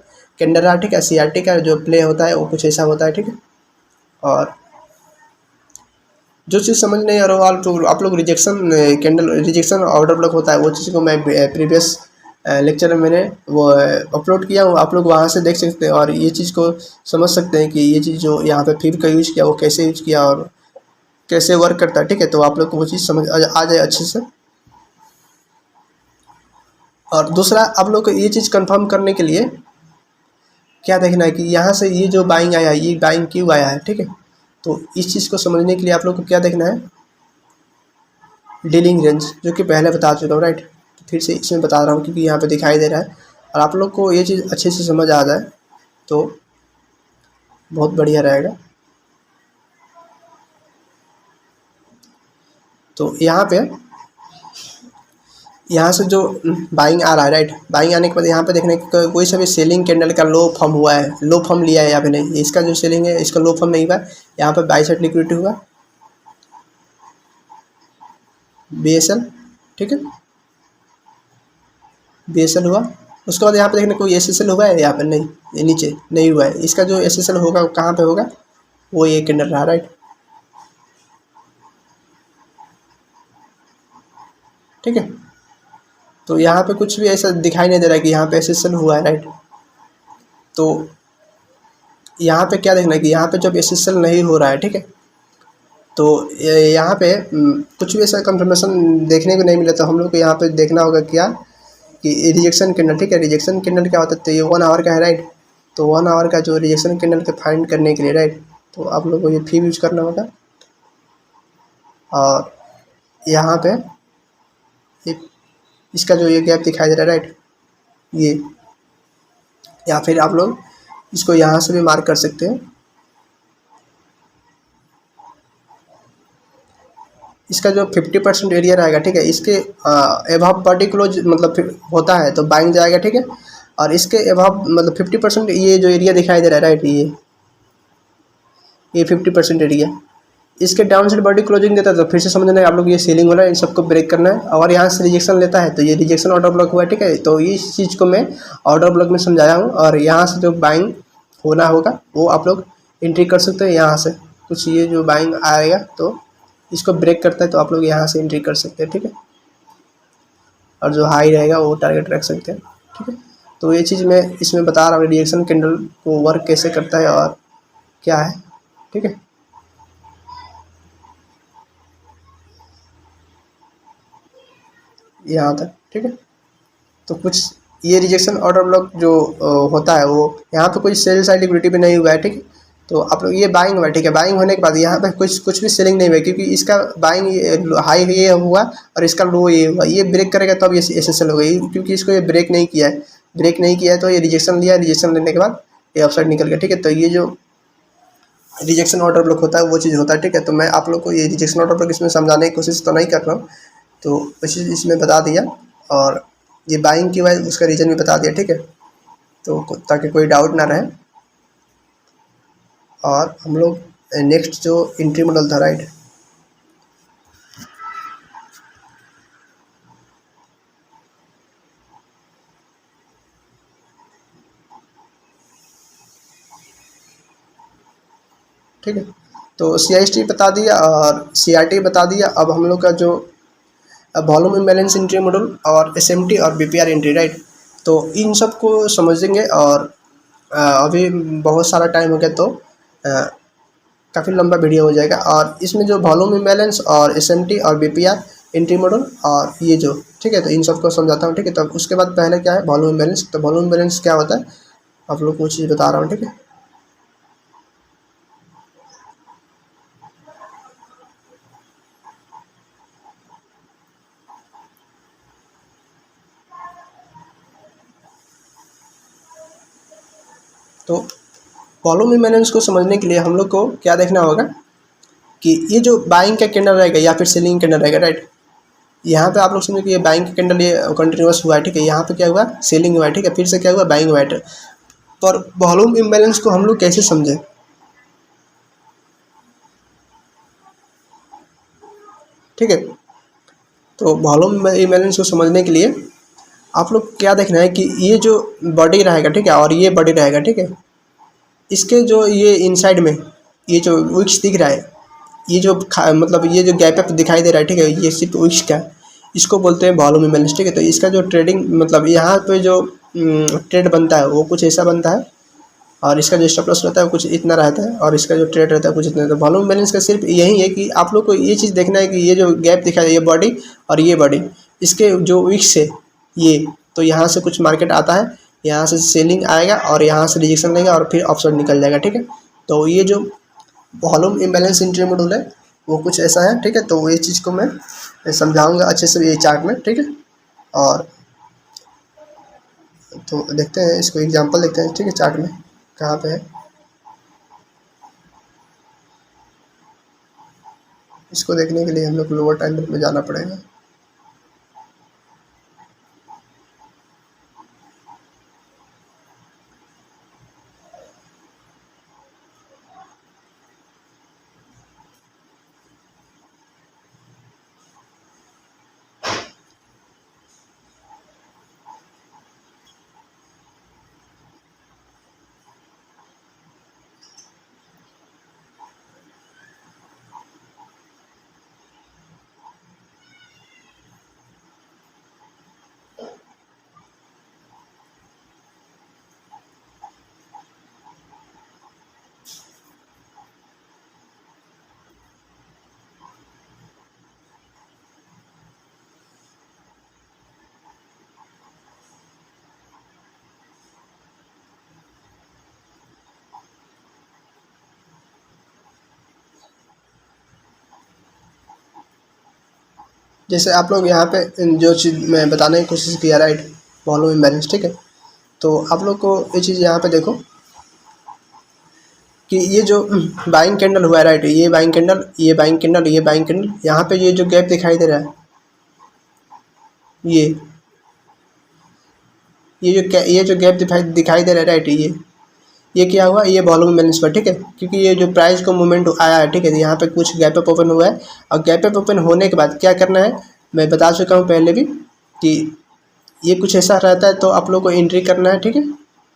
कैंडल रहा, ठीक है। CRT का जो प्ले होता है वो कुछ ऐसा होता है, ठीक है। और जो चीज़ समझ नहीं आ रहा हो आप लोग rejection candle, rejection order block होता है, वो चीज़ को मैं प्रीवियस लेक्चर में मैंने वो अपलोड किया हूँ, आप लोग वहाँ से देख सकते हैं और ये चीज़ को समझ सकते हैं कि ये चीज़ जो यहाँ पे फिर का यूज़ किया वो कैसे यूज़ किया और कैसे वर्क करता है, ठीक है। तो आप लोग को वो चीज़ समझ आ जाए अच्छे से। और दूसरा, आप लोग को ये चीज़ कंफर्म करने के लिए क्या देखना है कि यहाँ से ये जो बाइंग आया है, ये बाइंग क्यों आया है, ठीक है। तो इस चीज़ को समझने के लिए आप लोग को क्या देखना है, डीलिंग रेंज, जो कि पहले बता चुका हूँ राइट। तो फिर से इसमें बता रहा हूँ क्योंकि यहाँ पे दिखाई दे रहा है, और आप लोग को ये चीज़ अच्छे से समझ आ जाए तो बहुत बढ़िया रहेगा। तो यहाँ से जो बाइंग आ रहा है राइट, बाइंग आने के बाद यहाँ पे देखने कोई सा भी सेलिंग कैंडल का लो फॉर्म हुआ है, लो फॉर्म लिया है या फिर नहीं, इसका जो सेलिंग है इसका लो फॉर्म नहीं हुआ, यहाँ पे बाई साइड लिक्विडिटी हुआ BSL, ठीक है, BSL हुआ। उसके बाद यहाँ पे देखने कोई SSL हुआ है, यहाँ पे नहीं, ये नीचे नहीं हुआ है। इसका जो SSL होगा वो कहाँ पे होगा, वो ये कैंडल रहा, राइट। ठीक है, तो यहाँ पे कुछ भी ऐसा दिखाई नहीं दे रहा है कि यहाँ पे एसेसन हुआ है, राइट। तो यहाँ पे क्या देखना है कि यहाँ पे जब एसेसन नहीं हो रहा है, ठीक है, तो यहाँ पे कुछ भी ऐसा कंफर्मेशन देखने को नहीं मिला, तो हम लोग को यहाँ पे देखना होगा क्या कि रिजेक्शन कैंडल, ठीक है। रिजेक्शन कैंडल क्या होता है, तो ये 1 आवर का है, राइट। तो 1 आवर का जो रिजेक्शन कैंडल के फाइंड करने के लिए, राइट, तो आप लोग को ये फीम यूज करना होगा। और यहाँ पे एक इसका जो ये गैप दिखाई दे रहा है, राइट, ये, या फिर आप लोग इसको यहाँ से भी मार्क कर सकते हैं। इसका जो 50% एरिया रहेगा, ठीक है, इसके एबव बॉडी क्लोज मतलब होता है तो बाइंग जाएगा, ठीक है। और इसके एबव मतलब 50% ये जो एरिया दिखाई दे रहा है, राइट, ये 50% एरिया इसके डाउन साइड बॉडी क्लोजिंग देता है, तो फिर से समझना है आप लोग ये सेलिंग वाला इन सबको ब्रेक करना है। और यहाँ से रिजेक्शन लेता है तो ये रिजेक्शन ऑर्डर ब्लॉक हुआ है, ठीक है। तो इस चीज़ को मैं ऑर्डर ब्लॉक में समझाया हूँ। और यहाँ से जो बाइंग होना होगा वो आप लोग एंट्री कर सकते हैं। यहाँ से कुछ ये जो बाइंग आएगा तो इसको ब्रेक करता है, तो आप लोग यहाँ से एंट्री कर सकते हैं, ठीक है। और जो हाई रहेगा वो टारगेट रख सकते हैं, ठीक है। तो ये चीज़ मैं इसमें बता रहा हूँ रिजेक्शन कैंडल को वर्क कैसे करता है और क्या है, ठीक है। यहाँ तक, ठीक है। तो कुछ ये रिजेक्शन ऑर्डर ब्लॉक जो होता है वो यहाँ पे कोई सेल साइड लिक्विडिटी पे नहीं हुआ है, ठीक है। तो आप लोग ये बाइंग हुआ, ठीक है। बाइंग होने के बाद यहाँ पे कुछ भी सेलिंग नहीं हुआ, क्योंकि इसका बाइंग हाई ये हुआ और इसका लो ये हुआ। ये ब्रेक करेगा तब ये एसएसएल हो गई, क्योंकि इसको ये ब्रेक नहीं किया है। ब्रेक नहीं किया है तो ये रिजेक्शन लिया, रिजेक्शन लेने के बाद ये अपसाइड निकल गया, ठीक है। तो ये जो रिजेक्शन ऑर्डर ब्लॉक होता है वो चीज़ होता है, ठीक है। तो मैं आप लोग को ये रिजेक्शन ऑर्डर ब्लॉक इसमें समझाने की कोशिश तो नहीं कर रहा हूँ, तो वो चीज़ इसमें बता दिया। और ये बाइंग की वजह उसका रीज़न भी बता दिया, ठीक है। तो ताकि कोई डाउट ना रहे। और हम लोग नेक्स्ट जो एंट्री मॉडल था, राइट, ठीक है। तो CIST बता दिया और CRT बता दिया। अब हम लोग का जो वॉल्यूम इम्बैलेंस एंट्री मॉडल और SMT और BPR एंट्री, राइट, तो इन सब को समझेंगे। और अभी बहुत सारा टाइम हो गया तो काफ़ी लंबा वीडियो हो जाएगा। और इसमें जो वॉल्यूम इम्बैलेंस और SMT और BPR एंट्री मॉडल और ये जो, ठीक है, तो इन सबको समझाता हूँ, ठीक है। तो उसके बाद पहले क्या है वॉल्यूम इम्बैलेंस। तो वॉल्यूम इम्बैलेंस क्या होता है आप लोग को चीज़ बता रहा हूँ, ठीक है। तो वॉल्यूम इम्बैलेंस को समझने के लिए हम लोग को क्या देखना होगा कि ये जो बाइंग का कैंडल रहेगा या फिर सेलिंग कैंडल रहेगा, राइट, यहाँ पे आप लोग समझो कि ये बाइंग का कैंडल ये कंटिन्यूस हुआ है, ठीक है। यहाँ पे क्या हुआ सेलिंग हुआ है, ठीक है। फिर से क्या हुआ बाइंग हुआ है। पर वॉल्यूम इम्बैलेंस को हम लोग कैसे समझें, ठीक है। तो वॉल्यूम इम्बैलेंस को समझने के लिए आप लोग क्या देखना है कि ये जो बॉडी रहेगा, ठीक है, और ये बॉडी रहेगा, ठीक है। इसके जो ये इनसाइड में ये जो विक्स दिख रहा है, ये जो मतलब ये जो गैप अप दिखाई दे रहा है, ठीक है, ये सिर्फ विक्स का, इसको बोलते हैं वॉल्यूम इम्बैलेंस, ठीक है। तो इसका जो ट्रेडिंग मतलब यहाँ पे जो ट्रेड बनता है वो कुछ ऐसा बनता है। और इसका जो स्टॉप लॉस रहता है कुछ इतना रहता है, और इसका जो ट्रेड रहता है कुछ इतना रहता है। वॉल्यूम बैलेंस का सिर्फ यही है कि आप लोग को ये चीज़ देखना है कि ये जो गैप दिखा है ये बॉडी और ये बॉडी, इसके जो विक्स है ये, तो यहाँ से कुछ मार्केट आता है, यहाँ से सेलिंग आएगा और यहाँ से रिजेक्शन लेगा और फिर अपसाइड निकल जाएगा, ठीक है। तो ये जो वॉल्यूम इम्बैलेंस एंट्री मॉडल है वो कुछ ऐसा है, ठीक है। तो ये चीज़ को मैं समझाऊंगा अच्छे से ये चार्ट में, ठीक है। और तो देखते हैं इसको एग्जांपल देखते हैं, ठीक है, चार्ट में कहाँ पे है। इसको देखने के लिए हम लोग लोअर टाइम में जाना पड़ेगा। जैसे आप लोग यहाँ पे जो चीज़ मैं बताने की कोशिश किया, राइट, वॉल्यूम इम्बैलेंस, ठीक है। तो आप लोग को ये चीज़ यहाँ पे देखो कि ये जो बाइंग कैंडल हुआ है, राइट, ये बाइंग कैंडल, ये बाइंग कैंडल, ये बाइंग कैंडल, यहाँ पे ये जो गैप दिखाई दे रहा है, ये जो गैप दिखाई दे रहा है, राइट, ये क्या हुआ, ये वॉल्यूम इम्बैलेंस पर, ठीक है, क्योंकि ये जो प्राइस को मूवमेंट आया है, ठीक है, यहाँ पे कुछ गैप अप ओपन हुआ है, और गैप अप ओपन होने के बाद क्या करना है, मैं बता चुका हूँ पहले भी कि ये कुछ ऐसा रहता है तो आप लोग को एंट्री करना है, ठीक है,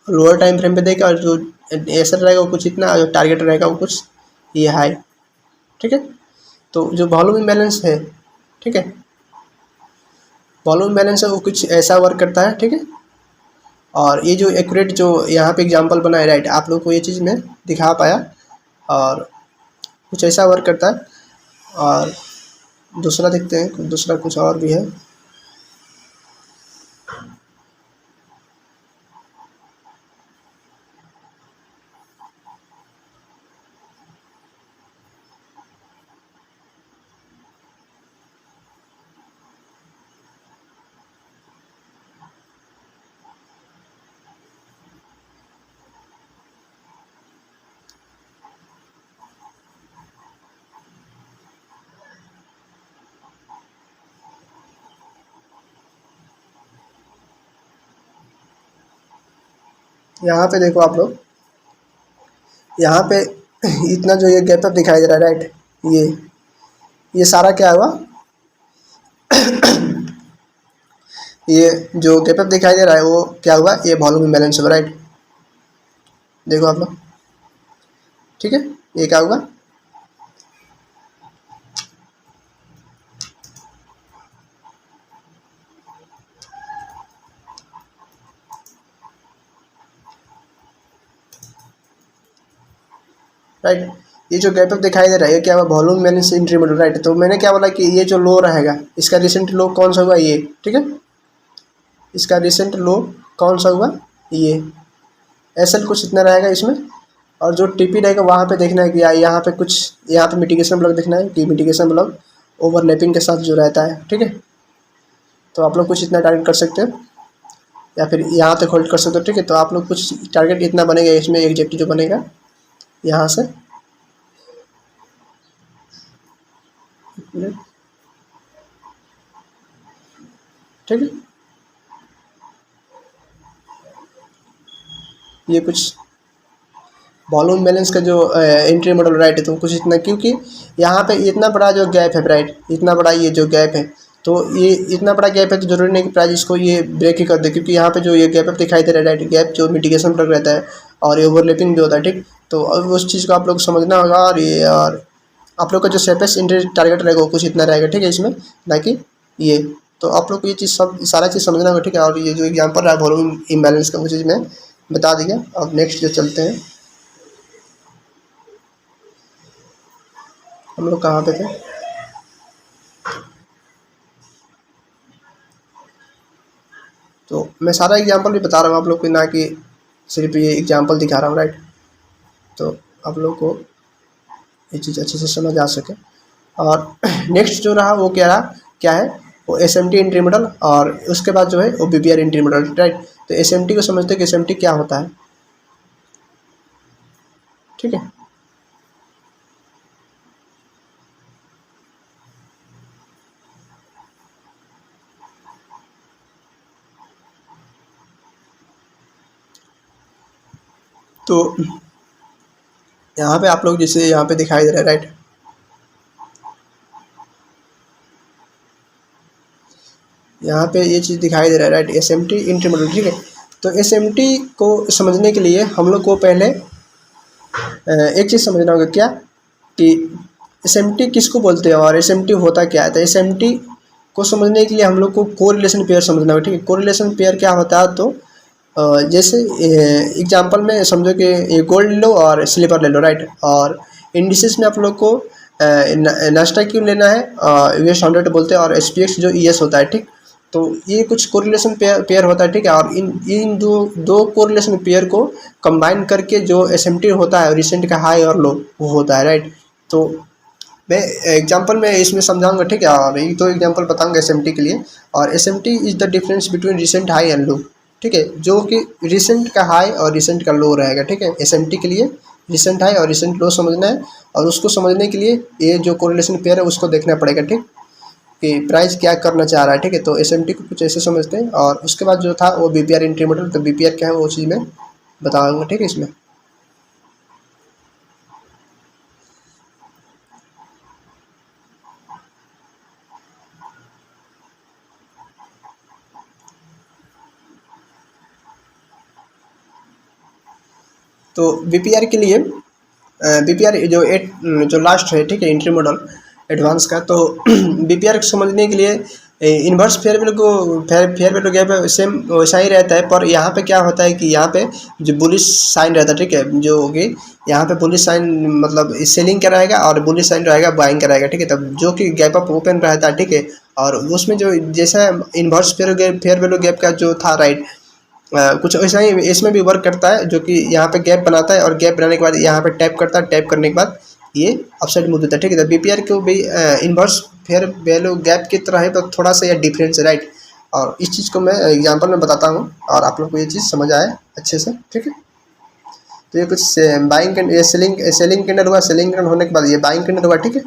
लोअर टाइम फ्रेम पे देगा, और जो ऐसा रहेगा वो कुछ इतना, जो टारगेट रहेगा वो कुछ ये हाई, ठीक है। तो जो वॉल्यूम इम्बैलेंस है, ठीक है, वॉल्यूम इम्बैलेंस है वो कुछ ऐसा वर्क करता है, ठीक है। और ये जो एक्यूरेट जो यहाँ पे एग्जांपल बना है, राइट, आप लोग को ये चीज़ मैं दिखा पाया, और कुछ ऐसा वर्क करता है। और दूसरा देखते हैं, दूसरा कुछ और भी है। यहाँ पे देखो आप लोग, यहाँ पे इतना जो ये गैप अप दिखाई दे रहा है, राइट, ये सारा क्या हुआ, ये जो गैप अप दिखाई दे रहा है वो क्या हुआ, ये वॉल्यूम इम्बैलेंस हुआ, राइट, देखो आप लोग, ठीक है, ये क्या हुआ, राइट, ये जो गैप अप दिखाई दे रहा है ये क्या हुआ, वॉल्यूम इम्बैलेंस इंक्रीमेंटल, राइट। तो मैंने क्या बोला कि ये जो लो रहेगा, इसका रिसेंट लो कौन सा हुआ, ये, ठीक है, इसका रिसेंट लो कौन सा हुआ, ये एसएल कुछ इतना रहेगा इसमें, और जो टीपी रहेगा वहाँ पे देखना है कि यहाँ पे कुछ, यहाँ पे मिटिगेशन ब्लॉक देखना है कि मिटिगेशन ब्लॉक ओवरलैपिंग के साथ जो रहता है, ठीक है। तो आप लोग कुछ इतना टारगेट कर सकते हो, या फिर यहाँ तक होल्ड कर सकते हो, ठीक है। तो आप लोग कुछ टारगेट इतना बनेगा इसमें, एग्जैक्ट जो बनेगा यहाँ से, ठीक है, ये कुछ वॉल्यूम बैलेंस का जो एंट्री मॉडल, राइट है, तो कुछ इतना, क्योंकि यहाँ पे इतना बड़ा जो गैप है, राइट, इतना बड़ा ये जो गैप है, तो ये इतना बड़ा गैप है तो जरूरी नहीं कि प्राइस इसको ये ब्रेक ही कर दे, क्योंकि यहाँ पे जो ये गैप दिखाई दे रहा है, राइट, गैप जो मिटिगेशन पर रहता है और ये ओवरलैपिंग जो होता है, ठीक। तो अब उस चीज़ को आप लोग समझना होगा, और आप लोग का जो सेफेस्ट एंट्री टारगेट रहेगा वो कुछ इतना रहेगा, ठीक है, इसमें ना कि ये। तो आप लोग को ये चीज़ सब सारा चीज़ समझना होगा, ठीक है। और ये जो एग्जाम्पल रहा है वॉल्यूम इम्बैलेंस का, वो चीज़ मैं बता दिया। अब नेक्स्ट जो चलते हैं, हम लोग कहाँ पे थे, तो मैं सारा एग्जांपल भी बता रहा हूँ आप लोग को, ना कि सिर्फ ये एग्जांपल दिखा रहा हूँ, राइट। तो आप लोग को ये चीज़ अच्छे से समझ आ सके। और नेक्स्ट जो रहा वो क्या है, वो एसएमटी एंट्री मॉडल, और उसके बाद जो है वो बीबीआर एंट्री मॉडल, राइट। तो एसएमटी को समझते हैं कि एसएमटी क्या होता है, ठीक है। तो यहाँ पे आप लोग जैसे यहाँ पे दिखाई दे रहा है, राइट, यहाँ पे ये चीज़ दिखाई दे रहा है, राइट, एसएमटी एंट्री मॉडल, ठीक है। तो एसएमटी को समझने के लिए हम लोग को पहले एक चीज़ समझना होगा, क्या कि एसएमटी किसको बोलते हैं और एसएमटी होता क्या है। तो एसएमटी को समझने के लिए हम लोग को कोरिलेशन पेयर समझना होगा, ठीक है। कोरिलेशन पेयर क्या होता है, तो जैसे एग्जांपल में समझो कि ये गोल्ड लो और सिल्वर ले लो, राइट। और इंडिसेस में आप लोग को नास्डा क्यों लेना है, US 100 बोलते हैं, और SPX जो ES होता है, ठीक। तो ये कुछ कोरिलेशन पेयर होता है, ठीक है। और इन दो कोरिलेशन पेयर को कंबाइन करके जो एसएमटी होता है, रिसेंट का हाई और लो वो होता है, राइट। तो मैं एग्जांपल में इसमें समझाऊंगा, ठीक है। और एक दो एग्जांपल बताऊंगा एसएमटी के लिए। और SMT is the difference between recent high and low, ठीक है, जो कि रिसेंट का हाई और रिसेंट का लो रहेगा, ठीक है। एसएमटी के लिए रिसेंट हाई और रिसेंट लो समझना है, और उसको समझने के लिए ये जो कोरिलेशन पेयर है उसको देखना पड़ेगा, ठीक, कि प्राइस क्या करना चाह रहा है, ठीक है। तो एसएमटी को कुछ ऐसे समझते हैं, और उसके बाद जो था वो बीपीआर एंट्री मॉडल, तो बीपीआर क्या है वो चीज़ मैं बताऊंगा, ठीक है इसमें। तो बीपीआर के लिए बीपीआर जो जो लास्ट है, ठीक है, एंट्री मॉडल एडवांस का। तो बीपीआर को समझने के लिए इन्वर्स फेयर वैल्यू को फेयर वैल्यू गैप सेम वैसा ही रहता है, पर यहाँ पे क्या होता है कि यहाँ पे जो बुलिश साइन रहता है, ठीक है, जो कि यहाँ पे बुलिश साइन मतलब सेलिंग का रहेगा और बुलिश साइन रहेगा बाइंग का रहेगा, ठीक है। तब जो कि गैप अप ओपन रहता है, ठीक है, और उसमें जो जैसा इन्वर्स फेयर वैल्यू गैप का जो था, राइट, कुछ ऐसा ही इसमें भी वर्क करता है, जो कि यहाँ पे गैप बनाता है और गैप बनाने के बाद यहाँ पे टैप करता है, टैप करने के बाद ये अपसाइड मूव देता है, ठीक है। तो बीपीआर को भी इन्वर्स फेयर वैल्यू गैप की तरह है, तो थोड़ा सा यह डिफरेंस है, राइट। और इस चीज़ को मैं एग्जांपल में बताता हूँ और आप लोग को ये चीज़ समझ आए अच्छे से, ठीक है। तो ये कुछ बाइंग, ये सेलिंग कैंडल हुआ, सेलिंग कैंडल होने के बाद ये बाइंग कैंडल हुआ, ठीक है।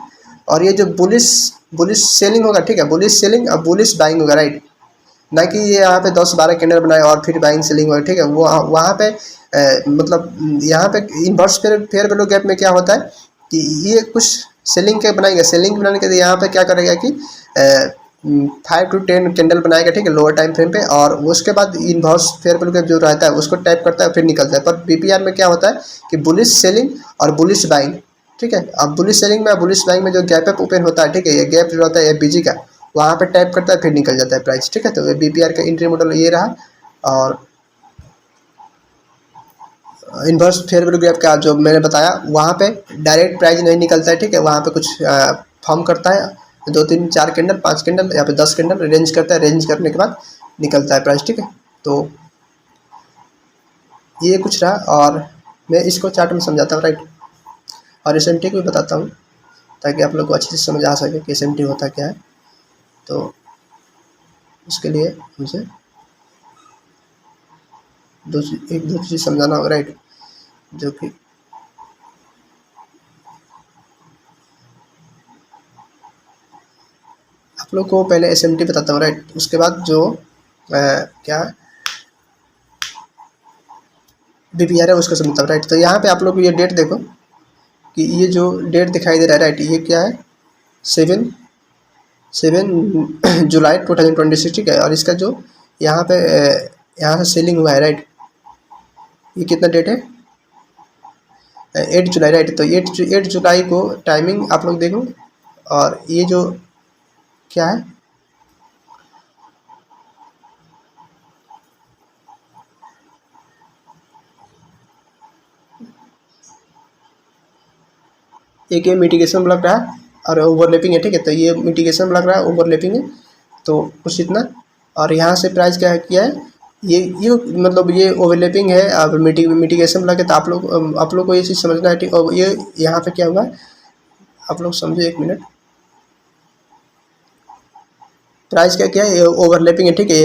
और ये जो बुलिश बुलिश सेलिंग होगा, ठीक है, बुलिश सेलिंग और बुलिश बाइंग होगा, राइट। ना कि ये यहाँ पे 10-12 कैंडल बनाए और फिर बाइंग सेलिंग हो, ठीक है। वो वहाँ पे मतलब यहाँ पे इन्वर्स फेयर वैल्यू गैप में क्या होता है कि ये कुछ सेलिंग के बनाएंगे, सेलिंग बनाने के लिए यहाँ पे क्या करेगा कि 5 to 10 कैंडल बनाएगा, ठीक है, लोअर टाइम फ्रेम पे, और उसके बाद इन्वर्स फेयर वैल्यू गैप जो रहता है उसको टैप करता है फिर निकलता है। पर बीपीआर में क्या होता है कि बुलिश सेलिंग और बुलिश बाइंग, ठीक है। अब बुलिश सेलिंग में और बुलिश बाइंग में जो गैप अप ओपन होता है, ठीक है, ये गैप जो होता है एफबीजी का, वहाँ पे टैप करता है फिर निकल जाता है प्राइस, ठीक है। तो बीपीआर का एंट्री मॉडल ये रहा। और इन्वर्स फेयर वैल्यू गैप का जो मैंने बताया, वहाँ पे डायरेक्ट प्राइस नहीं निकलता है, ठीक है, वहाँ पे कुछ फॉर्म करता है 2-3-4 कैंडल, 5 कैंडल या फिर 10 कैंडल रेंज करता है, रेंज करने के बाद निकलता है प्राइस, ठीक है। तो ये कुछ रहा, और मैं इसको चार्ट में समझाता हूँ, राइट, और एसएमटी को भी बताता हूँ ताकि आप लोग को अच्छे से समझ आ सके कि एसएमटी होता क्या है। तो उसके लिए मुझे एक दो चीज़ समझाना होगा, राइट, जो कि आप लोग को पहले एसएमटी बताता हूँ, राइट। उसके बाद जो क्या बीपीआर है उसको समझता हूँ, राइट। तो यहाँ पे आप लोग को ये डेट देखो कि ये जो डेट दिखाई दे रहा है, राइट, ये क्या है, 7 जुलाई 2026, ठीक है। और इसका जो यहाँ पे यहाँ से सेलिंग हुआ है, राइट, ये कितना डेट है, 8 जुलाई, राइट। तो 8 जुलाई को टाइमिंग आप लोग देखो, और ये जो क्या है, एक ये मिटिगेशन ब्लॉक रहा और ओवरलैपिंग है, ठीक है। तो ये मिटिगेशन ब्लॉक रहा, ओवरलैपिंग है, तो कुछ इतना। और यहाँ से प्राइस क्या किया है, ये मतलब ये ओवरलैपिंग है और मिटिगेशन ब्लॉक है। तो आप लोग को ये चीज़ समझना है, ठीक। और ये यहाँ पे क्या हुआ, आप लोग समझो एक मिनट। प्राइस क्या है, ओवरलैपिंग है, ठीक है,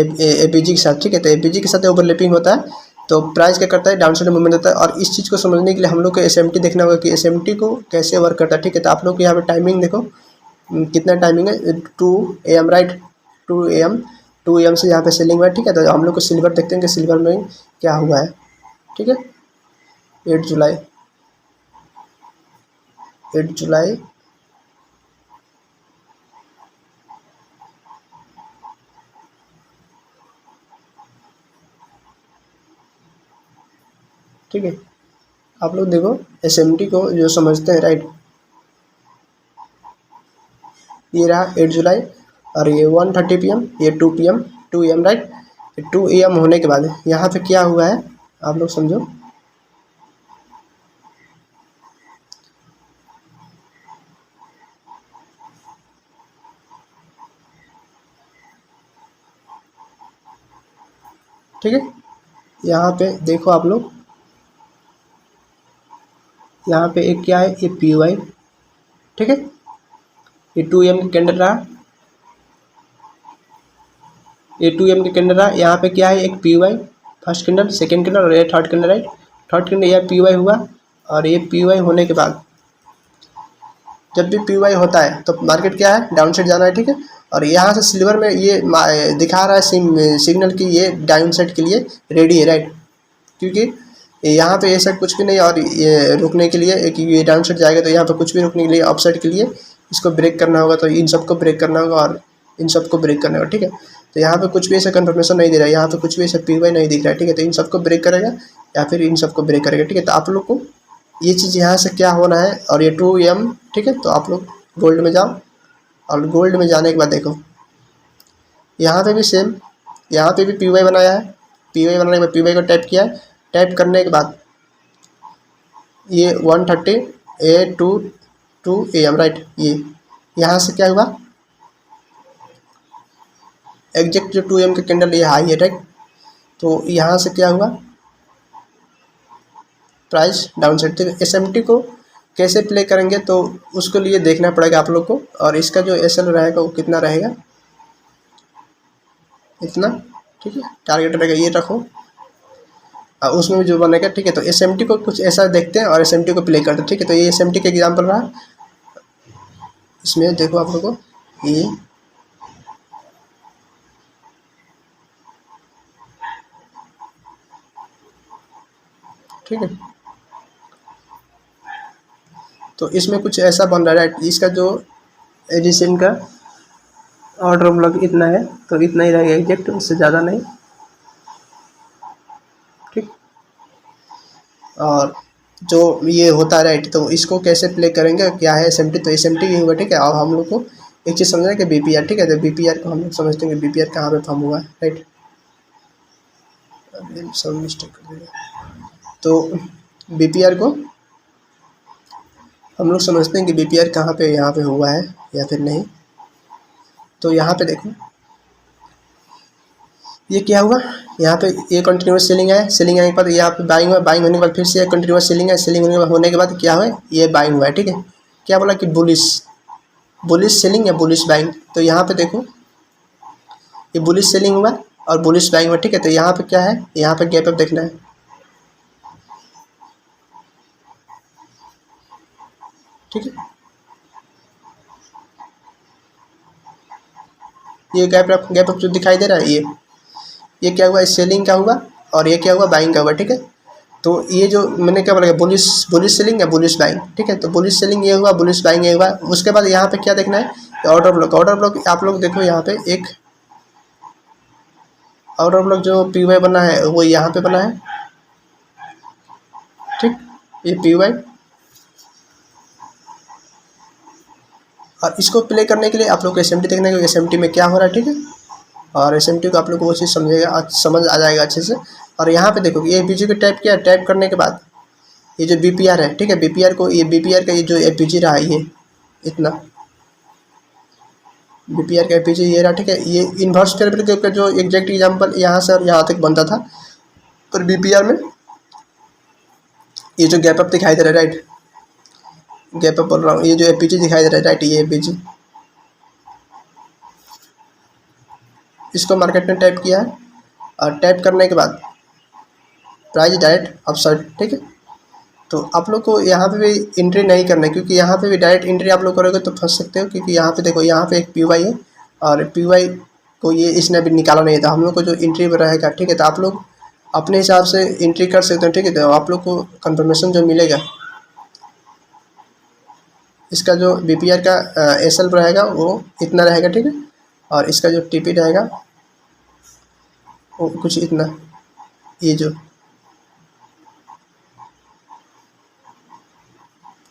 एपीजी के साथ, ठीक है। तो एपीजी के साथ ओवरलैपिंग होता है, तो प्राइस क्या करता है, डाउन साइड मूवमेंट होता है। और इस चीज़ को समझने के लिए हम लोग को एसएमटी देखना होगा कि एसएमटी को कैसे वर्क करता है, ठीक है। तो आप लोग को यहाँ पे टाइमिंग देखो, कितना टाइमिंग है, 2 AM, राइट, 2 AM, 2 AM से यहाँ पे सेलिंग हुआ है, ठीक है। तो हम लोग को सिल्वर देखते हैं कि सिल्वर में क्या हुआ है, ठीक है। 8 जुलाई, 8 जुलाई, ठीक है। आप लोग देखो एसएमटी को जो समझते हैं, राइट, ये रहा 8 जुलाई, और ये 1:30 PM, ये 2 PM, 2 AM, राइट। 2 AM होने के बाद यहाँ पे क्या हुआ है, आप लोग समझो, ठीक है। यहाँ पे देखो आप लोग, यहाँ पे एक क्या है, ये PY, ठीक है। ये 2M का कैंडल रहा, ये 2M का कैंडल रहा। यहाँ पे क्या है, एक PY first candle, second candle और ये third candle, right. Third candle यह PY हुआ और ये PY होने के बाद जब भी PY होता है तो मार्केट क्या है, डाउन साइड जाना है, ठीक है। और यहाँ से सिल्वर में ये दिखा रहा है सिग्नल कि ये डाउन साइड के लिए रेडी है, राइट। क्योंकि यहाँ पे ये सब कुछ भी नहीं, और ये रुकने के लिए कि ये डाउन साइड जाएगा तो यहाँ पे कुछ भी रुकने के लिए अप साइड के लिए इसको ब्रेक करना होगा, तो इन सबको ब्रेक करना होगा और इन सबको ब्रेक करना होगा, ठीक है। तो यहाँ पे कुछ भी ऐसा कंफर्मेशन नहीं दे रहा है, यहाँ पे कुछ भी ऐसा PY नहीं दिख रहा है, ठीक है। तो इन सबको ब्रेक करेगा या फिर इन सबको ब्रेक करेगा, ठीक है। तो आप लोग को ये चीज़ यहाँ से क्या होना है, और ये 2M, ठीक है। तो आप लोग गोल्ड में जाओ और गोल्ड में जाने के बाद देखो यहाँ पे भी सेम, यहाँ पे भी PY बनाया है। PY बनाने के बाद PY को टैप किया है, टैप करने के बाद ये 130 AM, राइट। ये यहाँ से क्या हुआ, एग्जैक्ट जो 2M का कैंडल ये हाई है, राइट। तो यहाँ से क्या हुआ, प्राइस डाउन साइड। तो SMT को कैसे प्ले करेंगे तो उसके लिए देखना पड़ेगा आप लोग को, और इसका जो SL रहेगा वो कितना रहेगा, इतना, ठीक है। टारगेट रहेगा ये रखो, और उसमें भी जो बनेगा, ठीक है। तो SMT को कुछ ऐसा देखते हैं और SMT को प्ले करते हैं, ठीक है। तो ये SMT का एग्जाम्पल रहा, इसमें देखो आप लोग को ये ठीक है। तो इसमें कुछ ऐसा बन रहा है, राइट। इसका जो एडिशन का ऑर्डर ब्लॉक इतना है तो इतना ही रहेगा एग्जैक्ट, उससे ज़्यादा नहीं, ठीक। और जो ये होता है, राइट, तो इसको कैसे प्ले करेंगे, क्या है SMT, तो SMT ही हुआ, ठीक है। और हम लोग को एक चीज़ समझना है कि BPR, ठीक है। तो BPR को हम लोग समझते हैं कि BPR कहाँ पे फॉर्म हुआ है, राइट। सब मिस्टेक कर दिया। तो BPR को हम लोग समझते हैं कि BPR कहाँ पे यहाँ पे हुआ है या फिर नहीं। तो यहाँ पे देखो ये क्या हुआ, यहाँ पे ये कंटिन्यूस सेलिंग है, सेलिंग आने के बाद यहाँ पे बाइंग हुआ, बाइंग होने के बाद फिर से कंटिन्यूस सेलिंग है, सेलिंग होने के बाद क्या हुआ, ये बाइंग हुआ है, ठीक है। क्या बोला कि बुलिश सेलिंग या बुलिश बाइंग। तो यहाँ पे देखो ये बुलिश सेलिंग हुआ और बुलिश बाइंग हुआ, ठीक है। तो यहाँ पे क्या है, यहाँ पे गैप अप देखना है, ठीक है। ये गैप अप जो दिखाई दे रहा है, ये क्या हुआ, सेलिंग का हुआ और ये क्या हुआ, बाइंग का हुआ, ठीक है। तो ये जो मैंने क्या बोला, बुलिश सेलिंग या बुलिश बाइंग, ठीक है। तो बुलिश सेलिंग ये हुआ, बुलिश बाइंग ये हुआ। उसके बाद यहाँ पे क्या देखना है, ऑर्डर ब्लॉक आप लोग देखो, यहाँ पे एक ऑर्डर ब्लॉक जो PY बना है वो यहाँ पे बना है, ठीक। ये PY, और इसको प्ले करने के लिए आप लोग को SMT देखना है कि SMT में क्या हो रहा है, ठीक है। और SMT को आप लोग को वो चीज़ समझ आ जाएगा अच्छे से। और यहाँ पे देखो ये FPG को टैप किया, टैप करने के बाद ये जो BPR है, ठीक है। BPR का ये जो FPG रहा है, ये इतना BPR का FPG ये रहा, ठीक है। ये इन्वर्स फेयर वैल्यू का जो एग्जैक्ट एग्जाम्पल यहाँ से और यहाँ तक बनता था, पर BPR में ये जो गैप अप दिखाई दे रहा है, राइट, गैप अप बोल रहा हूँ, ये जो FPG दिखाई दे रहा है, राइट, ये FPG, इसको मार्केट में टैप किया है और टैप करने के बाद प्राइस डायरेक्ट अपसाइड, ठीक है। तो आप लोग को यहाँ पे भी एंट्री नहीं करना है, क्योंकि यहाँ पे भी डायरेक्ट एंट्री आप लोग करोगे तो फंस सकते हो, क्योंकि यहाँ पे देखो यहाँ पे एक PY है और PY को ये इसने भी निकाला नहीं था। हम लोग को जो एंट्री रहेगा, ठीक है। तो आप लोग अपने हिसाब से एंट्री कर सकते हो, ठीक है। तो आप लोग को कंफर्मेशन जो मिलेगा, इसका जो BPR का SL रहेगा वो इतना रहेगा, ठीक है। और इसका जो TP रहेगा वो कुछ इतना, ये जो,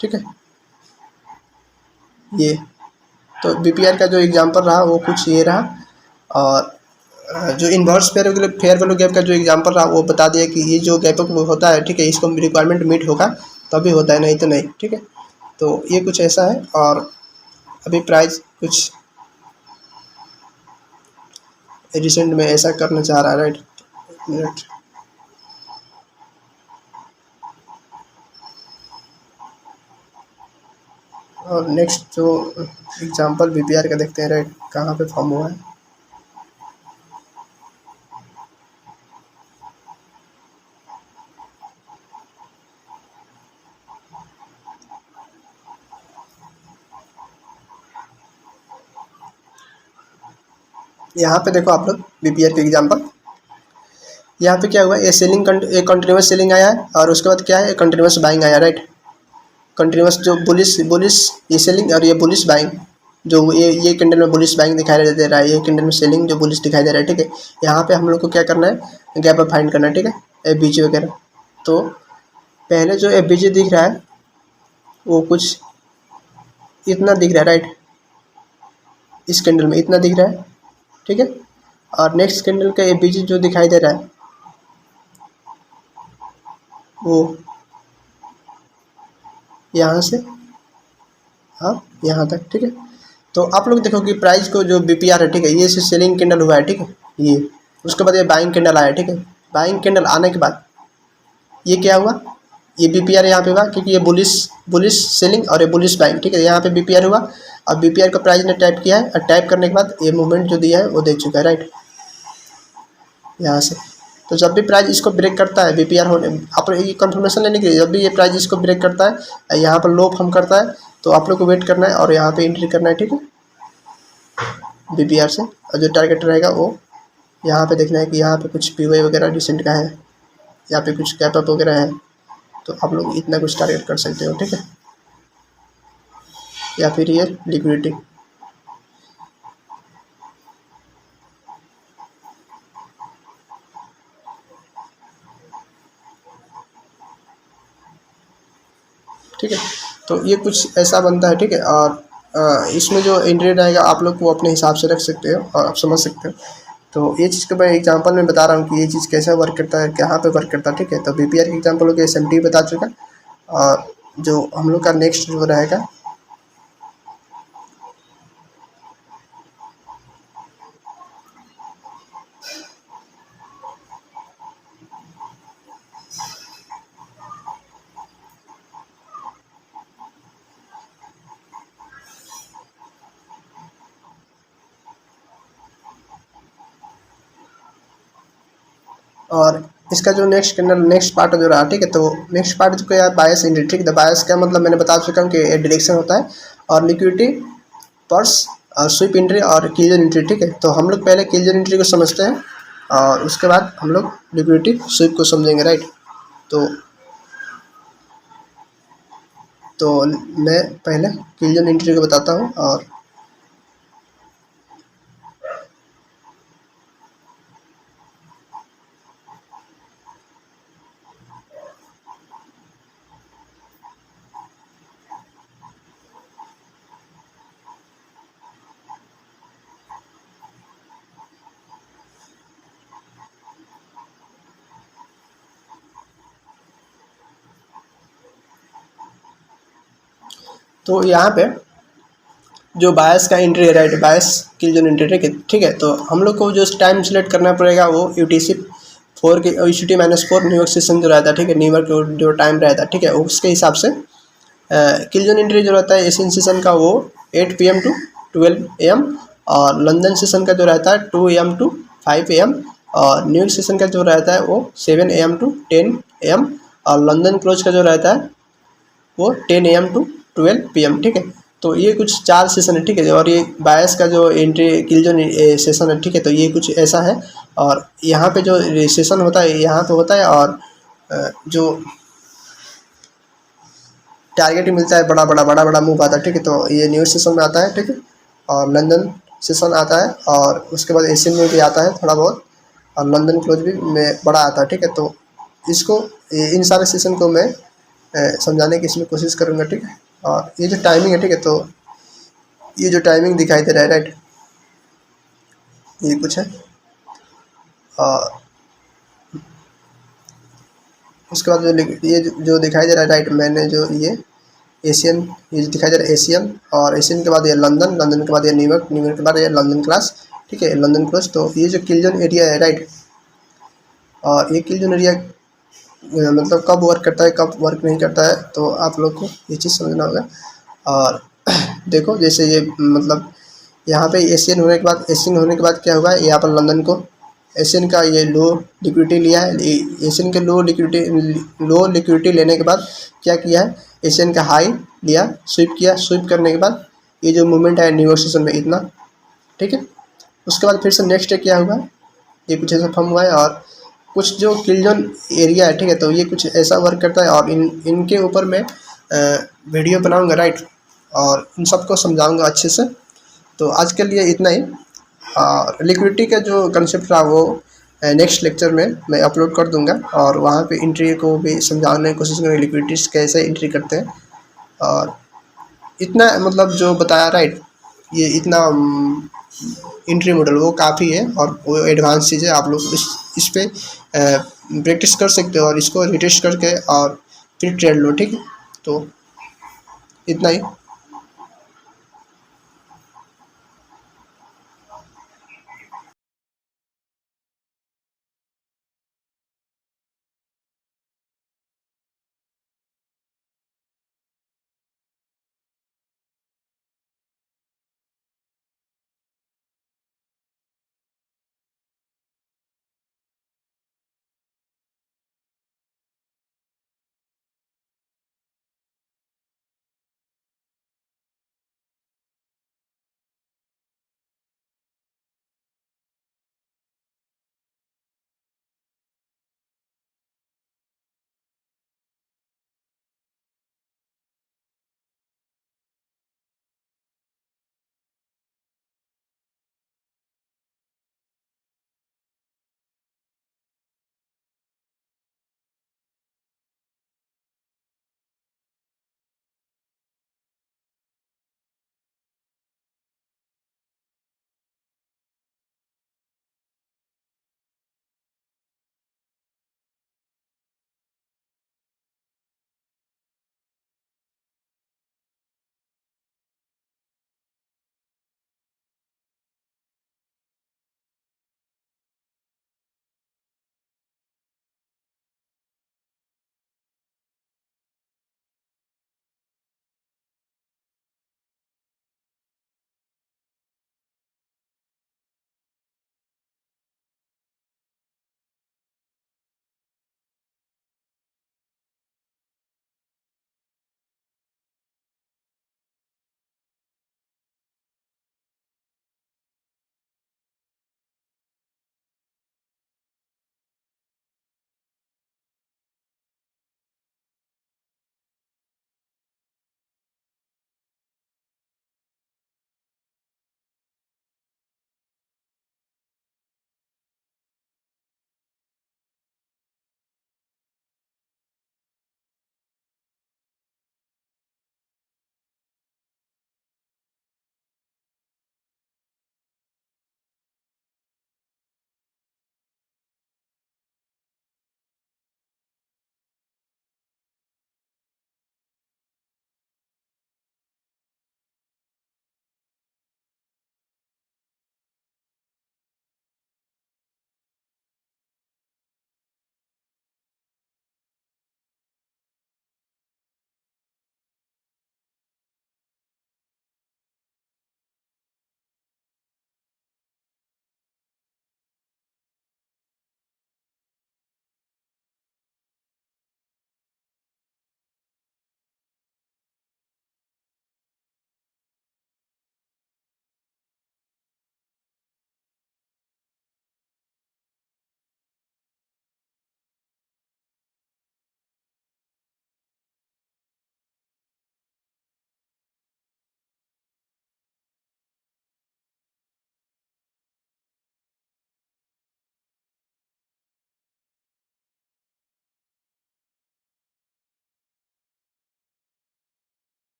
ठीक है, ये। तो BPR का जो एग्जांपल रहा वो कुछ ये रहा, और जो इन्वर्स फेयर वैल्यू गैप का जो एग्जांपल रहा वो बता दिया कि ये जो गैप अप होता है, ठीक है, इसको रिक्वायरमेंट मीट होगा तभी होता है, नहीं तो नहीं, ठीक है। तो ये कुछ ऐसा है। और अभी प्राइस कुछ रिसेंट में ऐसा करना चाह रहा है, राइट, मिनट, और नेक्स्ट जो एग्जांपल बीपीआर का देखते हैं, राइट, कहाँ पे फॉर्म हुआ है। यहाँ पे देखो आप लोग बीपीआर के एग्जांपल, यहाँ पे क्या हुआ, ये सेलिंग एक कंटिन्यूस सेलिंग आया है और उसके बाद क्या है, कंटिन्यूस बाइंग आया, राइट। कंटिन्यूस जो बुलिश बुलिश ये सेलिंग और ये बुलिश बाइंग, जो ये कैंडल में बुलिश बाइंग दिखाई दे रहा है, ये कैंडल में सेलिंग जो बुलिश दिखाई दे रहा है, ठीक है। यहाँ पे हम लोग को क्या करना है, गैप अप फाइंड करना है, ठीक है, एफबीजी वगैरह। तो पहले जो एफबीजी दिख रहा है वो कुछ इतना दिख रहा है, राइट, इस कैंडल में इतना दिख रहा है, ठीक है। और नेक्स्ट कैंडल का एफबीजी जो दिखाई दे रहा है वो यहाँ से हाँ यहाँ तक, ठीक है। तो आप लोग देखो कि प्राइस को जो बीपीआर है, ठीक है, ये से सेलिंग कैंडल हुआ है, ठीक है, ये उसके बाद ये बाइंग कैंडल आया, ठीक है। बाइंग कैंडल आने के बाद ये क्या हुआ, ये बीपीआर यहाँ पे हुआ, क्योंकि ये बुलिश बुलिश सेलिंग और ये बुलिश बाइंग, ठीक है। यहाँ पे बीपीआर हुआ और बीपीआर का प्राइस ने टाइप किया है और टाइप करने के बाद ये मूवमेंट जो दिया है वो देख चुका है, राइट, यहाँ से। तो जब भी प्राइस इसको ब्रेक करता है बीपीआर होने, आप ये कंफर्मेशन लेने के लिए, जब भी ये प्राइस इसको ब्रेक करता है, यहाँ पर लो फॉर्म करता है, तो आप लोग को वेट करना है और यहाँ पे एंट्री करना है, ठीक है, बीपीआर से। और जो टारगेट रहेगा वो यहाँ पे देखना है कि यहाँ पे कुछ पीवाई वगैरह डिसेंट का है, यहाँ पे कुछ कैप अप वगैरह है, तो आप लोग इतना कुछ टारगेट कर सकते हो, ठीक है। या फिर ये लिक्विडिटी, ठीक है। तो ये कुछ ऐसा बनता है, ठीक है। और इसमें जो एंट्री रहेगा आप लोग वो अपने हिसाब से रख सकते हो और आप समझ सकते हो। तो ये चीज़ को मैं एग्जांपल में बता रहा हूँ कि ये चीज़ कैसे वर्क करता है, कहाँ पे वर्क करता है, ठीक है। तो बीपीआर के एग्जांपल हो गया, एसएमटी बता चुका। और जो हम लोग का नेक्स्ट जो रहेगा, और इसका जो नेक्स्ट कैंडल नेक्स्ट पार्ट जो रहा, ठीक है। तो नेक्स्ट पार्ट जो क्या है, बायस एंट्री, ठीक है। बायस का मतलब मैंने बता चुका हूँ कि डायरेक्शन होता है और लिक्विडिटी पर्स और स्विप एंट्री और किल एंट्री, ठीक है। तो हम लोग पहले किल एंट्री को समझते हैं और उसके बाद हम लोग लिक्विडिटी स्विप को समझेंगे, राइट। तो मैं पहले किल एंट्री को बताता हूँ। और तो यहाँ पे जो बायस का एंट्री है, राइट, बायस की जो एंट्री, ठीक है। तो हम लोग को जो टाइम सेलेक्ट करना पड़ेगा वो यूटीसी 4 के यूटी -4 न्यूयॉर्क सेशन जो रहता है, ठीक है, न्यूयॉर्क जो टाइम रहता है, ठीक है, उसके हिसाब से किल जोन एंट्री जो रहता है एशियन सेशन का वो 8 PM टू 12 AM, और लंदन सेशन का जो रहता है 2 AM टू 5 AM, और न्यूयॉर्क सेशन का जो रहता है वो 7 AM टू 10 AM, और लंदन क्लोज का जो रहता है वो 10 AM टू 12 PM, ठीक है। तो ये कुछ 4 सेशन है, ठीक है। और ये बायस का जो एंट्री किल जो सेशन है, ठीक है, तो ये कुछ ऐसा है। और यहाँ पे जो सेशन होता है यहाँ पे होता है, और जो टारगेट मिलता है बड़ा बड़ा मूव आता है, ठीक है। तो ये न्यूयॉर्क सेशन में आता है, ठीक है, और लंदन सेशन आता है, और उसके बाद एशियन में भी आता है थोड़ा बहुत, और लंदन क्लोज भी में बड़ा आता है, ठीक है। तो इसको इन सारे सेशन को मैं समझाने की इसमें कोशिश करूँगा, ठीक है। और ये जो टाइमिंग है, ठीक है, तो ये जो टाइमिंग दिखाई दे रहा है, राइट, ये कुछ है। और उसके बाद ये जो दिखाई दे रहा है, राइट, मैंने जो ये एशियन, ये जो दिखाई दे रहा है एशियन, और एशियन के बाद ये लंदन, लंदन के बाद ये न्यूयॉर्क, न्यूयॉर्क के बाद ये लंदन क्लास, ठीक है, लंदन क्लास। तो ये जो किल जोन एरिया है, राइट, और ये किल जोन एरिया मतलब कब वर्क करता है कब वर्क नहीं करता है, तो आप लोग को ये चीज़ समझना होगा। और देखो जैसे ये मतलब यहाँ पे एशियन होने के बाद, एशियन होने के बाद क्या हुआ है, यहाँ पर लंदन को एशियन का ये लो लिक्विडिटी लिया है। एशियन के लो लिक्विडिटी लेने के बाद क्या किया है, एशियन का हाई लिया, स्वीप किया, स्वीप करने के बाद ये जो मूवमेंट है नेगोशिएशन में इतना, ठीक है। उसके बाद फिर से नेक्स्ट डे क्या हुआ, ये कुछ ऐसा फॉर्म हुआ है और कुछ जो किल जोन एरिया है, ठीक है, तो ये कुछ ऐसा वर्क करता है और इनके ऊपर मैं वीडियो बनाऊंगा, राइट, और इन सबको समझाऊंगा अच्छे से। तो आज के लिए इतना ही। और लिक्विडिटी का जो कंसेप्ट था वो नेक्स्ट लेक्चर में मैं अपलोड कर दूंगा और वहाँ पे एंट्री को भी समझाने की कोशिश करेंगे, लिक्विडिटीज कैसे एंट्री करते हैं। और इतना मतलब जो बताया, राइट, ये इतना एंट्री मॉडल वो काफ़ी है और वो एडवांस चीज़ है। आप लोग इस पे प्रैक्टिस कर सकते हो और इसको रिटेस्ट करके और फिर ट्रेड लो, ठीक है। तो इतना ही।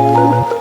है।